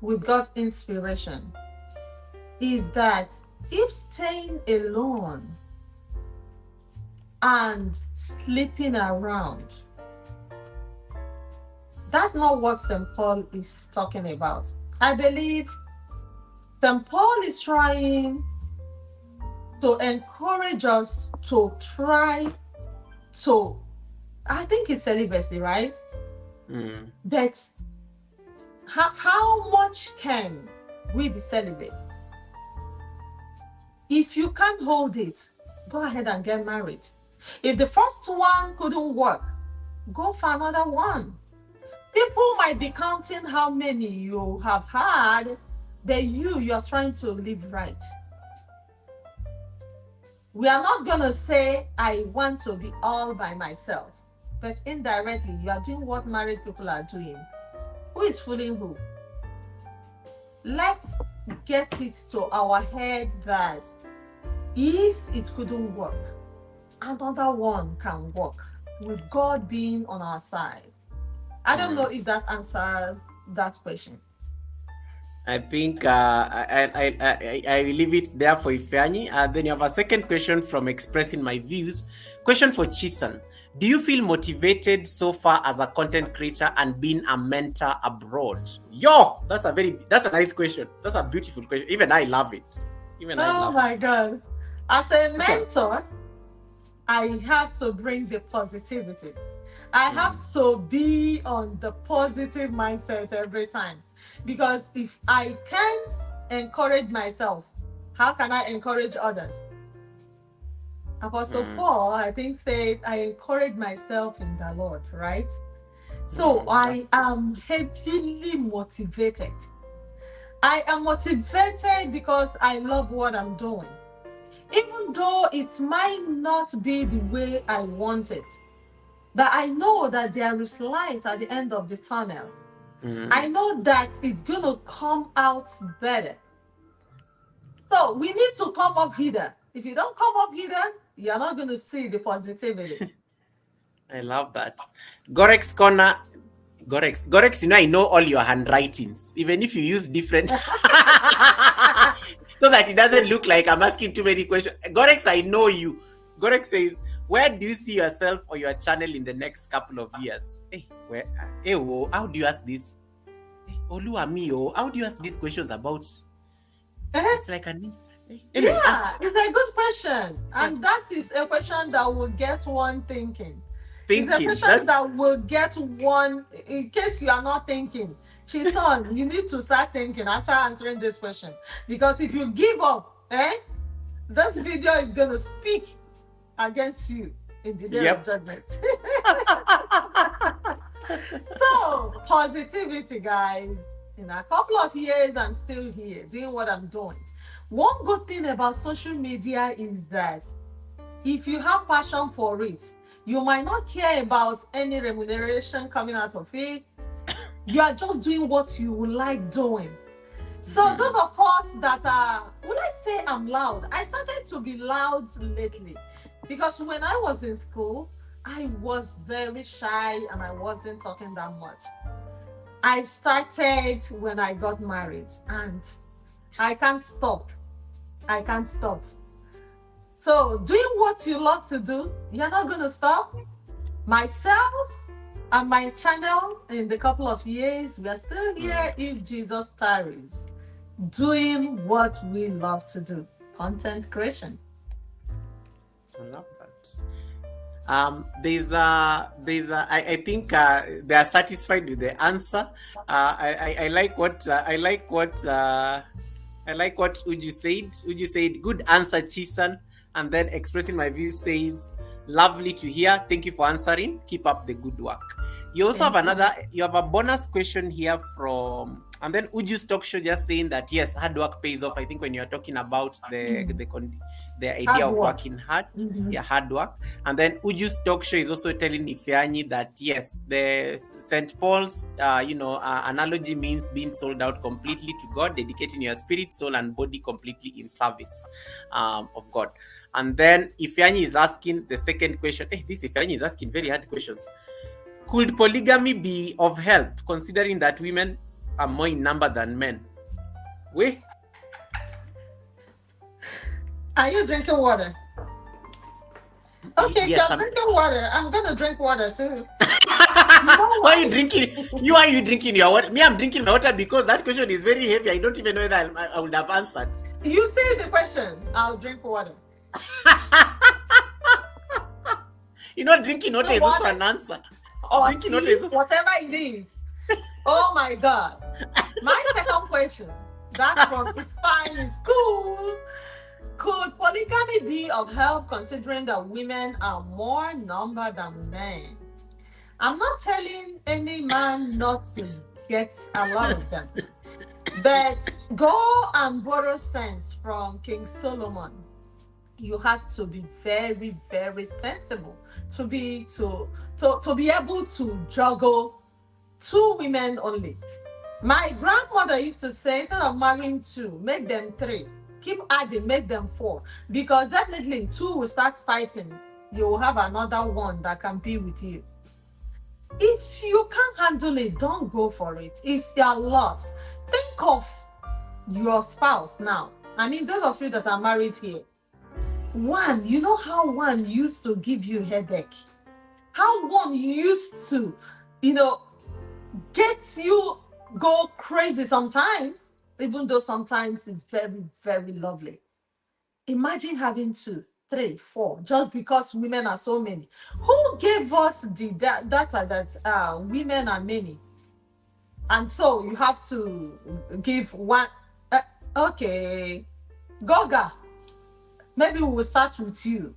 [SPEAKER 2] with God's inspiration is that if staying alone and sleeping around, that's not what St. Paul is talking about. I believe St. Paul is trying to encourage us to try to, I think it's celibacy, right? But how much can we be celibate? If you can't hold it, go ahead and get married. If the first one couldn't work, go for another one. People might be counting how many you have had, but you're trying to live right. We are not going to say, I want to be all by myself. But indirectly, you are doing what married people are doing. Who is fooling who? Let's get it to our head that if it couldn't work, another one can work, with God being on our side. I don't know if that answers that question.
[SPEAKER 1] I think I will leave it there for Ifeanyi. Then you have a second question from Expressing My Views. Question for Chisun. Do you feel motivated so far as a content creator and being a mentor abroad? That's a nice question. That's a beautiful question. Even I love it.
[SPEAKER 2] My God. As a mentor, I have to bring the positivity. I have to be on the positive mindset every time. Because if I can't encourage myself, how can I encourage others? Apostle Paul, I think, said, I encourage myself in the Lord, right? So I am heavily motivated. I am motivated because I love what I'm doing. Even though it might not be the way I want it, but I know that there is light at the end of the tunnel. I know that it's going to come out better. So we need to come up hither. If you don't come up hither, you're not going to see the positivity.
[SPEAKER 1] I love that. Gorex Corner. Gorex, you know, I know all your handwritings, even if you use different, so that it doesn't look like I'm asking too many questions. Gorex, I know you. Gorex says, where do you see yourself or your channel in the next couple of years? Hey, how do you ask this? Oluwamio, how do you ask these questions about? It's like anyway,
[SPEAKER 2] yeah, it's a good question. And that is a question that will get one thinking. It's a question that will get one, in case you are not thinking. Chisun, you need to start thinking after answering this question. Because if you give up, this video is going to speak against you in the day of judgment. So, positivity, guys. In a couple of years, I'm still here doing what I'm doing. One good thing about social media is that if you have passion for it, you might not care about any remuneration coming out of it. You are just doing what you like doing. So those of us that are, will I say I'm loud? I started to be loud lately because when I was in school, I was very shy and I wasn't talking that much. I started when I got married and I can't stop. I can't stop. So doing what you love to do, you're not going to stop. Myself and my channel in the couple of years, we are still here if Jesus tarries, doing what we love to do, content creation.
[SPEAKER 1] I love that. I think they are satisfied with the answer. I like what Uju said. Uju said, good answer, Chisun. And then expressing my views says, lovely to hear. Thank you for answering. Keep up the good work. You also you have a bonus question here from, and then Uju's talk show just saying that yes, hard work pays off. I think when you're talking about the idea of working hard, hard work. And then Uju's talk show is also telling Ifeanyi that yes, the St. Paul's analogy means being sold out completely to God, dedicating your spirit, soul, and body completely in service of God. And then Ifeanyi is asking the second question. This Ifeanyi is asking very hard questions. Could polygamy be of help, considering that women are more in number than men?
[SPEAKER 2] Are you drinking water? Okay, yes, you're drinking water. I'm going to drink water too.
[SPEAKER 1] Why are you drinking? Why are you drinking your water? Me, I'm drinking my water because that question is very heavy. I don't even know whether I would have answered.
[SPEAKER 2] You say the question. I'll drink water.
[SPEAKER 1] Drinking water is also an answer.
[SPEAKER 2] Drinking water is whatever it is. Oh my God. My second question. That's from Ifeanyi School. Could polygamy be of help considering that women are more number than men? I'm not telling any man not to get a lot of them. But go and borrow sense from King Solomon. You have to be very, very sensible to be able to juggle 2 women only. My grandmother used to say, instead of marrying 2, make them 3. Keep adding, make them 4. Because definitely 2 will start fighting. You will have another one that can be with you. If you can't handle it, don't go for it. It's a lot. Think of your spouse now. I mean, those of you that are married here. One, you know how one used to give you headache? How one used to, get you go crazy sometimes, even though sometimes it's very, very lovely. Imagine having 2, 3, 4, just because women are so many. Who gave us the data that women are many? And so you have to give one. Okay, Goga, maybe we'll start with you.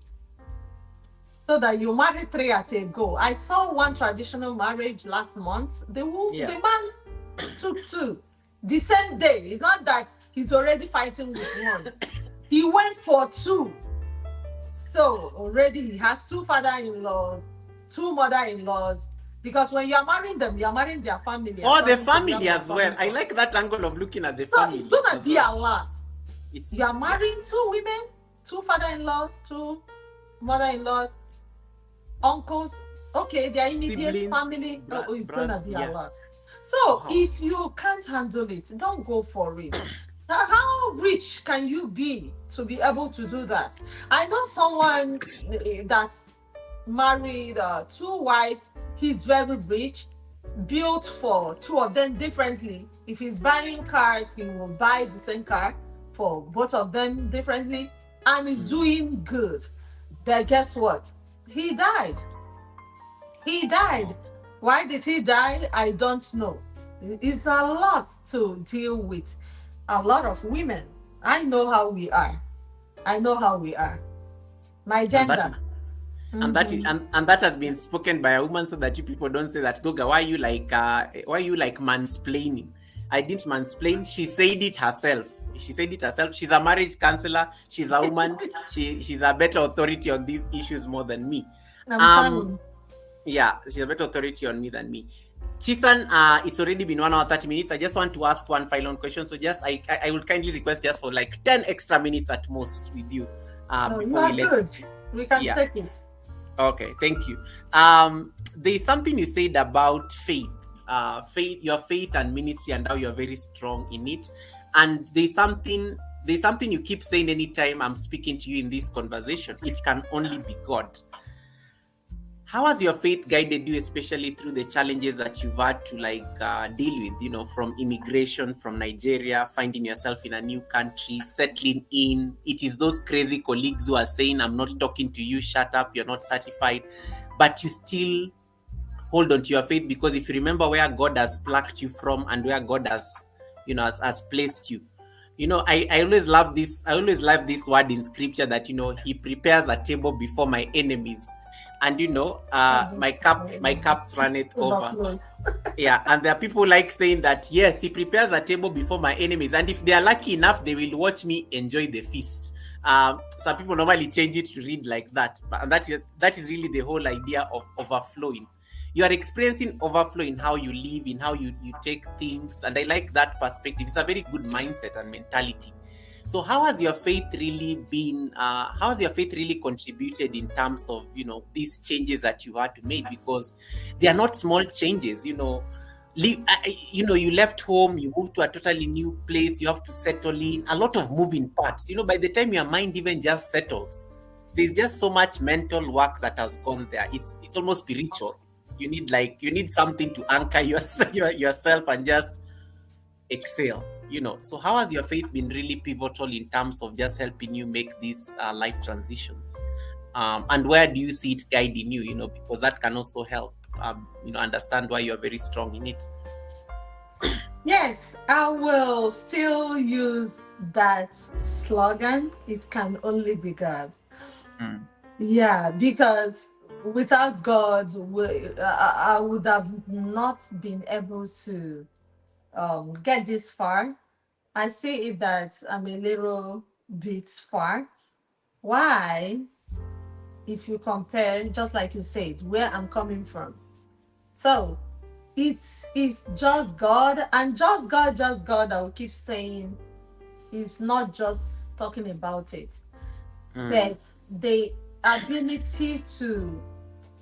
[SPEAKER 2] so that you marry 3 at a go. I saw one traditional marriage last month. The man took 2 the same day. It's not that he's already fighting with one. He went for 2. So already he has 2 father-in-laws, 2 mother-in-laws. Because when you're marrying them, you're marrying their family.
[SPEAKER 1] Oh, the family as well. I like that angle of looking at the family.
[SPEAKER 2] So it's gonna be a lot. You are marrying 2 women, 2 father-in-laws, 2 mother-in-laws, uncles. Okay, their immediate siblings, family. It's gonna be a lot. So if you can't handle it, don't go for it. How rich can you be to be able to do that? I know someone that's married 2 wives. He's very rich, built for 2 of them differently. If he's buying cars, he will buy the same car for both of them differently, and is doing good. But guess what? He died. Why did he die? I don't know. It's a lot to deal with. A lot of women. I know how we are. My gender.
[SPEAKER 1] And that has been spoken by a woman, so that you people don't say that, Goga, why you like mansplaining? I didn't mansplain. She said it herself. She's a marriage counselor. She's a woman. She's a better authority on these issues more than me. Yeah, she's a better authority on me than me. Chisun, it's already been 1 hour 30 minutes. I just want to ask one final question. So I will kindly request just for like 10 extra minutes at most with you.
[SPEAKER 2] Before we let we can take it.
[SPEAKER 1] Okay, thank you. There's something you said about faith, your faith and ministry, and how you're very strong in it. And there's something you keep saying anytime I'm speaking to you in this conversation. It can only be God. How has your faith guided you, especially through the challenges that you've had to deal with, from immigration from Nigeria, finding yourself in a new country, settling in? It is those crazy colleagues who are saying, I'm not talking to you, shut up, you're not certified. But you still hold on to your faith, because if you remember where God has plucked you from and where God has, has placed you. I always love this. I always love this word in scripture that, he prepares a table before my enemies. And my cup runneth over. Yeah, and there are people like saying that, yes, he prepares a table before my enemies, and if they are lucky enough, they will watch me enjoy the feast. Some people normally change it to read like that, but that is really the whole idea of overflowing. You are experiencing overflow in how you live, in how you take things, and I like that perspective. It's a very good mindset and mentality. So how has your faith really been, how has your faith really contributed in terms of, these changes that you had to make? Because they are not small changes, you left home, you moved to a totally new place, you have to settle in, a lot of moving parts. By the time your mind even just settles, there's just so much mental work that has gone there. It's almost spiritual. You need something to anchor yourself and just excel, So how has your faith been really pivotal in terms of just helping you make these life transitions? And where do you see it guiding you, because that can also help, understand why you're very strong in it.
[SPEAKER 2] Yes, I will still use that slogan. It can only be God. Yeah, because without God, I would have not been able to get this far. I see it that I'm a little bit far. Why? If you compare, just like you said, where I'm coming from. So it's just God, and just God. I will keep saying it's not just talking about it, but the ability to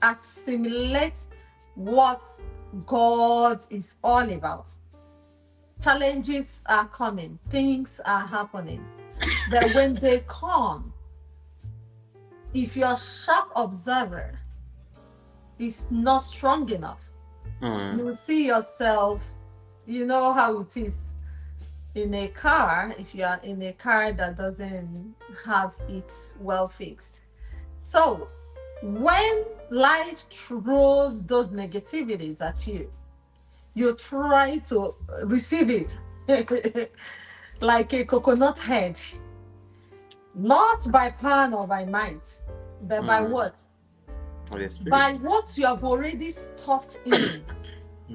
[SPEAKER 2] assimilate what God is all about. Challenges are coming, things are happening, but when they come, if your sharp observer is not strong enough, you will see yourself, you know how it is in a car, if you are in a car that doesn't have it well fixed. So when life throws those negativities at you, you try to receive it like a coconut head, not by power or by might, but by what?
[SPEAKER 1] of the Spirit.
[SPEAKER 2] by what you have already stuffed in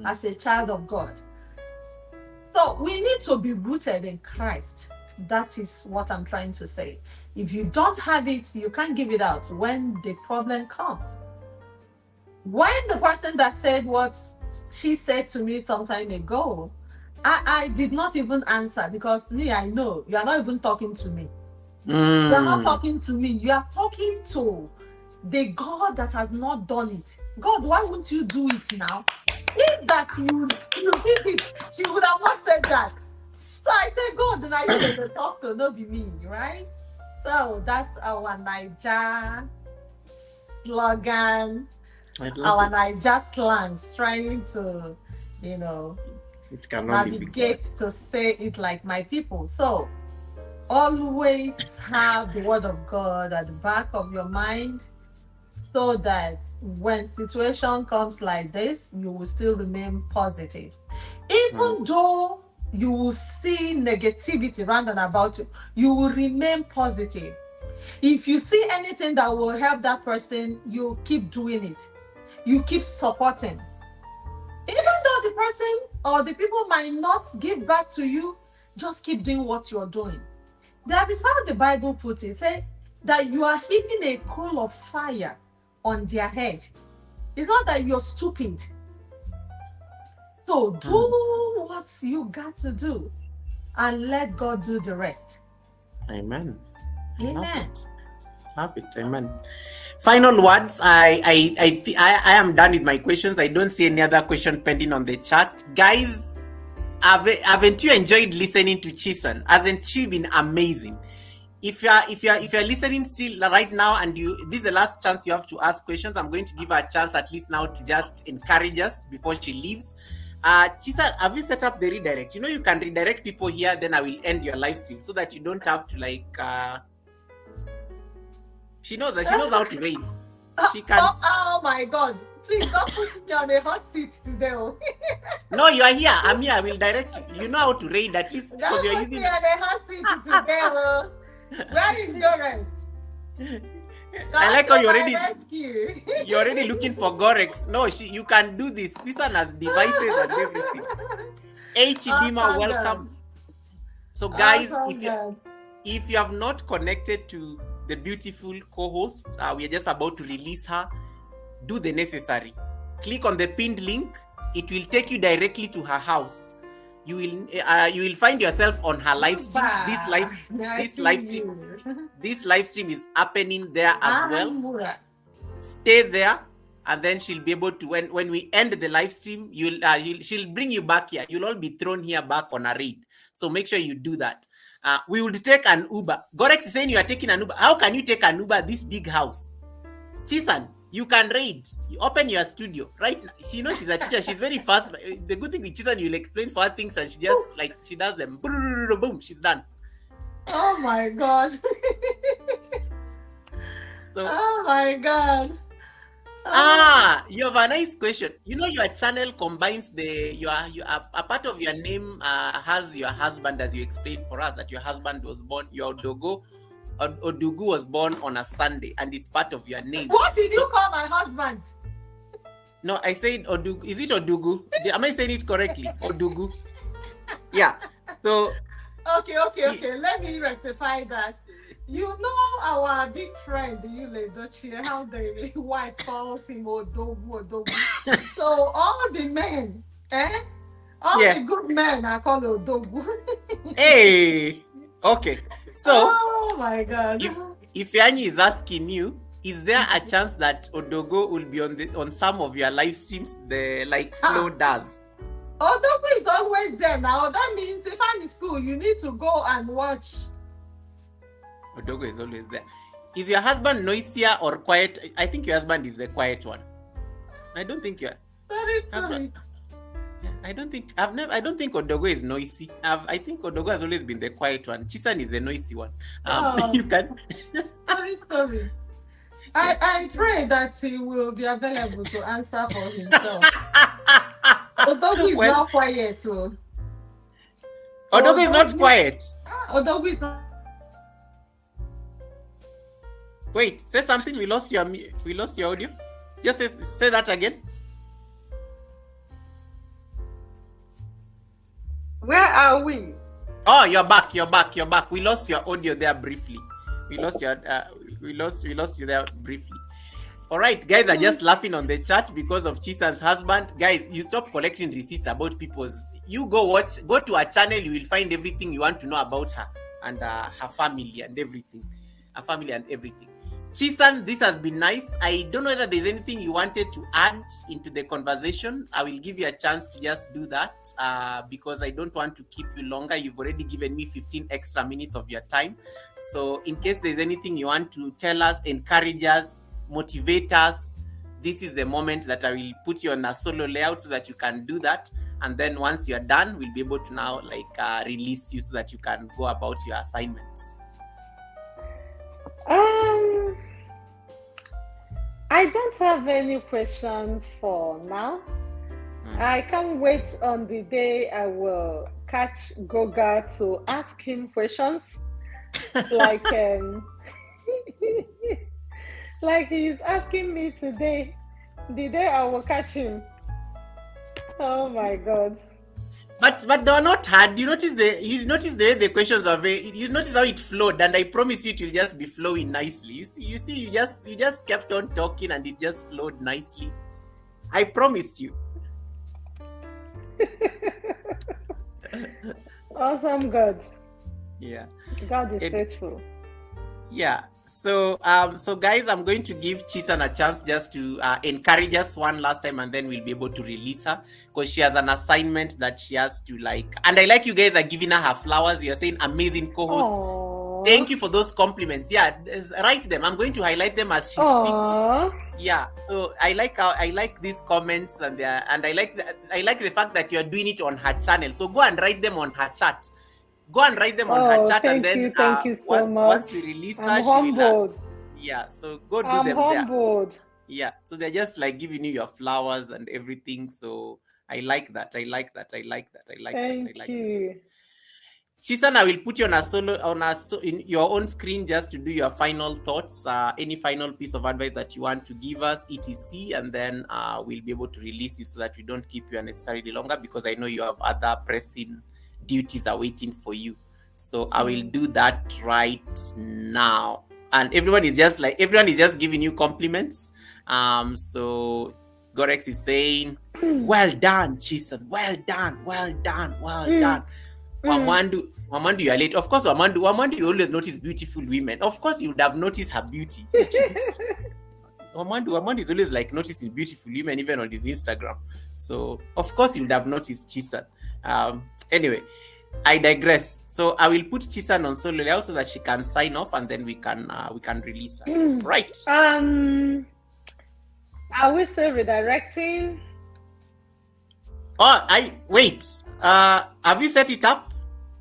[SPEAKER 2] as a child of God. So we need to be rooted in Christ. That is what I'm trying to say. If you don't have it, you can't give it out when the problem comes. When the person that said what she said to me some time ago, I did not even answer, because me, I know you are not even talking to me. You are not talking to me. You are talking to the God that has not done it. God, why won't you do it now? If that you did it, she would have not said that. So I said, God, now you get to talk to, not be me, right? So that's our Niger slogan, our Niger slangs, trying to,
[SPEAKER 1] it cannot
[SPEAKER 2] navigate to say it like my people. So always have the word of God at the back of your mind, so that when situation comes like this, you will still remain positive. Even though you will see negativity round and about you, you will remain positive. If you see anything that will help that person, you keep doing it. You keep supporting. Even though the person or the people might not give back to you, just keep doing what you're doing. That is how the Bible puts it. Say that you are heaping a coal of fire on their head. It's not that you're stupid. So do what you got to do and let God do the rest.
[SPEAKER 1] Amen.
[SPEAKER 2] Amen.
[SPEAKER 1] Love it. Amen. Final words. I am done with my questions. I don't see any other question pending on the chat. Guys, haven't you enjoyed listening to Chisun? Hasn't she been amazing? If you're listening still right now, and this is the last chance you have to ask questions, I'm going to give her a chance at least now to just encourage us before she leaves. Chisun, have you set up the redirect? You can redirect people here, then I will end your live stream so that you don't have to she knows how to read. She can.
[SPEAKER 2] Oh my God. Please don't put me on a hot seat today.
[SPEAKER 1] No, you are here. I'm here. I will direct you. You know how to read, at least because you're using.
[SPEAKER 2] Don't put me on a hot seat today. Where is your rest?
[SPEAKER 1] I like how you're already looking for Gorex. No, you can do this. This one has devices and everything. Dima, welcome. So guys, if you have not connected to the beautiful co-host, we are just about to release her. Do the necessary. Click on the pinned link. It will take you directly to her house. You will find yourself on her live stream. This live stream is happening there as well. Stay there, and then she'll be able to, when we end the live stream, she'll bring you back here. You'll all be thrown here back on a raid. So make sure you do that. We will take an Uber. Gorex is saying you are taking an Uber. How can you take an Uber this big house? Chisun, you can raid. You open your studio right now. She knows she's a teacher. She's very fast. The good thing with Chisun, you'll explain for her things, and she just she does them. Boom, she's done.
[SPEAKER 2] Oh my God. Oh my God.
[SPEAKER 1] You have a nice question. Your channel combines a part of your name has your husband, as you explained for us, that your husband was born, your Odugu was born on a Sunday, and it's part of your name.
[SPEAKER 2] What did you call my husband?
[SPEAKER 1] No, I said Odugu. Is it Odugu? Am I saying it correctly? Odugu. Yeah. So.
[SPEAKER 2] Okay. Let me rectify that. You know our big friend, Yule Dochie, how the wife calls him Odogu. So all the men, the good men are called Odogu.
[SPEAKER 1] Hey, okay. So,
[SPEAKER 2] oh my God.
[SPEAKER 1] If Yanni is asking you, is there a chance that Odogo will be on some of your live streams, like Flo does?
[SPEAKER 2] Odogo is always there now. That means if I'm in school, you need to go and watch.
[SPEAKER 1] Odogo is always there. Is your husband noisier or quiet? I think your husband is the quiet one. I don't think you're.
[SPEAKER 2] Sorry.
[SPEAKER 1] I don't think Odogo is noisy. I think Odogo has always been the quiet one. Chisun is the noisy one. You can.
[SPEAKER 2] Sorry. I pray that he will be available to answer for himself. Odogo is not quiet too.
[SPEAKER 1] Odogo is not quiet.
[SPEAKER 2] Odogo is not.
[SPEAKER 1] Wait, say something. We lost your audio. Just say that again.
[SPEAKER 3] Where are we?
[SPEAKER 1] Oh, you're back. We lost your audio there briefly. We lost you there briefly. All right, guys are just laughing on the chat because of Chisun's husband. Guys, you stop collecting receipts about people's. You go to her channel. You will find everything you want to know about her and her family and everything. Chisun, this has been nice. I don't know whether there's anything you wanted to add into the conversation. I will give you a chance to just do that because I don't want to keep you longer. You've already given me 15 extra minutes of your time. So in case there's anything you want to tell us, encourage us, motivate us, this is the moment that I will put you on a solo layout so that you can do that. And then once you're done, we'll be able to now release you so that you can go about your assignments.
[SPEAKER 3] I don't have any question for now. I can't wait on the day I will catch Goga to ask him questions. Like like he's asking me today. The day I will catch him. Oh my God.
[SPEAKER 1] But they are not hard. You notice the way the questions are you notice how it flowed, and I promise you it will just be flowing nicely. You just kept on talking and it just flowed nicely. I promised you.
[SPEAKER 3] Awesome God.
[SPEAKER 1] Yeah.
[SPEAKER 3] God is faithful.
[SPEAKER 1] Yeah. So guys, I'm going to give Chisun a chance just to encourage us one last time, and then we'll be able to release her because she has an assignment that she has to and I like you guys are giving her flowers. You're saying amazing co-host.
[SPEAKER 3] Aww.
[SPEAKER 1] Thank you for those compliments. Yeah, write them. I'm going to highlight them as she speaks. Yeah. So I like these comments and I like the fact that you're doing it on her channel. So go and write them on her chat. Go and write them on her chat, and then
[SPEAKER 3] thank you so much.
[SPEAKER 1] Once we release her,
[SPEAKER 3] I'm humbled.
[SPEAKER 1] Yeah, so go do
[SPEAKER 3] I'm
[SPEAKER 1] them
[SPEAKER 3] humbled.
[SPEAKER 1] there. Yeah, so they're just giving you your flowers and everything. So I like that. Thank you. Chisun, I will put you in your own screen just to do your final thoughts. Any final piece of advice that you want to give us, etc., and then we'll be able to release you so that we don't keep you unnecessarily longer because I know you have other pressing duties are waiting for you. So I will do that right now. And everyone is just giving you compliments. So Gorex is saying, well done, Chisun. Well done. Wamandu, you are late. Of course, Wamandu, you always notice beautiful women. Of course, you would have noticed her beauty. Wamandu is always noticing beautiful women even on his Instagram. So of course you would have noticed Chisun. Anyway, I digress. So I will put Chisun on solo layout so that she can sign off, and then we can release her. Right.
[SPEAKER 3] Are we still redirecting?
[SPEAKER 1] Oh, wait. Have you set it up?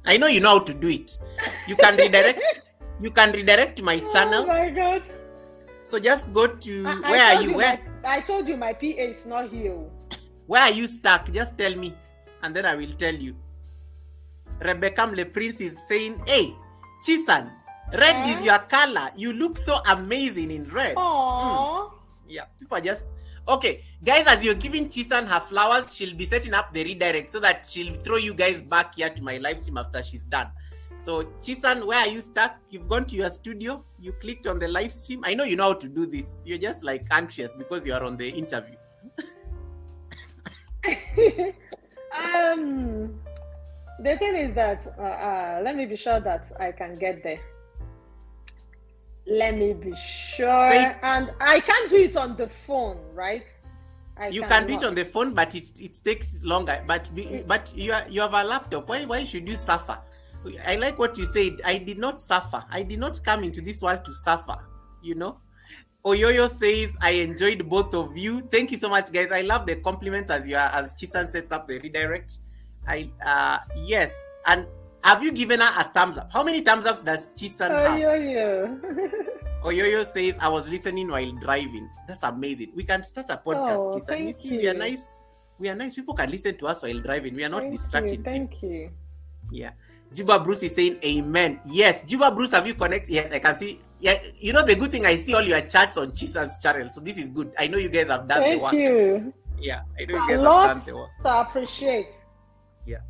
[SPEAKER 1] I know you know how to do it. You can redirect. You can redirect to my channel.
[SPEAKER 3] Oh my God.
[SPEAKER 1] So just go to where are you?
[SPEAKER 3] I told you my PA is not here.
[SPEAKER 1] Where are you stuck? Just tell me, and then I will tell you. Rebecca Le Prince is saying, hey, Chisun, red is your color. You look so amazing in red.
[SPEAKER 3] Aww.
[SPEAKER 1] Yeah, people are just... Okay, guys, as you're giving Chisun her flowers, she'll be setting up the redirect so that she'll throw you guys back here to my live stream after she's done. So, Chisun, where are you stuck? You've gone to your studio. You clicked on the live stream. I know you know how to do this. You're just anxious because you are on the interview.
[SPEAKER 3] The thing is that let me be sure that I can get there. Let me be sure. And I can't do it on the phone, right?
[SPEAKER 1] You can do it on the phone, but it takes longer. But you have a laptop. Why should you suffer? I like what you said. I did not suffer. I did not come into this world to suffer. You know. Oyoyo says, I enjoyed both of you. Thank you so much, guys. I love the compliments as Chisun sets up the redirect. Yes. And have you given her a thumbs up? How many thumbs ups does Chisun have?
[SPEAKER 3] Oyoyo.
[SPEAKER 1] Oyoyo says, I was listening while driving. That's amazing. We can start a podcast, Chisun. You see, we are nice. We are nice. People can listen to us while driving. We are not distracting.
[SPEAKER 3] Thank you.
[SPEAKER 1] Yeah. Juba Bruce is saying amen. Yes, Juba Bruce, have you connected? Yes, I can see. Yeah, you know the good thing, I see all your chats on Chisun's channel, so this is good. I know you guys have done the work.
[SPEAKER 3] Thank you.
[SPEAKER 1] Yeah, I know you guys have done the work.
[SPEAKER 3] To appreciate.
[SPEAKER 1] Yeah.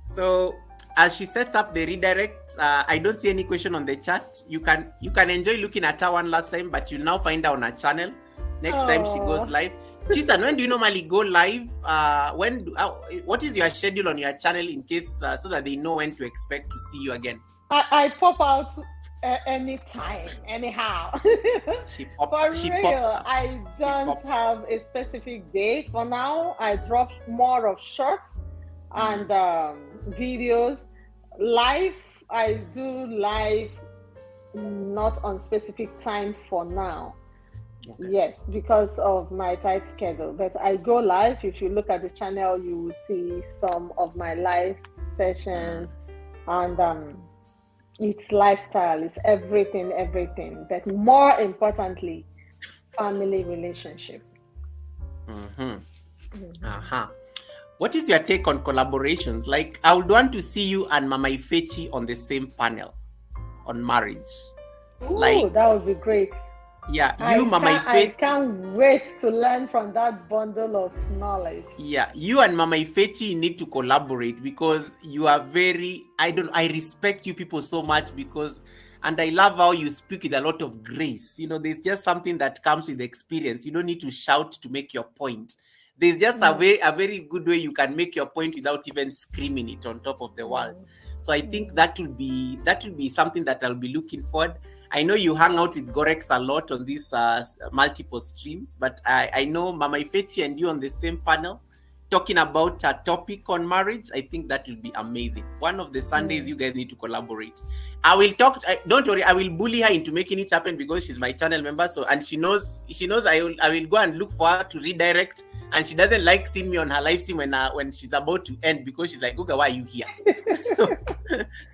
[SPEAKER 1] So as she sets up the redirect, I don't see any question on the chat. You can enjoy looking at her one last time, but you'll now find her on her channel next time she goes live. Chisun, when do you normally go live? What is your schedule on your channel in case so that they know when to expect to see you again?
[SPEAKER 3] I pop out anytime, anyhow.
[SPEAKER 1] She pops.
[SPEAKER 3] For
[SPEAKER 1] she
[SPEAKER 3] real,
[SPEAKER 1] pops up.
[SPEAKER 3] I don't have a specific day for now. I drop more of shorts and videos. Live, I do live not on specific time for now. Okay. Yes, because of my tight schedule. But I go live. If you look at the channel, you will see some of my live sessions, and it's lifestyle, it's everything. But more importantly, family relationship.
[SPEAKER 1] What is your take on collaborations? Like, I would want to see you and Mama Ifechi on the same panel on marriage.
[SPEAKER 3] Ooh, that would be great.
[SPEAKER 1] Yeah, Mama Ifechi.
[SPEAKER 3] I can't wait to learn from that bundle of knowledge.
[SPEAKER 1] Yeah, you and Mama Ifechi need to collaborate because you are I respect you people so much and I love how you speak with a lot of grace. You know, there's just something that comes with experience. You don't need to shout to make your point. There's just a very good way you can make your point without even screaming it on top of the world. So I think that will be something that I'll be looking forward. I know you hang out with Gorex a lot on these multiple streams, but I know Mama Ifechi and you on the same panel talking about a topic on marriage. I think that will be amazing. One of the Sundays you guys need to collaborate. I will talk. Don't worry, I will bully her into making it happen because she's my channel member. So, and she knows I will go and look for her to redirect. And she doesn't like seeing me on her live stream when she's about to end because she's like, Guga, why are you here? so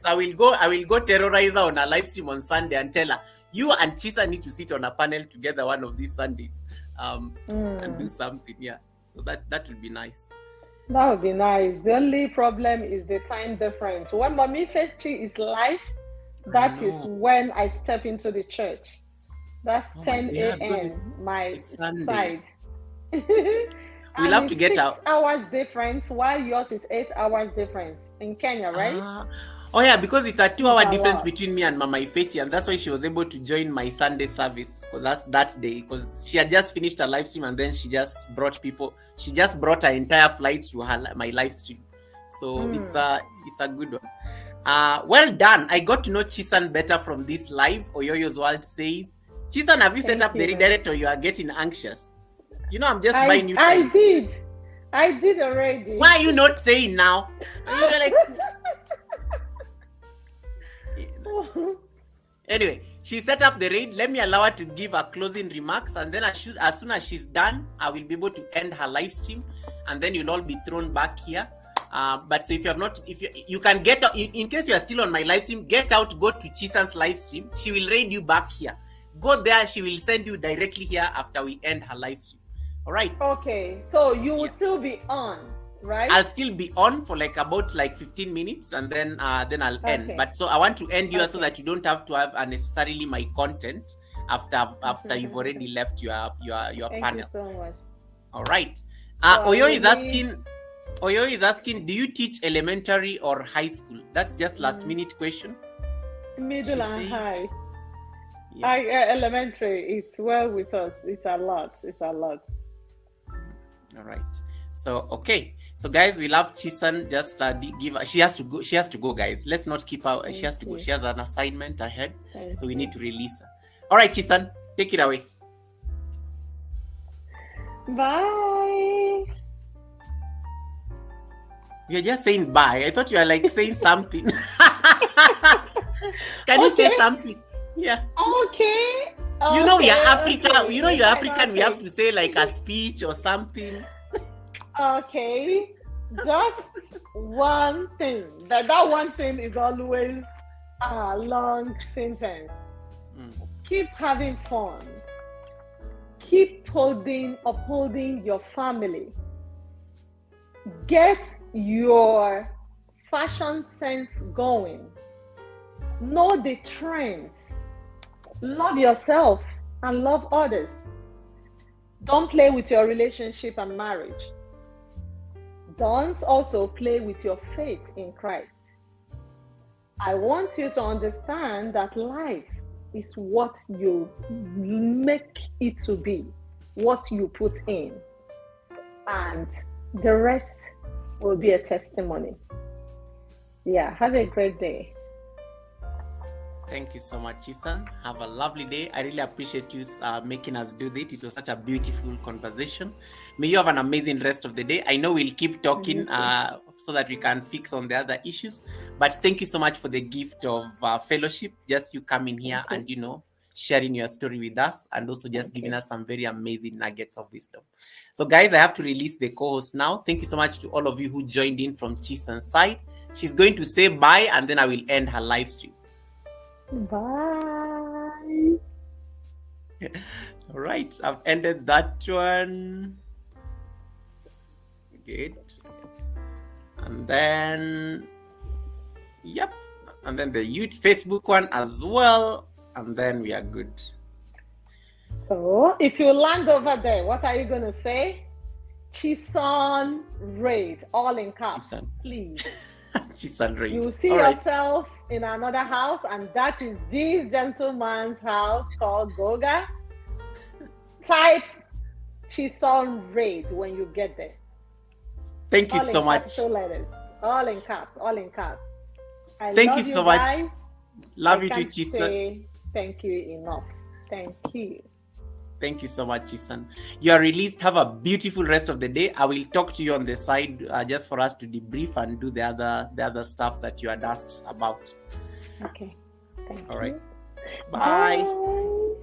[SPEAKER 1] I will go terrorize her on her live stream on Sunday and tell her, you and Chisun need to sit on a panel together one of these Sundays and do something. Yeah. So that would be nice.
[SPEAKER 3] That would be nice. The only problem is the time difference. When Mommy Fechi is live, that is when I step into the church. That's 10 a.m. my side.
[SPEAKER 1] We'll have to get out.
[SPEAKER 3] 6 hours difference, while yours is 8 hours difference in Kenya, right?
[SPEAKER 1] Oh yeah, because it's a 2-hour difference between me and Mama Ifechi, and that's why she was able to join my Sunday service because that's that day. Because she had just finished her live stream and then she just brought her entire flight to my live stream. So it's a good one. Well done. I got to know Chisun better from this live. Oyoyo's World says, Chisun, have you set up the redirect or you are getting anxious? You know, I'm just buying you time.
[SPEAKER 3] I did already.
[SPEAKER 1] Why are you not saying now? You're like... Anyway, she set up the raid. Let me allow her to give her closing remarks, and then as soon as she's done, I will be able to end her live stream, and then you'll all be thrown back here. But so if you have not, you can get out, in case you are still on my live stream, get out, go to Chisun's live stream. She will raid you back here. Go there. She will send you directly here after we end her live stream. All right. Okay. So you will still be on, right? I'll still be on for about 15 minutes, and then I'll end. But so I want to end you so that you don't have to have unnecessarily my content after you've already left your panel. Thank you so much. All right. Oyo is asking, do you teach elementary or high school? That's just last minute question. Middle and high. Yeah. Elementary, it's well with us. It's a lot. All right. So okay. So guys, we love Chisun. Just give her. She has to go, guys. Let's not keep her. She has to go. She has an assignment ahead. So we need to release her. All right, Chisun, take it away. Bye. You're just saying bye. I thought you were saying something. Can you say something? Yeah. Okay. You know, you're African. You know, you're African. We have to say a speech or something. Okay. Just one thing. That one thing is always a long sentence. Keep having fun. Keep upholding your family. Get your
[SPEAKER 3] fashion sense going. Know the trends. Love yourself and love others. Don't play with your relationship and marriage. Don't also play with your faith in Christ. I want you to understand that life is what you make it to be, what you put in, and the rest will be a testimony. Yeah, have a great day.
[SPEAKER 1] Thank you so much, Chisun. Have a lovely day. I really appreciate you making us do this. It was such a beautiful conversation. May you have an amazing rest of the day. I know we'll keep talking so that we can fix on the other issues. But thank you so much for the gift of fellowship. Just you coming here and, sharing your story with us, and also just giving us some very amazing nuggets of wisdom. So, guys, I have to release the co-host now. Thank you so much to all of you who joined in from Chisun's side. She's going to say bye, and then I will end her live stream.
[SPEAKER 3] Bye.
[SPEAKER 1] All right, I've ended that one. Good. And then, yep. And then the Facebook one as well. And then we are good.
[SPEAKER 3] So, if you land over there, what are you going to say? Chisun raid, all in caps,
[SPEAKER 1] Chisun.
[SPEAKER 3] Please.
[SPEAKER 1] Chisun raid.
[SPEAKER 3] You see yourself in another house, and that is this gentleman's house called Goga. Type Chisun raid when you get there.
[SPEAKER 1] Thank you so much.
[SPEAKER 3] Letters. All in caps, all in caps.
[SPEAKER 1] Thank you so
[SPEAKER 3] guys.
[SPEAKER 1] much. Love you too, Chisun.
[SPEAKER 3] Thank you enough. Thank you.
[SPEAKER 1] Thank you so much, Chisun. You are released. Have a beautiful rest of the day. I will talk to you on the side just for us to debrief and do the other stuff that you had asked about.
[SPEAKER 3] Okay. Thank you.
[SPEAKER 1] All right. Bye.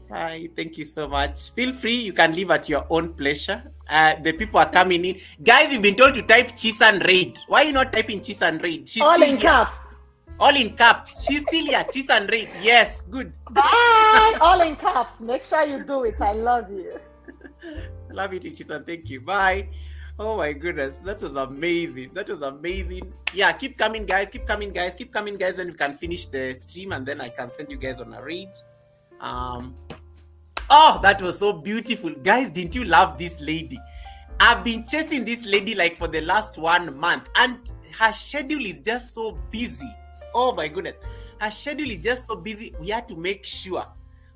[SPEAKER 1] Bye. Thank you so much. Feel free. You can leave at your own pleasure. The people are coming in. Guys, you've been told to type Chisun raid. Why are you not typing Chisun raid? She's
[SPEAKER 3] all in caps.
[SPEAKER 1] All in caps. She's still here. Chisun raid. Yes. Good.
[SPEAKER 3] Bye. All in caps. Make sure you do it. I love you.
[SPEAKER 1] Love you too, Chisun. Thank you. Bye. Oh my goodness. That was amazing. That was amazing. Yeah. Keep coming, guys. Keep coming, guys. Keep coming, guys. Then we can finish the stream and then I can send you guys on a raid. Oh, that was so beautiful. Guys, didn't you love this lady? I've been chasing this lady like for the last 1 month and her schedule is just so busy. Oh my goodness. Her schedule is just so busy. We had to make sure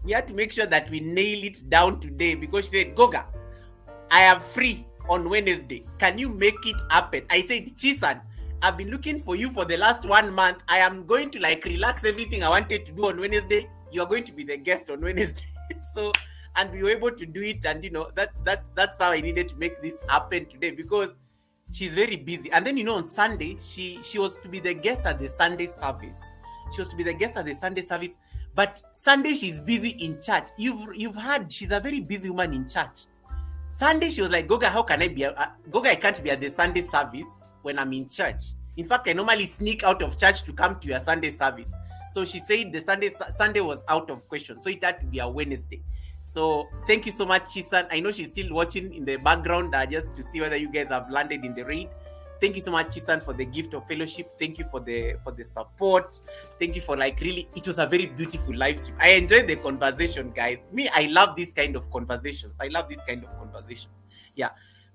[SPEAKER 1] that we nail it down today because she said, Goga, I am free on Wednesday. Can you make it happen? I said, Chisun, I've been looking for you for the last 1 month. I am going to relax everything I wanted to do on Wednesday. You are going to be the guest on Wednesday. So, and we were able to do it. And that's how I needed to make this happen today because she's very busy. And then, on Sunday, she was to be the guest at the Sunday service. But Sunday, she's busy in church. You've heard she's a very busy woman in church. Sunday, she was like, Goga, how can I be? Goga, I can't be at the Sunday service when I'm in church. In fact, I normally sneak out of church to come to your Sunday service. So she said the Sunday was out of question. So it had to be a Wednesday. So thank you so much, Chisun. I know she's still watching in the background just to see whether you guys have landed in the raid. Thank you so much, Chisun, for the gift of fellowship. Thank you for the support. Thank you for really, it was a very beautiful live stream. I enjoyed the conversation, guys. Me, I love this kind of conversations. Yeah.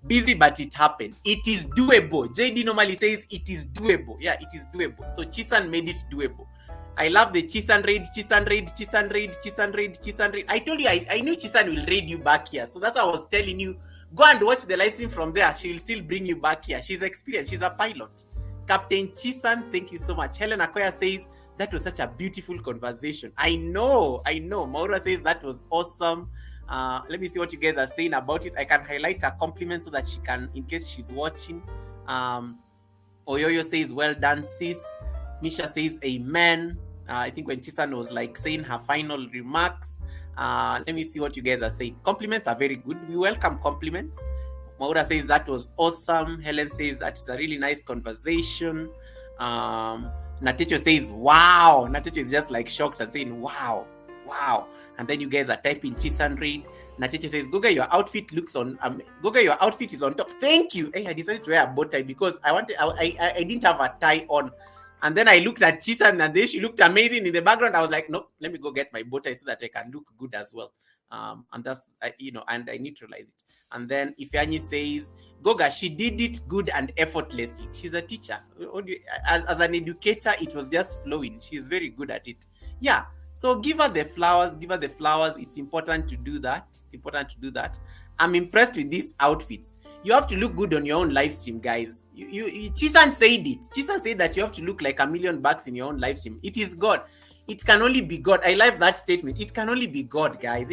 [SPEAKER 1] Busy, but it happened. It is doable. JD normally says it is doable. Yeah, it is doable. So Chisun made it doable. I love the Chisun raid. I told you, I knew Chisun will raid you back here. So that's why I was telling you, go and watch the live stream from there. She will still bring you back here. She's experienced. She's a pilot. Captain Chisun, thank you so much. Helen Akoya says, that was such a beautiful conversation. I know. Maura says, that was awesome. Let me see what you guys are saying about it. I can highlight her compliment so that she can, in case she's watching. Oyoyo says, well done, sis. Misha says, amen. I think when Chisun was saying her final remarks, let me see what you guys are saying. Compliments are very good. We welcome compliments. Maura says that was awesome. Helen says that is a really nice conversation. Natecho says, wow. Natecho is just shocked and saying, wow. Wow. And then you guys are typing Chisun read. Nacheche says, Goga, your outfit looks on. Goga, your outfit is on top. Thank you. Hey, I decided to wear a bow tie because I didn't have a tie on. And then I looked at Chisun and then she looked amazing in the background. I was like, nope, let me go get my bow tie so that I can look good as well. And that's, and I neutralize it. And then Ifeanyi says, Goga, she did it good and effortlessly. She's a teacher. As an educator, it was just flowing. She's very good at it. Yeah. So give her the flowers. It's important to do that. I'm impressed with these outfits. You have to look good on your own live stream, guys. Chisun said it. Chisun said that you have to look like $1 million in your own live stream. It is God. It can only be God. I like that statement. It can only be God, guys.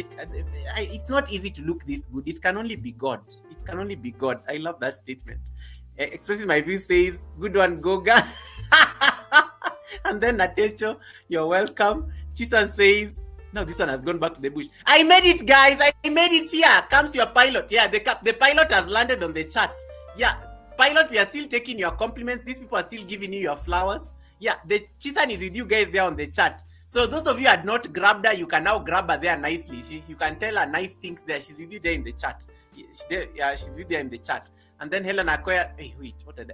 [SPEAKER 1] It's not easy to look this good. It can only be God. It can only be God. I love that statement. Expressing my view says, good one, Goga. And then Natecho, you're welcome. Chisun says, no, this one has gone back to the bush. I made it, guys. I made it here. Comes your pilot. Yeah, the pilot has landed on the chat. Yeah, pilot, we are still taking your compliments. These people are still giving you your flowers. Yeah, the Chisun is with you guys there on the chat. So those of you had not grabbed her, you can now grab her there nicely. You can tell her nice things there. She's with you there in the chat. She's with you there in the chat. And then Helen Akoya,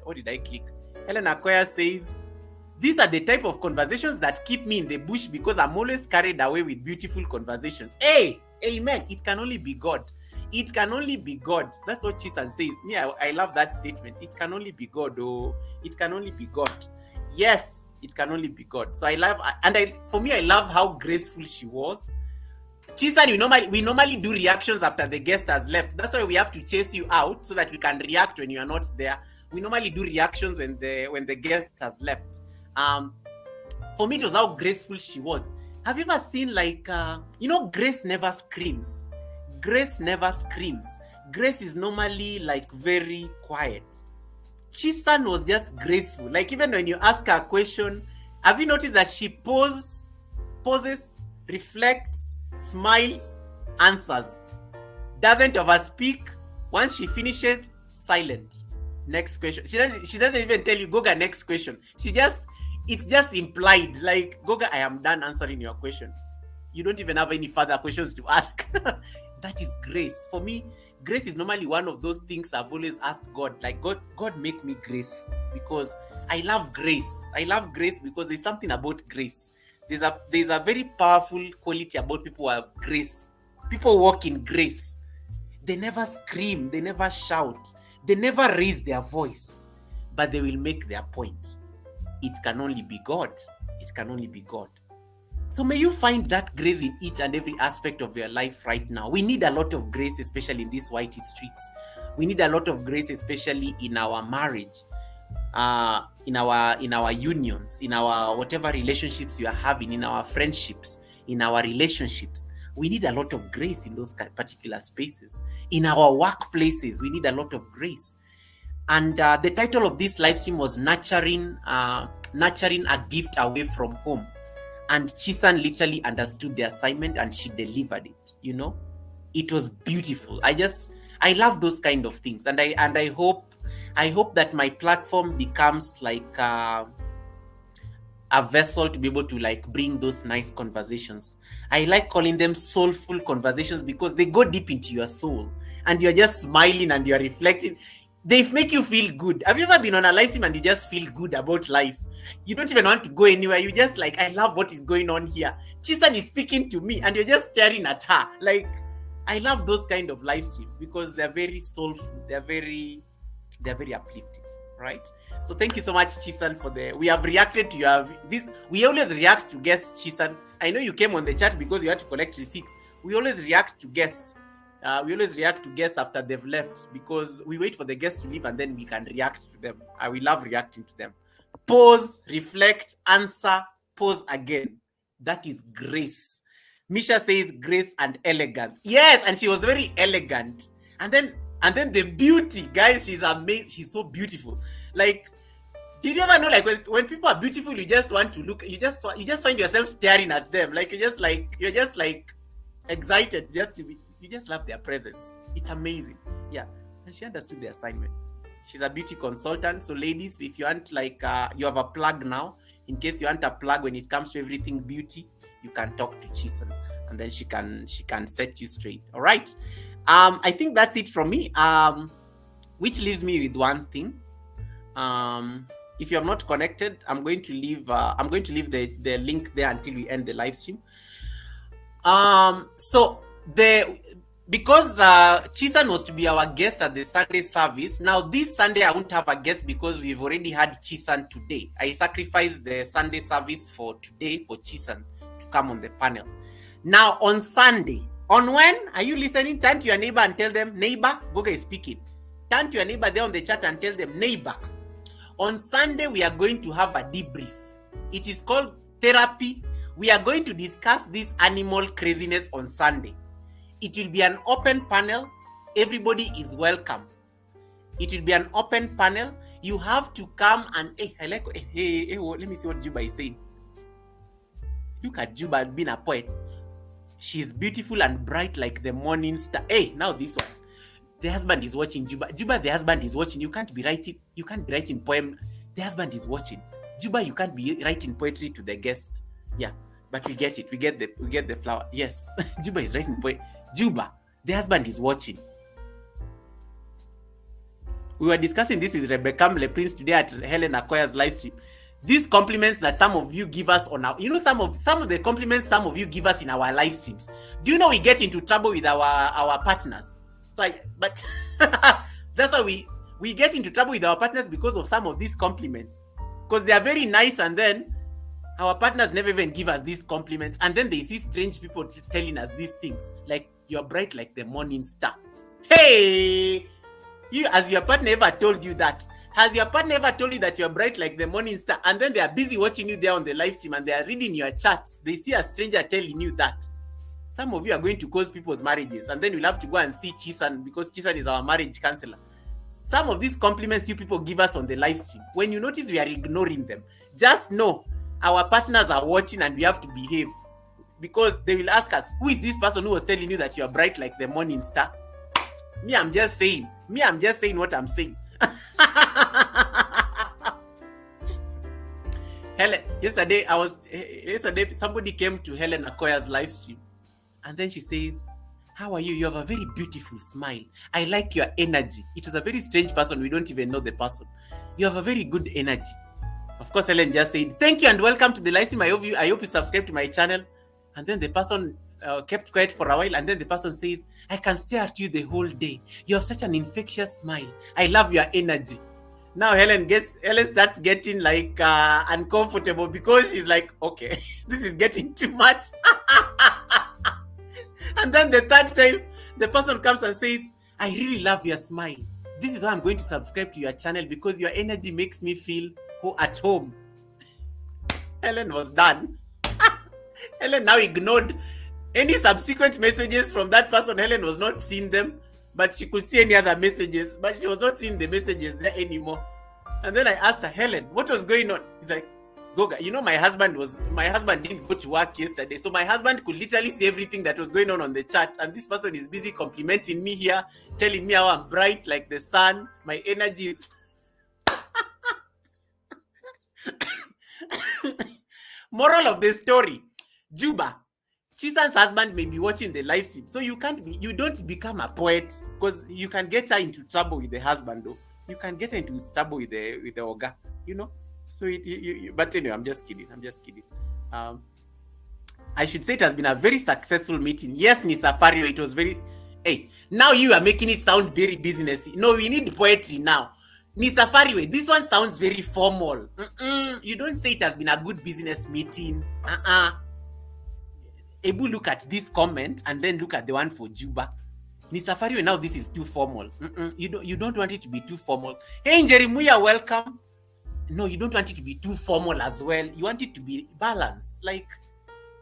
[SPEAKER 1] what did I click? Helen Akoya says, these are the type of conversations that keep me in the bush because I'm always carried away with beautiful conversations. Hey, amen. It can only be God. It can only be God. That's what Chisun says. Yeah, I love that statement. It can only be God. Oh, it can only be God. Yes, it can only be God. So I love how graceful she was. Chisun, we normally do reactions after the guest has left. That's why we have to chase you out so that we can react when you are not there. We normally do reactions when the guest has left. For me, it was how graceful she was. Have you ever seen Grace never screams. Grace never screams. Grace is normally very quiet. Chisun was just graceful. Like even when you ask her a question, have you noticed that she pauses, reflects, smiles, answers, doesn't overspeak. Once she finishes, silent. Next question. She doesn't even tell you, Goga, next question. It's just implied, like, Goga, I am done answering your question. You don't even have any further questions to ask. That is grace. For me, grace is normally one of those things I've always asked God. Like, God make me graceful because I love grace. I love grace because there's something about grace. There's a very powerful quality about people who have grace. People walk in grace. They never scream. They never shout. They never raise their voice. But they will make their point. It can only be God. It can only be God. So may you find that grace in each and every aspect of your life right now. We need a lot of grace, especially in these whitey streets. We need a lot of grace, especially in our marriage, in our unions, in our whatever relationships you are having, in our friendships, in our relationships. We need a lot of grace in those particular spaces. In our workplaces, we need a lot of grace. And the title of this live stream was Nurturing a Gift Away from Home. And Chisun literally understood the assignment and she delivered it. It was beautiful. I love those kind of things. And I hope that my platform becomes like a vessel to be able to bring those nice conversations. I like calling them soulful conversations because they go deep into your soul and you're just smiling and you're reflecting. They make you feel good. Have you ever been on a live stream and you just feel good about life? You don't even want to go anywhere. You just I love what is going on here. Chisun is speaking to me and you're just staring at her. I love those kind of live streams because they're very soulful. They're very uplifting, right? So thank you so much, Chisun, we have reacted to this. We always react to guests, Chisun. I know you came on the chat because you had to collect receipts. We always react to guests. We always react to guests after they've left because we wait for the guests to leave and then we can react to them. We love reacting to them. Pause, reflect, answer, pause again. That is grace. Misha says grace and elegance. Yes, and she was very elegant. And then the beauty, guys, she's amazing. She's so beautiful. Did you ever know when people are beautiful, you just want to look, you just find yourself staring at them. You're just excited you just love their presence. It's amazing. Yeah. And she understood the assignment. She's a beauty consultant. So ladies, if you want you have a plug now, in case you want a plug when it comes to everything beauty, you can talk to Chisun, and then she can set you straight. All right. I think that's it from me. Which leaves me with one thing. If you have not connected, I'm going to leave the link there until we end the live stream. Because Chisun was to be our guest at the Sunday service. Now this Sunday I won't have a guest because we've already had Chisun today. I sacrificed the Sunday service for today for Chisun to come on the panel. Now on Sunday, on when? Are you listening? Turn to your neighbor and tell them, neighbor, Goga is speaking. Turn to your neighbor there on the chat and tell them, neighbor, on Sunday we are going to have a debrief. It is called therapy. We are going to discuss this animal craziness on Sunday. It will be an open panel. Everybody is welcome. It will be an open panel. You have to come and let me see what Juba is saying. Look at Juba being a poet. She's beautiful and bright like the morning star. Hey, now this one. The husband is watching Juba. Juba, the husband is watching. You can't be writing poem. The husband is watching. Juba, you can't be writing poetry to the guest. Yeah, but we get it. We get the flower. Yes, Juba is writing poetry. Juba, the husband is watching. We were discussing this with Rebecca Prince today at Helen Akoya's live stream. These compliments that some of you give us on our, some of the compliments some of you give us in our live streams. Do you know we get into trouble with our partners? So but that's why we get into trouble with our partners because of some of these compliments. Because they are very nice, and then our partners never even give us these compliments, and then they see strange people telling us these things like, you're bright like the morning star. Hey, has your partner ever told you that? Has your partner ever told you that you're bright like the morning star, and then they are busy watching you there on the live stream and they are reading your chats? They see a stranger telling you that. Some of you are going to cause people's marriages, and then we'll have to go and see Chisun because Chisun is our marriage counselor. Some of these compliments you people give us on the live stream, when you notice we are ignoring them, just know our partners are watching and we have to behave, because they will ask us, who is this person who was telling you that you are bright like the morning star? I'm just saying what I'm saying. Yesterday somebody came to Helen Akoya's live stream, and then she says, how are you? You have a very beautiful smile. I like your energy. It was a very strange person. We don't even know the person. You have a very good energy. Of course, Helen just said, thank you and welcome to the live stream. I hope you subscribe to my channel. And then the person kept quiet for a while, and then the person says, I can stare at you the whole day. You have such an infectious smile. I love your energy. Now Helen starts getting like uncomfortable, because she's like, okay, this is getting too much. And then the third time, the person comes and says, I really love your smile. This is why I'm going to subscribe to your channel, because your energy makes me feel at home. Helen was done. Helen now ignored any subsequent messages from that person. Helen was not seeing them, but she could see any other messages, but she was not seeing the messages there anymore. And then I asked her, Helen, what was going on? He's like, Goga, my husband didn't go to work yesterday, so my husband could literally see everything that was going on the chat, and this person is busy complimenting me here, telling me how I'm bright like the sun, my energy is... Moral of the story, Juba, Chisun's husband may be watching the live stream, so you don't become a poet, because you can get her into trouble with the husband, though. You can get her into trouble with the Oga, So but anyway, I'm just kidding. I should say it has been a very successful meeting. Yes, Ni Safari, it was very... Hey, now you are making it sound very businessy. No, we need poetry now. Ni Safari, this one sounds very formal. You don't say it has been a good business meeting. Ebu, look at this comment and then look at the one for Juba. Ni Safari, now this is too formal. You don't want it to be too formal. Hey, Njerimuya, welcome. No, you don't want it to be too formal as well. You want it to be balanced. Like,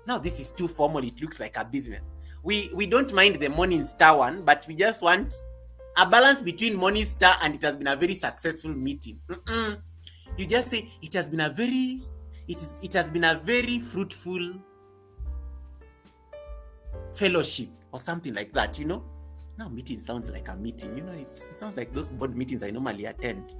[SPEAKER 1] now this is too formal. It looks like a business. We don't mind the Morning Star one, but we just want a balance between Morning Star and it has been a very successful meeting. You just say it has been a very fruitful fellowship or something like that, Now meeting sounds like a meeting, it sounds like those board meetings I normally attend.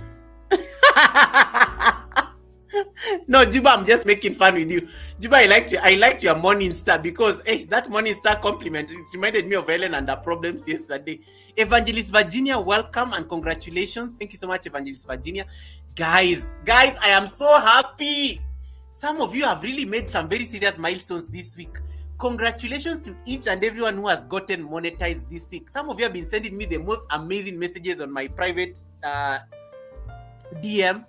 [SPEAKER 1] No, Juba, I'm just making fun with you. Juba, I liked your morning star because that morning star compliment, it reminded me of Ellen and her problems yesterday. Evangelist Virginia, welcome and congratulations. Thank you so much, Evangelist Virginia. Guys, I am so happy. Some of you have really made some very serious milestones this week. Congratulations to each and everyone who has gotten monetized this week. Some of you have been sending me the most amazing messages on my private DM.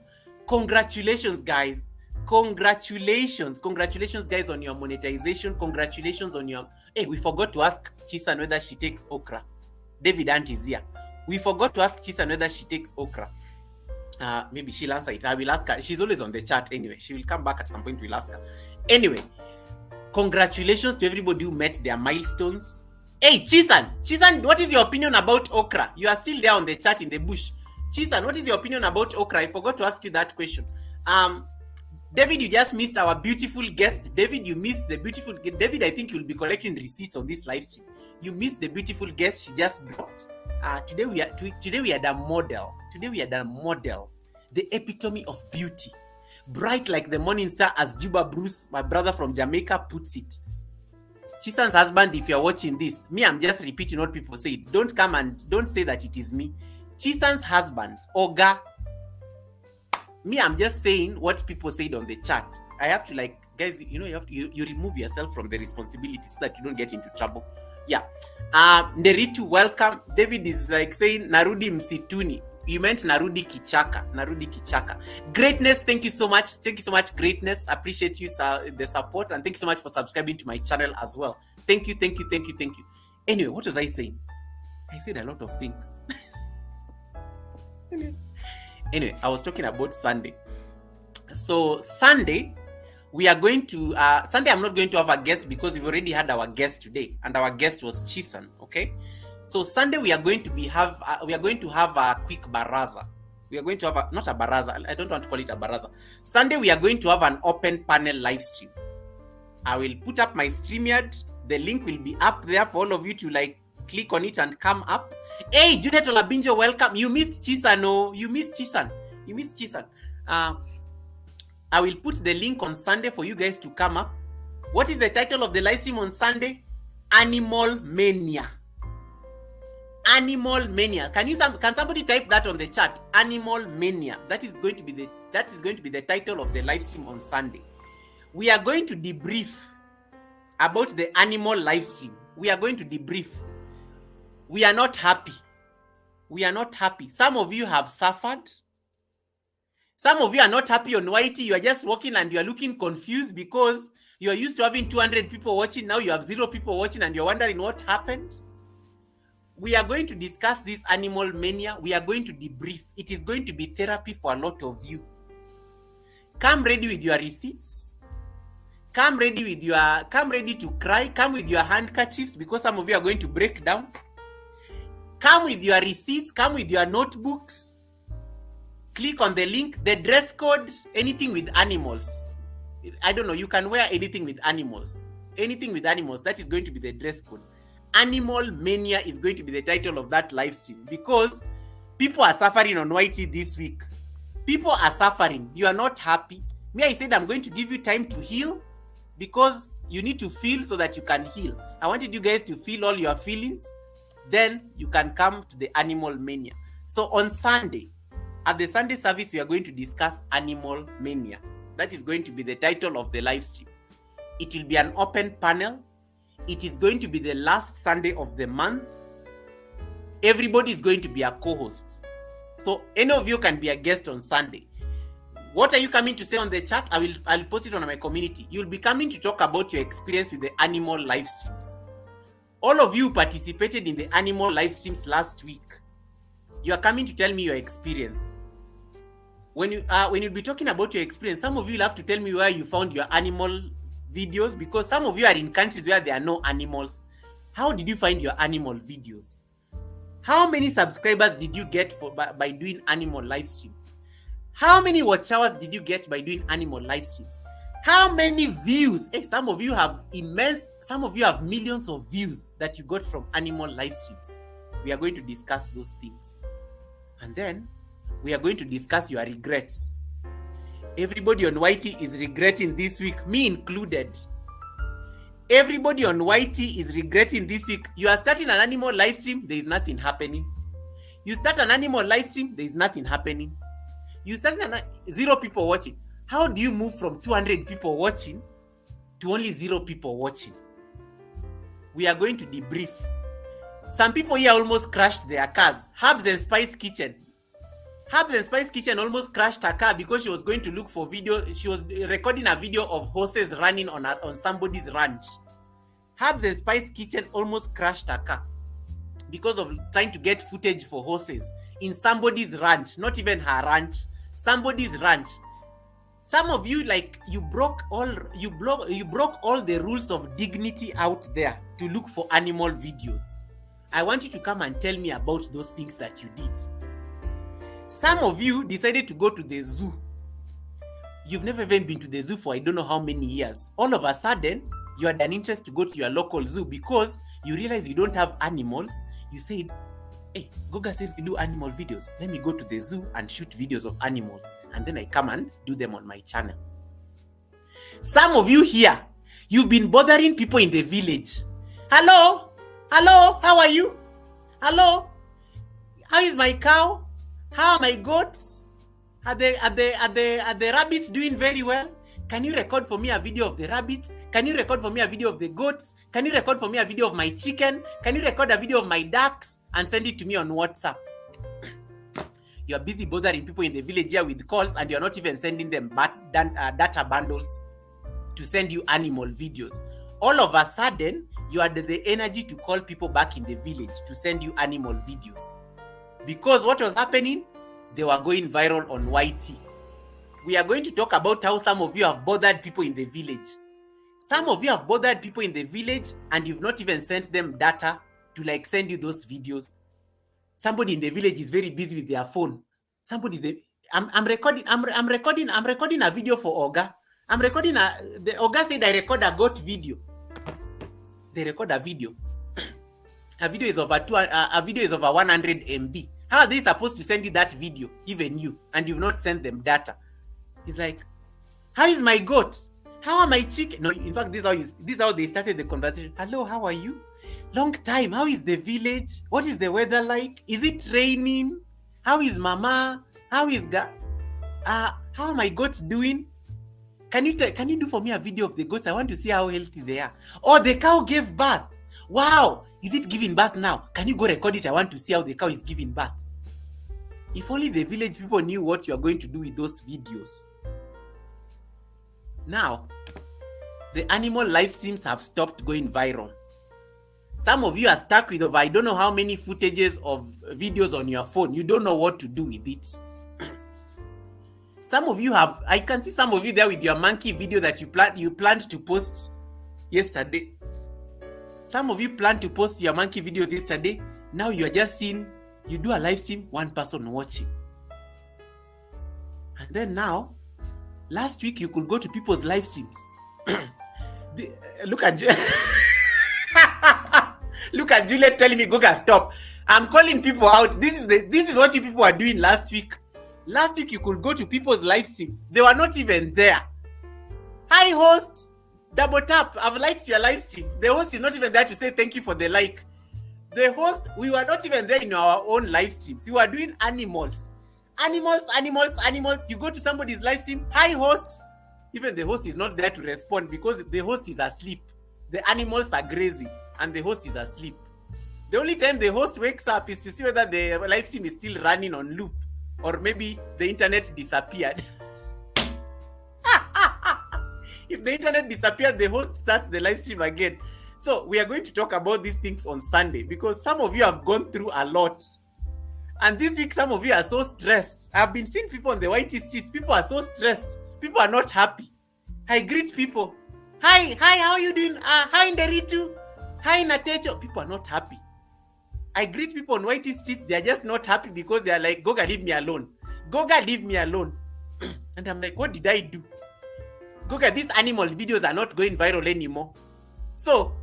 [SPEAKER 1] Congratulations, guys. Congratulations, guys, on your monetization. Congratulations on your... Hey, we forgot to ask Chisun whether she takes okra. David Ant is here. We forgot to ask Chisun whether she takes okra. Maybe she'll answer it. I will ask her. She's always on the chat anyway. She will come back at some point. We'll ask her. Anyway, congratulations to everybody who met their milestones. Hey, Chisun, what is your opinion about okra? You are still there on the chat in the bush. Chisun, what is your opinion about okra? I forgot to ask you that question. David, you just missed our beautiful guest. David, you missed the beautiful... David, I think you'll be collecting receipts on this live stream. You missed the beautiful guest she just brought. Today we are the model. Today we are the model. The epitome of beauty. Bright like the morning star, as Juba Bruce, my brother from Jamaica, puts it. Chisun's husband, if you're watching this, me, I'm just repeating what people say. Don't come and don't say that it is me. Chisun's husband, Oga. Me, I'm just saying what people said on the chat. I have to, like, guys, you have to you remove yourself from the responsibility so that you don't get into trouble. Yeah. Nderitu, welcome. David is like saying Narudi Msituni. You meant Narudi Kichaka. Greatness, thank you so much. Thank you so much, Greatness. Appreciate you, the support, and thank you so much for subscribing to my channel as well. Thank you. Anyway, what was I saying? I said a lot of things. Anyway, I was talking about Sunday. So Sunday, we are going to Sunday. I'm not going to have a guest because we've already had our guest today, and our guest was Chisun. Okay, so Sunday we are going to have a quick baraza. We are going to have not a baraza. I don't want to call it a baraza. Sunday we are going to have an open panel live stream. I will put up my StreamYard. The link will be up there for all of you to like click on it and come up. Hey, Juliet Olabinjo, welcome. You missed Chisun. Oh, you missed Chisun. I will put the link on Sunday for you guys to come up. What is the title of the live stream on Sunday? Animal Mania. Can somebody type that on the chat? Animal Mania. That is going to be the title of the live stream on Sunday. We are going to debrief about the animal live stream. We are going to debrief. We are not happy. Some of you have suffered. Some of you are not happy on YT. You are just walking and you are looking confused because you are used to having 200 people watching. Now you have 0 people watching and you're wondering what happened. We are going to discuss this animal mania. We are going to debrief. It is going to be therapy for a lot of you. Come ready with your receipts. Come ready to cry. Come with your handkerchiefs because some of you are going to break down. Come with your receipts. Come with your notebooks. Click on the link. The dress code, anything with animals. I don't know. You can wear anything with animals. Anything with animals. That is going to be the dress code. Animal Mania is going to be the title of that live stream because people are suffering on YT this week. People are suffering. You are not happy. Me, I said I'm going to give you time to heal because you need to feel so that you can heal. I wanted you guys to feel all your feelings. Then you can come to the Animal Mania. So on Sunday, at the Sunday service, we are going to discuss Animal Mania. That is going to be the title of the live stream. It will be an open panel. It is going to be the last Sunday of the month. Everybody is going to be a co-host. So any of you can be a guest on Sunday. What are you coming to say on the chat? I'll post it on my community. You'll be coming to talk about your experience with the animal live streams. All of you participated in the animal live streams last week. You are coming to tell me your experience. When you'll be talking about your experience, some of you will have to tell me where you found your animal videos because some of you are in countries where there are no animals. How did you find your animal videos? How many subscribers did you get by doing animal live streams? How many watch hours did you get by doing animal live streams? How many views? Hey, some of you have millions of views that you got from animal live streams. We are going to discuss those things. And then we are going to discuss your regrets. Everybody on YT is regretting this week, me included. Everybody on YT is regretting this week. You are starting an animal live stream, there is nothing happening. You start an animal live stream, there is nothing happening. You start 0 people watching. How do you move from 200 people watching to only 0 people watching? We are going to debrief. Some people here almost crashed their cars. Herbs and Spice Kitchen. Herbs and Spice Kitchen almost crashed her car because she was going to look for video. She was recording a video of horses running on somebody's ranch. Herbs and Spice Kitchen almost crashed her car because of trying to get footage for horses in somebody's ranch, not even her ranch, somebody's ranch. Some of you, like, you broke all the rules of dignity out there to look for animal videos. I want you to come and tell me about those things that you did. Some of you decided to go to the zoo. You've never even been to the zoo for I don't know how many years. All of a sudden, you had an interest to go to your local zoo because you realize you don't have animals. You said, hey, Goga says we do animal videos. Let me go to the zoo and shoot videos of animals. And then I come and do them on my channel. Some of you here, you've been bothering people in the village. Hello? Hello? How are you? Hello? How is my cow? How are my goats? Are the rabbits doing very well? Can you record for me a video of the rabbits? Can you record for me a video of the goats? Can you record for me a video of my chicken? Can you record a video of my ducks and send it to me on WhatsApp? You are busy bothering people in the village here with calls and you are not even sending them data bundles to send you animal videos. All of a sudden, you had the energy to call people back in the village to send you animal videos. Because what was happening? They were going viral on YT. We are going to talk about how some of you have bothered people in the village. Some of you have bothered people in the village and you've not even sent them data to like send you those videos. Somebody in the village is very busy with their phone. I'm recording a video for Oga. The Oga said I record a goat video. They record a video. A video is over 100 MB. How are they supposed to send you that video, even you, and you've not sent them data? It's like, how is my goat? How are my chicken? No, in fact, this is how they started the conversation. Hello, how are you? Long time. How is the village? What is the weather like? Is it raining? How is Mama? How are my goats doing? Can you do for me a video of the goats? I want to see how healthy they are. Oh, the cow gave birth. Wow, is it giving birth now? Can you go record it? I want to see how the cow is giving birth. If only the village people knew what you are going to do with those videos. Now, the animal live streams have stopped going viral. Some of you are stuck with over I don't know how many footages of videos on your phone. You don't know what to do with it. Some of you have, I can see some of you there with your monkey video that you planned to post yesterday. Some of you planned to post your monkey videos yesterday. Now you are just seeing, you do a live stream, one person watching. And then now, last week you could go to people's live streams. Look at look at Juliet telling me, Goga, stop. I'm calling people out. This is what you people are doing last week. Last week you could go to people's live streams. They were not even there. Hi host, double tap. I've liked your live stream. The host is not even there to say thank you for the like. The host, we were not even there in our own live streams. We were doing animals. Animals. You go to somebody's live stream. Hi host. Even the host is not there to respond because the host is asleep. The animals are grazing and the host is asleep. The only time the host wakes up is to see whether the live stream is still running on loop or maybe the internet disappeared. If the internet disappeared, the host starts the live stream again. So we are going to talk about these things on Sunday because some of you have gone through a lot. And this week, some of you are so stressed. I've been seeing people on the YT streets. People are so stressed. People are not happy. I greet people. Hi, how are you doing? Hi, Nderitu. Hi, Natecho. People are not happy. I greet people on YT streets. They are just not happy because they are like, Goga, leave me alone. Goga, leave me alone. And I'm like, what did I do? Goga, these animal videos are not going viral anymore. So,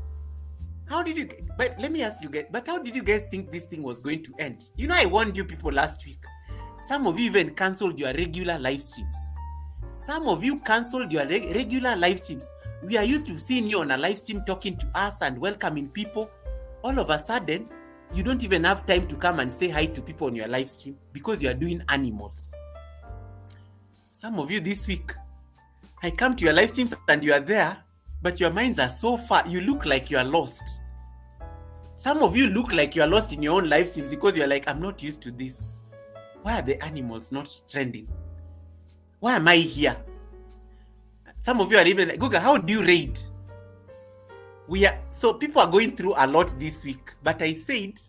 [SPEAKER 1] how did you, but let me ask you guys, but how did you guys think this thing was going to end? You know, I warned you people last week. Some of you even cancelled your regular live streams. Some of you cancelled your regular live streams. We are used to seeing you on a live stream talking to us and welcoming people. All of a sudden, you don't even have time to come and say hi to people on your live stream because you are doing animals. Some of you this week, I come to your live streams and you are there, but your minds are so far. You look like you are lost. Some of you look like you are lost in your own live streams because you're like, I'm not used to this. Why are the animals not trending? Why am I here? Some of you are even like, Guga, how do you raid? So people are going through a lot this week. But I said,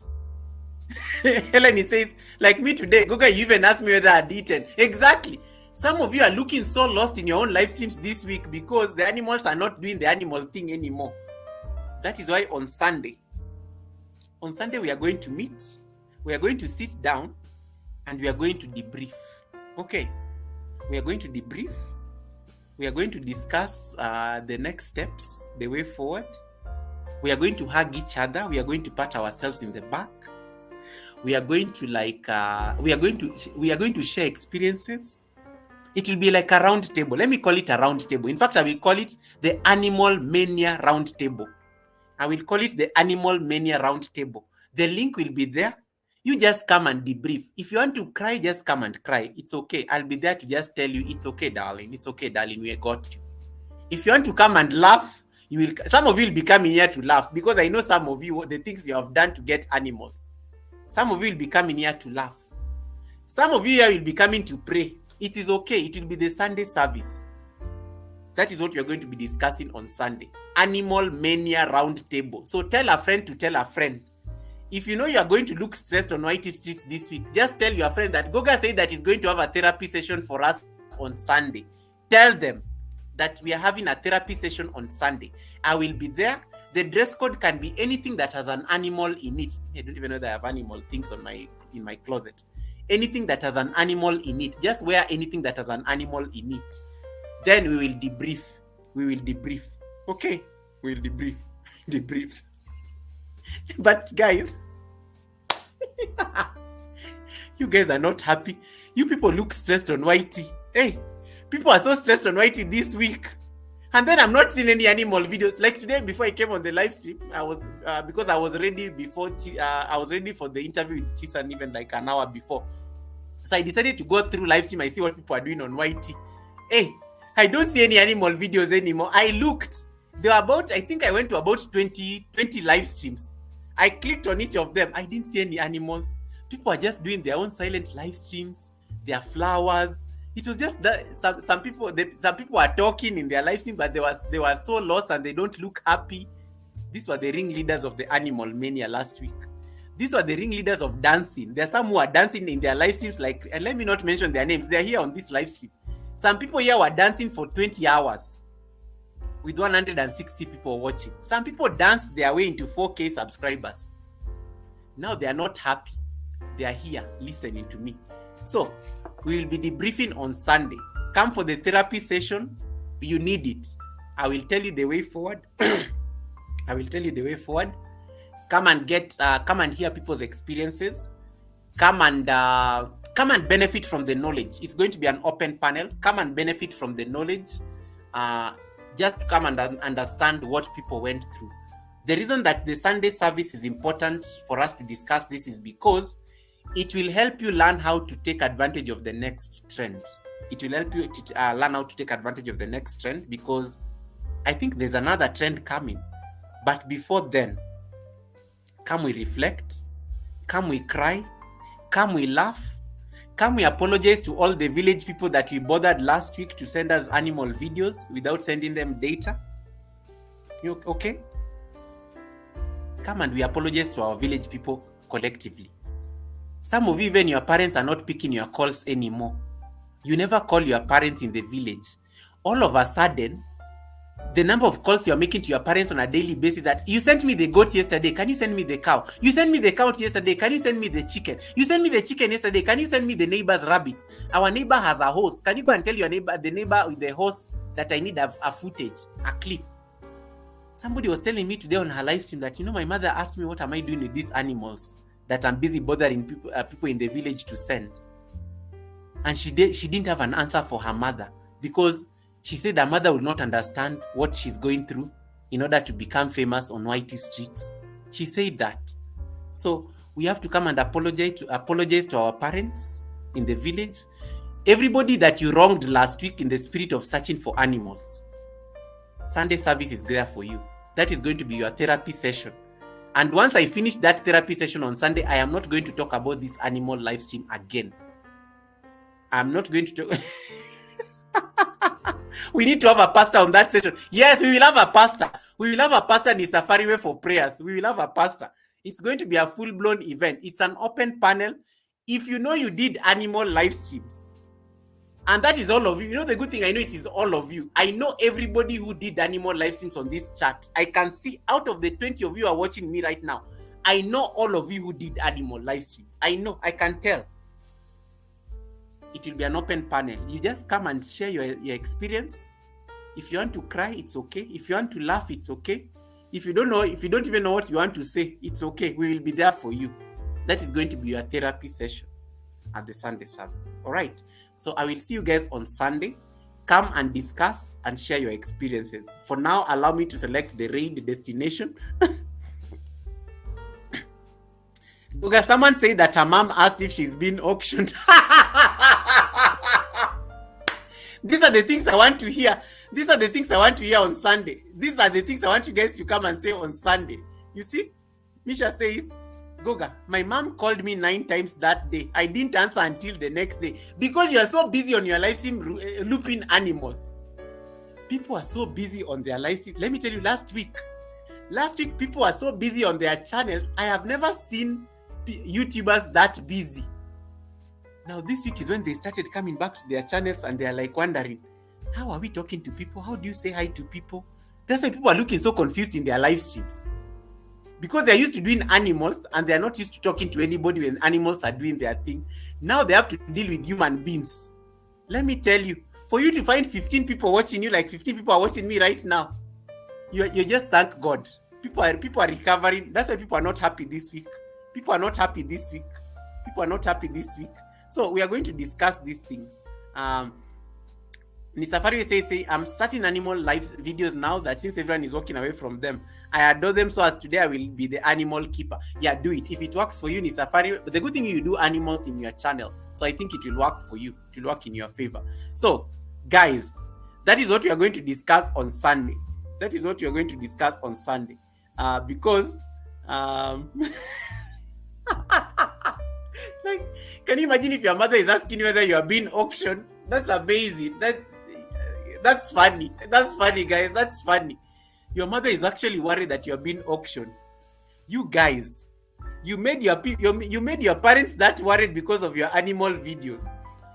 [SPEAKER 1] Helen says, like me today, Guga, you even asked me whether I'd eaten. Exactly. Some of you are looking so lost in your own live streams this week because the animals are not doing the animal thing anymore. That is why on Sunday we are going to meet, we are going to sit down, and we are going to debrief. Okay? We are going to debrief. We are going to discuss the next steps, the way forward. We are going to hug each other. We are going to pat ourselves in the back. We are going to we are going to share experiences. It will be like a round table. Let me call it a round table. In fact, I will call it the Animal Mania Round Table. I will call it the Animal Mania Round Table. The link will be there. You just come and debrief. If you want to cry, just come and cry. It's okay. I'll be there to just tell you, it's okay, darling. It's okay, darling. We got you. If you want to come and laugh, some of you will be coming here to laugh because I know some of you, the things you have done to get animals. Some of you will be coming here to laugh. Some of you here will be coming to pray. It is okay. It will be the Sunday service. That is what we are going to be discussing on Sunday. Animal Mania Round Table. So tell a friend to tell a friend. If you know you are going to look stressed on Whitey Streets this week, just tell your friend that Goga said that he's going to have a therapy session for us on Sunday. Tell them that we are having a therapy session on Sunday. I will be there. The dress code can be anything that has an animal in it. I don't even know that I have animal things in my closet. Anything that has an animal in it. Just wear anything that has an animal in it. Then we will debrief. Okay? We will debrief. But guys, you guys are not happy. You people look stressed on Whitey. Hey, people are so stressed on Whitey this week. And then I'm not seeing any animal videos. Like today, before I came on the live stream, I was because I was ready before. I was ready for the interview with Chisun even like an hour before. So I decided to go through live stream. I see what people are doing on Whitey. Hey, I don't see any animal videos anymore. I looked. There were about, I think I went to about 20 live streams. I clicked on each of them. I didn't see any animals. People are just doing their own silent live streams. Their flowers. It was just that some people are talking in their live stream, but they were so lost and they don't look happy. These were the ringleaders of the Animal Mania last week. These were the ringleaders of dancing. There are some who are dancing in their live streams, and let me not mention their names. They're here on this live stream. Some people here were dancing for 20 hours with 160 people watching. Some people danced their way into 4K subscribers. Now they are not happy. They are here listening to me. So we will be debriefing on Sunday. Come for the therapy session. You need it. I will tell you the way forward. Come and hear people's experiences. Come and benefit from the knowledge. It's going to be an open panel. Come and benefit from the knowledge. Just come and understand what people went through. The reason that the Sunday service is important for us to discuss this is because it will help you learn how to take advantage of the next trend. It will help you learn how to take advantage of the next trend because I think there's another trend coming. But before then, come we reflect, come we cry, come we laugh, come we apologize to all the village people that we bothered last week to send us animal videos without sending them data. You okay? Come and we apologize to our village people collectively. Some of you, even your parents are not picking your calls anymore. You never call your parents in the village. All of a sudden, the number of calls you're making to your parents on a daily basis that you sent me the goat yesterday, can you send me the cow? You sent me the cow yesterday, can you send me the chicken? You sent me the chicken yesterday, can you send me the neighbor's rabbits? Our neighbor has a horse. Can you go and tell the neighbor with the horse that I need a footage, a clip? Somebody was telling me today on her live stream that, my mother asked me what am I doing with these animals that I'm busy bothering people in the village to send. And she didn't have an answer for her mother. because she said her mother will not understand what she's going through in order to become famous on Whitey streets. She said that. So we have to come and apologize to our parents in the village. Everybody that you wronged last week in the spirit of searching for animals, Sunday service is there for you. That is going to be your therapy session. And once I finish that therapy session on Sunday, I am not going to talk about this animal live stream again. I'm not going to talk. We need to have a pastor on that session. Yes, we will have a pastor. We will have a pastor in Safari Way for prayers. We will have a pastor. It's going to be a full-blown event. It's an open panel. If you know you did animal live streams, and that is all of you. You know the good thing, I know it is all of you. I know everybody who did animal live streams on this chat. I can see out of the 20 of you who are watching me right now, I know all of you who did animal live streams. I know, I can tell. It will be an open panel. You just come and share your experience. If you want to cry, it's okay. If you want to laugh, it's okay. If you don't even know what you want to say, it's okay. We will be there for you. That is going to be your therapy session at the Sunday service. All right. So I will see you guys on Sunday. Come and discuss and share your experiences. For now, allow me to select the raid destination. Okay, someone said that her mom asked if she's been auctioned. These are the things I want to hear. These are the things I want to hear on Sunday. These are the things I want you guys to come and say on Sunday. You see? Misha says, Goga, my mom called me 9 times that day. I didn't answer until the next day. Because you are so busy on your live stream looping animals. People are so busy on their live stream. Let me tell you, last week, people are so busy on their channels. I have never seen YouTubers that busy. Now, this week is when they started coming back to their channels and they're like wondering, how are we talking to people? How do you say hi to people? That's why people are looking so confused in their live streams. Because they're used to doing animals and they're not used to talking to anybody when animals are doing their thing. Now they have to deal with human beings. Let me tell you, for you to find 15 people watching you like 15 people are watching me right now, you just thank God. People are recovering. That's why people are not happy this week. People are not happy this week. So we are going to discuss these things. Nisafari say, I'm starting animal live videos now that since everyone is walking away from them, I adore them, so as today I will be the animal keeper. Yeah, do it. If it works for you, Nisafari, but the good thing you do animals in your channel. So I think it will work for you. It will work in your favor. So, guys, that is what we are going to discuss on Sunday. Because like, can you imagine if your mother is asking you whether you are being auctioned? That's amazing. That's funny. That's funny, guys. That's funny. Your mother is actually worried that you are being auctioned. You guys, you made your parents that worried because of your animal videos.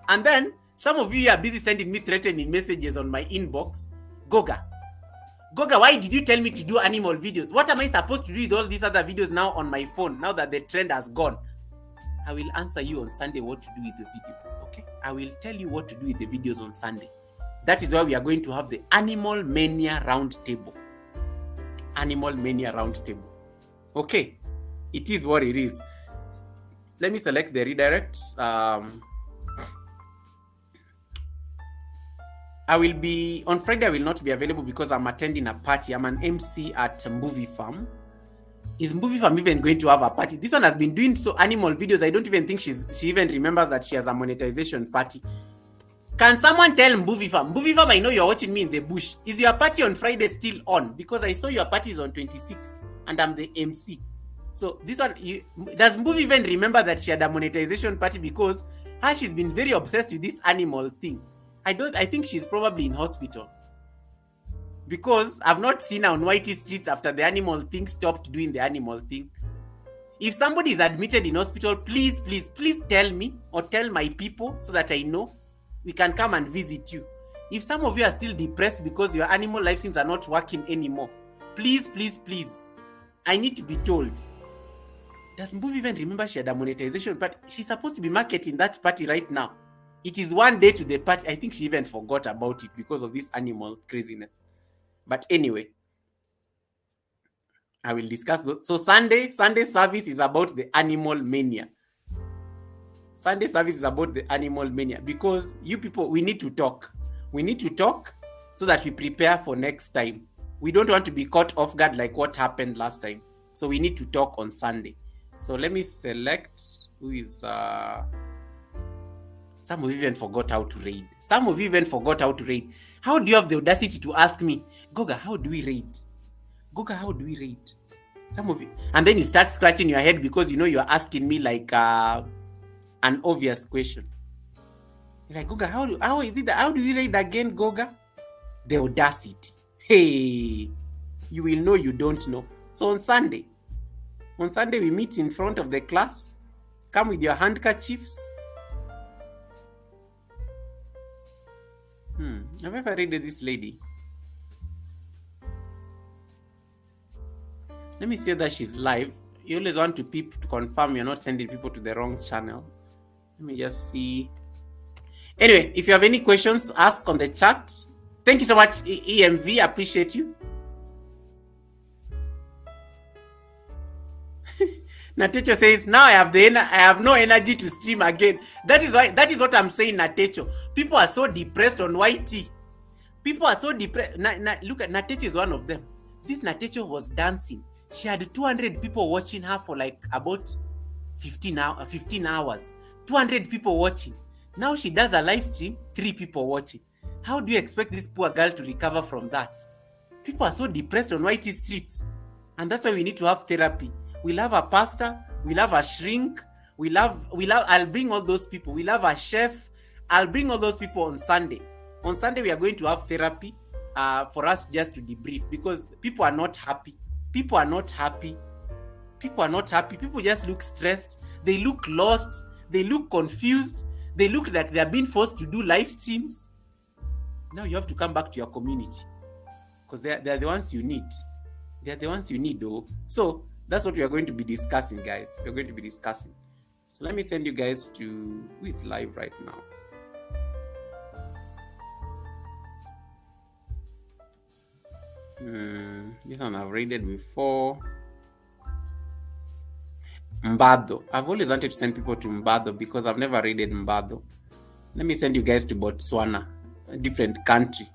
[SPEAKER 1] And then some of you are busy sending me threatening messages on my inbox. Goga, why did you tell me to do animal videos? What am I supposed to do with all these other videos now on my phone, now that the trend has gone? I will answer you on Sunday what to do with the videos, okay? I will tell you what to do with the videos on Sunday. That is why we are going to have the Animal Mania Roundtable. Okay? It is what it is. Let me select the redirect. I will be, on Friday I will not be available because I'm attending a party. I'm an MC at Movie Farm. Is Movie Farm even going to have a party? This one has been doing so animal videos. I don't even think she even remembers that she has a monetization party. Can someone tell Movie Farm? Movie Farm, I know you're watching me in the bush. Is your party on Friday still on? Because I saw your party is on 26th and I'm the MC. So this one, does Movie even remember that she had a monetization party? Because she's been very obsessed with this animal thing. I think she's probably in hospital. Because I've not seen her on Whitey streets after the animal thing stopped doing the animal thing. If somebody is admitted in hospital, please tell me or tell my people so that I know. We can come and visit you. If some of you are still depressed because your animal live streams are not working anymore, please, I need to be told. Does Mbuvi even remember she had a monetization party? She's supposed to be marketing that party right now. It is one day to the party. I think she even forgot about it because of this animal craziness. But anyway, I will discuss. So Sunday service is about the animal mania. Sunday service is about the animal mania because you people, we need to talk. We need to talk so that we prepare for next time. We don't want to be caught off guard like what happened last time. So we need to talk on Sunday. So let me select who is... Some of you even forgot how to raid. Some of you even forgot how to raid. How do you have the audacity to ask me, Goga, how do we raid? Goga, how do we raid? Some of you. And then you start scratching your head because you know you're asking me like an obvious question. You're like, Goga, how do we raid again, Goga? The audacity. Hey, you will know you don't know. So on Sunday we meet in front of the class. Come with your handkerchiefs. Have I ever raided this lady? Let me see that she's live. You always want to confirm you're not sending people to the wrong channel. Let me just see. Anyway, if you have any questions, ask on the chat. Thank you so much, EMV. Appreciate you. Natecho says, now I have no energy to stream again. That is what I'm saying, Natecho. People are so depressed on YT. People are so depressed. Look at Natecho is one of them. This Natecho was dancing. She had 200 people watching her for like about 15 hours. 200 people watching. Now she does a live stream, 3 people watching. How do you expect this poor girl to recover from that? People are so depressed on YT streets. And that's why we need to have therapy. We'll have a pastor, we'll have a shrink, I'll bring all those people. We'll have a chef. I'll bring all those people on Sunday. On Sunday, we are going to have therapy for us just to debrief because people are not happy. People are not happy. People are not happy. People just look stressed. They look lost. They look confused. They look like they're being forced to do live streams. Now you have to come back to your community because they're the ones you need. They're the ones you need, though. So that's what we are going to be discussing, guys. We're going to be discussing. So let me send you guys to who is live right now. This one I've raided before. Mbado. I've always wanted to send people to Mbado because I've never raided Mbado. Let me send you guys to Botswana, a different country.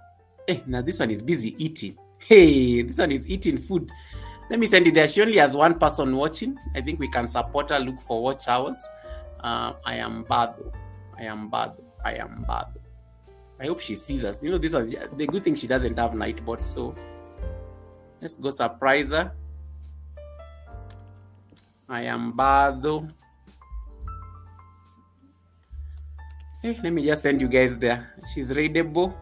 [SPEAKER 1] Hey, now this one is busy eating. Hey, this one is eating food. Let me send you there. She only has one person watching. I think we can support her, look for watch hours. I am Bado. I hope she sees us. You know, this was the good thing, she doesn't have Nightbot, so let's go surprise her. I am Bado. Hey, let me just send you guys there. She's raidable.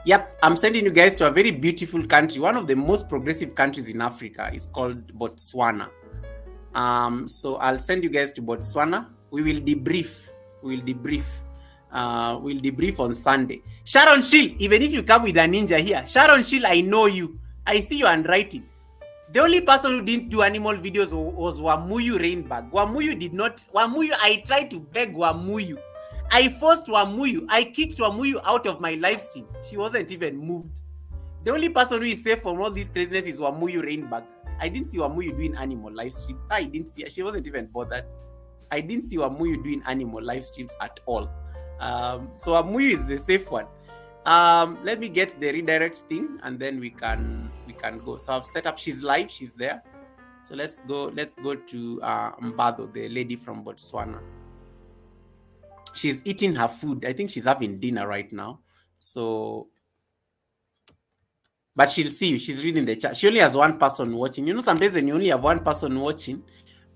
[SPEAKER 1] Yep, I'm sending you guys to a very beautiful country. One of the most progressive countries in Africa is called Botswana. So I'll send you guys to Botswana. We will debrief. We'll debrief on Sunday. Sharon Shield, even if you come with a ninja here, Sharon Shield, I know you. I see you handwriting. The only person who didn't do animal videos was Wamuyu Rainbag. Wamuyu did not. Wamuyu, I tried to beg Wamuyu. I forced Wamuyu. I kicked Wamuyu out of my live stream. She wasn't even moved. The only person who is safe from all this craziness is Wamuyu Rainbag. I didn't see Wamuyu doing animal live streams. I didn't see her. She wasn't even bothered. I didn't see Wamuyu doing animal live streams at all. So Wamuyu is the safe one. Let me get the redirect thing and then we can go. So I've set up, she's live, she's there. So let's go to Mbado, the lady from Botswana. She's eating her food. I think she's having dinner right now. So, but she'll see you. She's reading the chat. She only has one person watching. You know, sometimes when you only have one person watching,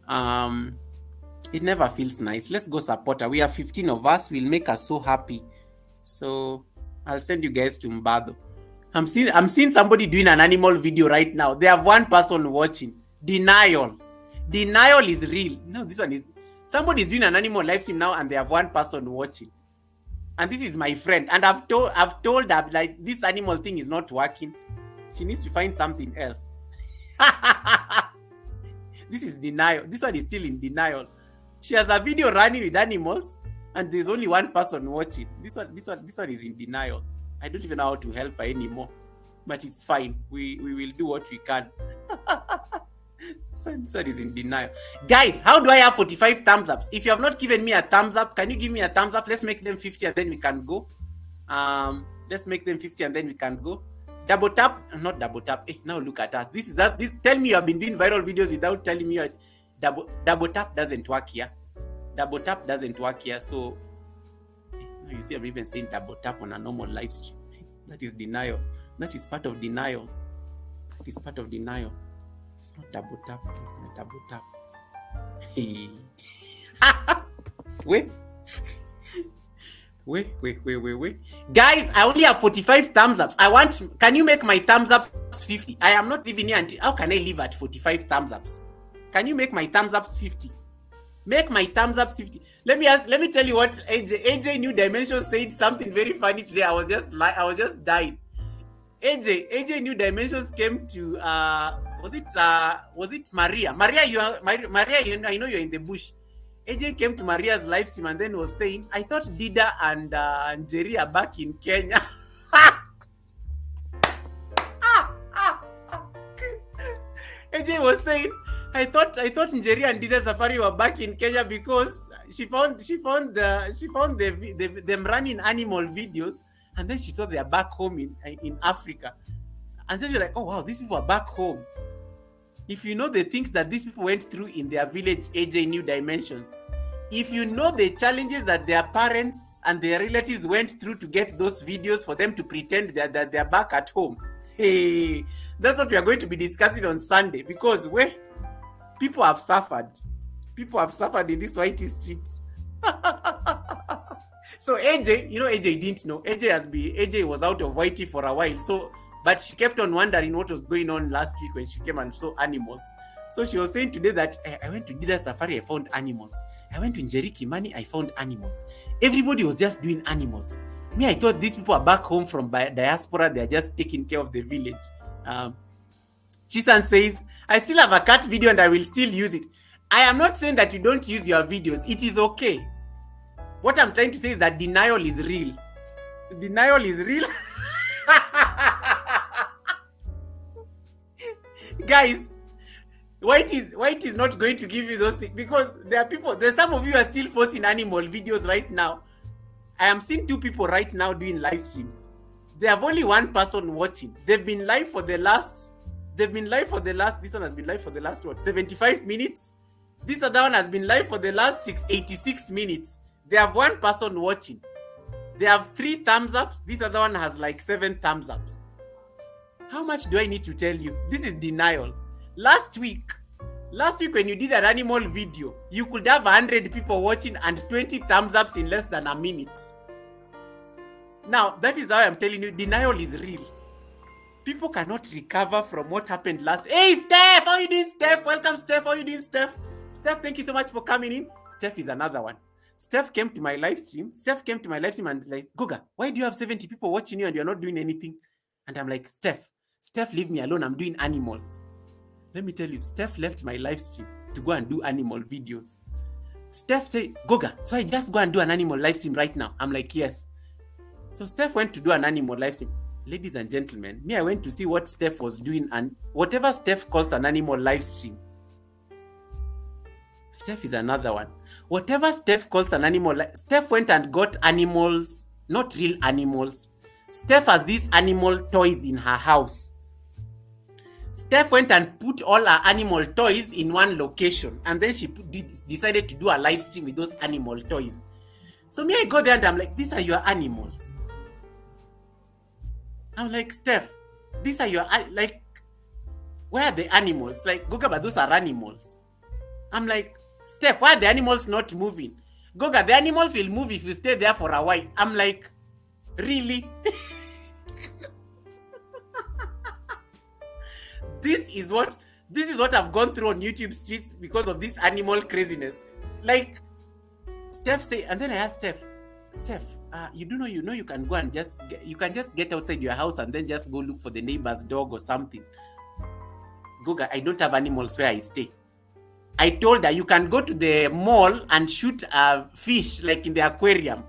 [SPEAKER 1] it never feels nice. Let's go support her. We have 15 of us. We'll make her so happy. So I'll send you guys to Mbado. I'm seeing somebody doing an animal video right now. They have one person watching. Denial is real. No, this one is, somebody is doing an animal live stream now and they have one person watching. And this is my friend. And I've told her, like, this animal thing is not working. She needs to find something else. This is denial. This one is still in denial. She has a video running with animals and there's only one person watching. This one is in denial. I don't even know how to help her anymore. But it's fine. We will do what we can. This one is in denial. Guys, how do I have 45 thumbs ups? If you have not given me a thumbs up, can you give me a thumbs up? Let's make them 50 and then we can go. Let's make them 50 and then we can go. Double tap, not double tap. Now look at us. This tell me you have been doing viral videos without telling me double tap doesn't work here. Double tap doesn't work here. So you see, I'm even saying double tap on a normal live stream. That is denial. That is part of denial. That is part of denial. It's not double tap. It's not double tap. Hey. Wait. Guys, I only have 45 thumbs ups. Can you make my thumbs up 50? I am not living here until, how can I live at 45 thumbs ups? Can you make my thumbs ups 50? Make my thumbs up 50. Let me tell you what AJ New Dimension said something very funny today. I was just dying. AJ New Dimensions came to was it Maria? Maria, I know you're in the bush. AJ came to Maria's live stream and then was saying, I thought Dida and Njeri are back in Kenya. AJ was saying, I thought Njeri and Dida Safari were back in Kenya because she found them running animal videos, and then she thought they are back home in Africa. And then she's like, oh wow, these people are back home. If you know the things that these people went through in their village, AJ New Dimensions, if you know the challenges that their parents and their relatives went through to get those videos for them to pretend that they're back at home, hey, that's what we are going to be discussing on Sunday, because people have suffered. People have suffered in these whitey streets. So AJ, AJ didn't know. AJ was out of whitey for a while. But she kept on wondering what was going on last week when she came and saw animals. So she was saying today that I went to Dida Safari, I found animals. I went to Njeri Kimani, I found animals. Everybody was just doing animals. Me, I thought these people are back home from diaspora. They are just taking care of the village. Chisun says, I still have a cat video and I will still use it. I am not saying that you don't use your videos. It is okay. What I'm trying to say is that denial is real. Denial is real. Guys, White is not going to give you those things because there's some of you are still forcing animal videos right now. I am seeing 2 people right now doing live streams. They have only 1 person watching. They've been live for the last, this one has been live for the last 75 minutes? This other one has been live for the last 86 minutes. They have 1 person watching. They have 3 thumbs ups. This other one has like 7 thumbs ups. How much do I need to tell you? This is denial. Last week when you did an animal video, you could have 100 people watching and 20 thumbs ups in less than a minute. Now, that is how I'm telling you, denial is real. People cannot recover from what happened last. Hey, Steph! How you doing, Steph? Welcome, Steph. How you doing, Steph? Steph, thank you so much for coming in. Steph is another one. Steph came to my live stream. And like, Goga, why do you have 70 people watching you and you're not doing anything? And I'm like, Steph, leave me alone. I'm doing animals. Let me tell you, Steph left my live stream to go and do animal videos. Steph said, Goga, so I just go and do an animal live stream right now? I'm like, yes. So Steph went to do an animal live stream. Ladies and gentlemen, I went to see what Steph was doing, and whatever Steph calls an animal live stream, Steph is another one. Whatever Steph calls an animal, Steph went and got animals, not real animals. Steph has these animal toys in her house. Steph went and put all her animal toys in one location, and then she decided to do a live stream with those animal toys. So I go there and I'm like, these are your animals. I'm like, Steph, these are your, like, where are the animals? Like, Goga, but those are animals. I'm like, Steph, why are the animals not moving? Goga, the animals will move if you stay there for a while. I'm like, really? This is what I've gone through on YouTube streets because of this animal craziness. Like, Steph say, and then I asked Steph, you can go and just get outside your house and then just go look for the neighbor's dog or something. Goga, I don't have animals where I stay. I told her, you can go to the mall and shoot a fish like in the aquarium.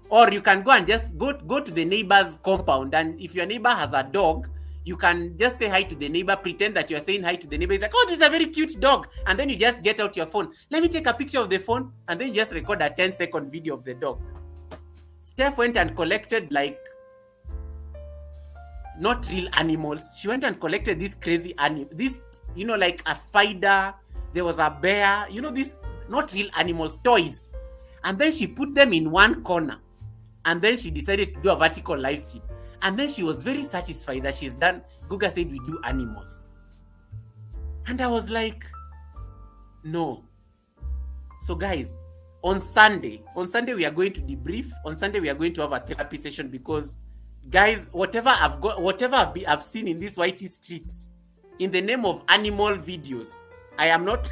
[SPEAKER 1] Or you can go and just go to the neighbor's compound, and if your neighbor has a dog, you can just say hi to the neighbor, pretend that you are saying hi to the neighbor. He's like, oh, this is a very cute dog. And then you just get out your phone. Let me take a picture of the phone. And then you just record a 10-second video of the dog. Steph went and collected like not real animals. She went and collected this crazy animal, this, you know, like a spider, there was a bear, you know, this not real animals, toys. And then she put them in one corner. And then she decided to do a vertical live stream. And then she was very satisfied that she's done. Guga said we do animals. And I was like, no. So guys, on Sunday we are going to debrief. On Sunday we are going to have a therapy session because, guys, whatever I've seen in these whitey streets, in the name of animal videos, I'm not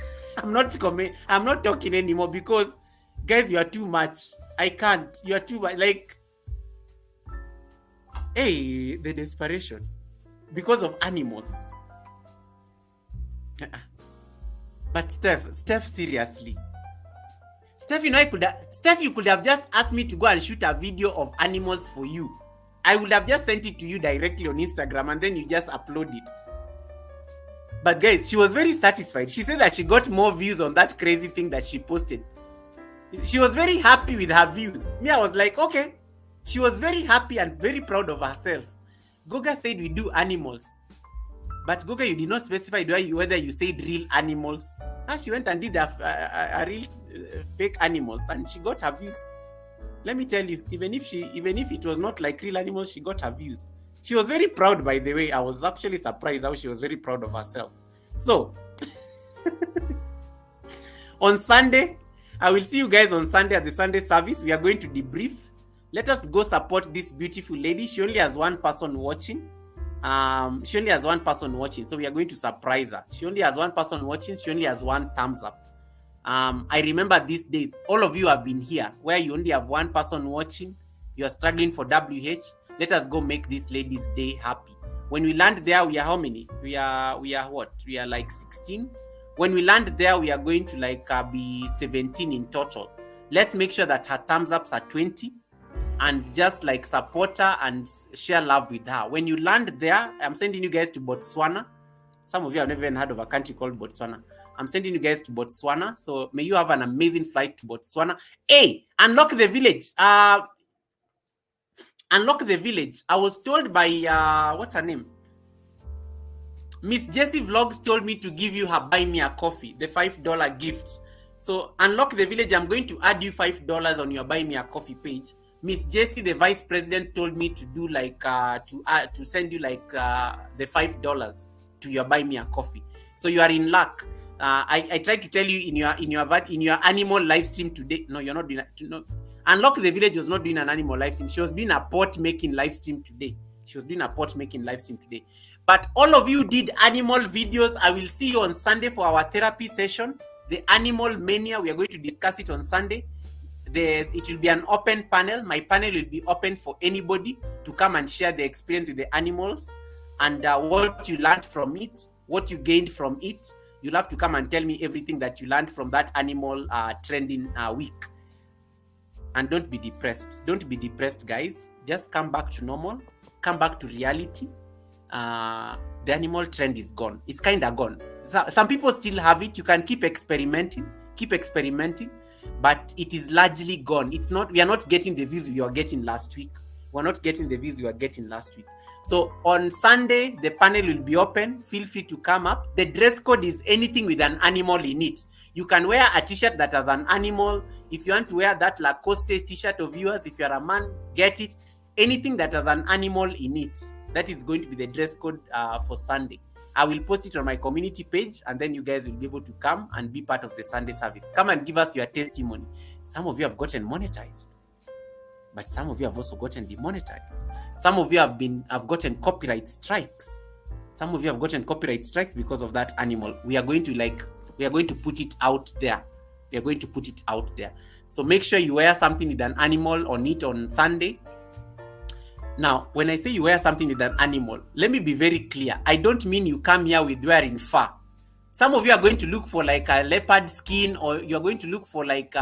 [SPEAKER 1] talking anymore because, guys, you are too much. I can't. You are too much. Like, hey, the desperation because of animals. But Steph, seriously. Steph, you know, you could have just asked me to go and shoot a video of animals for you. I would have just sent it to you directly on Instagram and then you just upload it. But guys, she was very satisfied. She said that she got more views on that crazy thing that she posted. She was very happy with her views. Me, I was like, okay. She was very happy and very proud of herself. Goga said we do animals. But Goga, you did not specify whether you said real animals. Now she went and did a real fake animals and she got her views. Let me tell you, even if it was not like real animals, she got her views. She was very proud, by the way. I was actually surprised how she was very proud of herself. So, on Sunday, I will see you guys on Sunday at the Sunday service. We are going to debrief. Let us go support this beautiful lady. She only has one person watching. So we are going to surprise her. She only has one person watching. She only has one thumbs up. I remember these days, all of you have been here where you only have one person watching. You are struggling for WH. Let us go make this lady's day happy. When we land there, we are how many? We are what? We are like 16. When we land there, we are going to like be 17 in total. Let's make sure that her thumbs ups are 20 and just like support her and share love with her. When you land there, I'm sending you guys to Botswana. Some of you have never even heard of a country called Botswana. I'm sending you guys to Botswana. So may you have an amazing flight to Botswana. Hey, unlock the village. Unlock the village. I was told by, what's her name? Miss Jessie Vlogs told me to give you her buy me a coffee, the $5 gift. So unlock the village. I'm going to add you $5 on your buy me a coffee page. Miss Jessie, the vice president, told me to do like, to send you like the $5 to your buy me a coffee. So you are in luck. I tried to tell you in your animal live stream today. No, you're not doing that. No. Unlock the village was not doing an animal live stream. She was doing a pot making live stream today. But all of you did animal videos. I will see you on Sunday for our therapy session. The animal mania, we are going to discuss it on Sunday. It will be an open panel. My panel will be open for anybody to come and share the experience with the animals and what you learned from it, what you gained from it. You'll have to come and tell me everything that you learned from that animal trending week. And don't be depressed. Don't be depressed, guys. Just come back to normal. Come back to reality. The animal trend is gone. It's kind of gone. Some people still have it. You can keep experimenting. But it is largely gone. We are not getting the views we were getting last week. So on Sunday, the panel will be open. Feel free to come up. The dress code is anything with an animal in it. You can wear a t-shirt that has an animal. If you want to wear that Lacoste t-shirt of yours, if you're a man, get it. Anything that has an animal in it. That is going to be the dress code for Sunday. I will post it on my community page and then you guys will be able to come and be part of the Sunday service. Come and give us your testimony. Some of you have gotten monetized, but some of you have also gotten demonetized. Some of you have gotten copyright strikes. Some of you have gotten copyright strikes because of that animal. We are going to put it out there. So make sure you wear something with an animal on it on Sunday. Now, when I say you wear something with an animal, let me be very clear. I don't mean you come here with wearing fur. Some of you are going to look for like a leopard skin, or you're going to look for like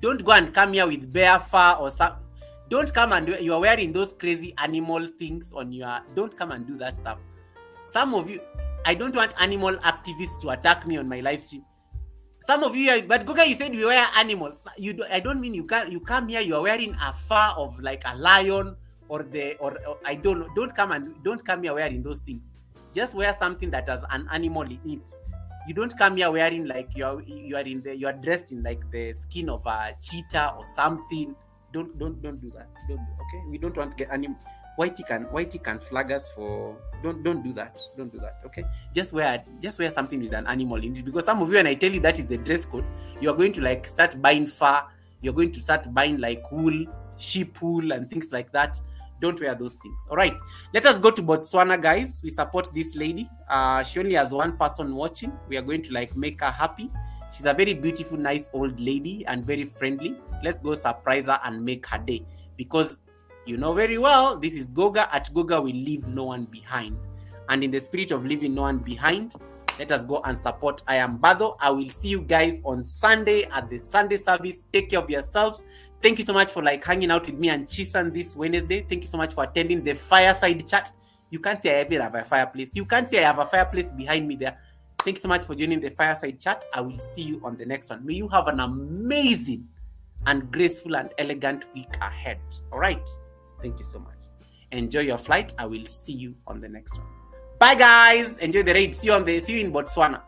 [SPEAKER 1] don't go and come here with bear fur or something. Don't come and you are wearing those crazy animal things on your. Don't come and do that stuff. Some of you, I don't want animal activists to attack me on my live stream. Some of you, but Goga, you said we wear animals. I don't mean you come here. You are wearing a fur of like a lion or I don't know. Don't come here wearing those things. Just wear something that has an animal in it. You don't come here wearing like you are dressed in like the skin of a cheetah or something. Don't do that. Okay? We don't want to get animal. Whitey can flag us for don't do that. Don't do that. Okay? Just wear something with an animal in it, because some of you, when I tell you that is the dress code, you are going to like start buying fur. You're going to start buying like wool, sheep wool, and things like that. Don't wear those things. All right, let us go to Botswana, guys. We support this lady. She only has one person watching. We are going to like make her happy. She's a very beautiful, nice old lady and very friendly. Let's go surprise her and make her day, because you know very well this is Goga. At Goga, we leave no one behind, and in the spirit of leaving no one behind, let us go and support I Am Bado. I will see you guys on Sunday at the Sunday service. Take care of yourselves. Thank you so much for like hanging out with me and Chisun this Wednesday. Thank you so much for attending the fireside chat. You can't say I even have a fireplace. You can't say I have a fireplace behind me there. Thank you so much for joining the fireside chat. I will see you on the next one. May you have an amazing and graceful and elegant week ahead. All right. Thank you so much. Enjoy your flight. I will see you on the next one. Bye, guys. Enjoy the raid. See you in Botswana.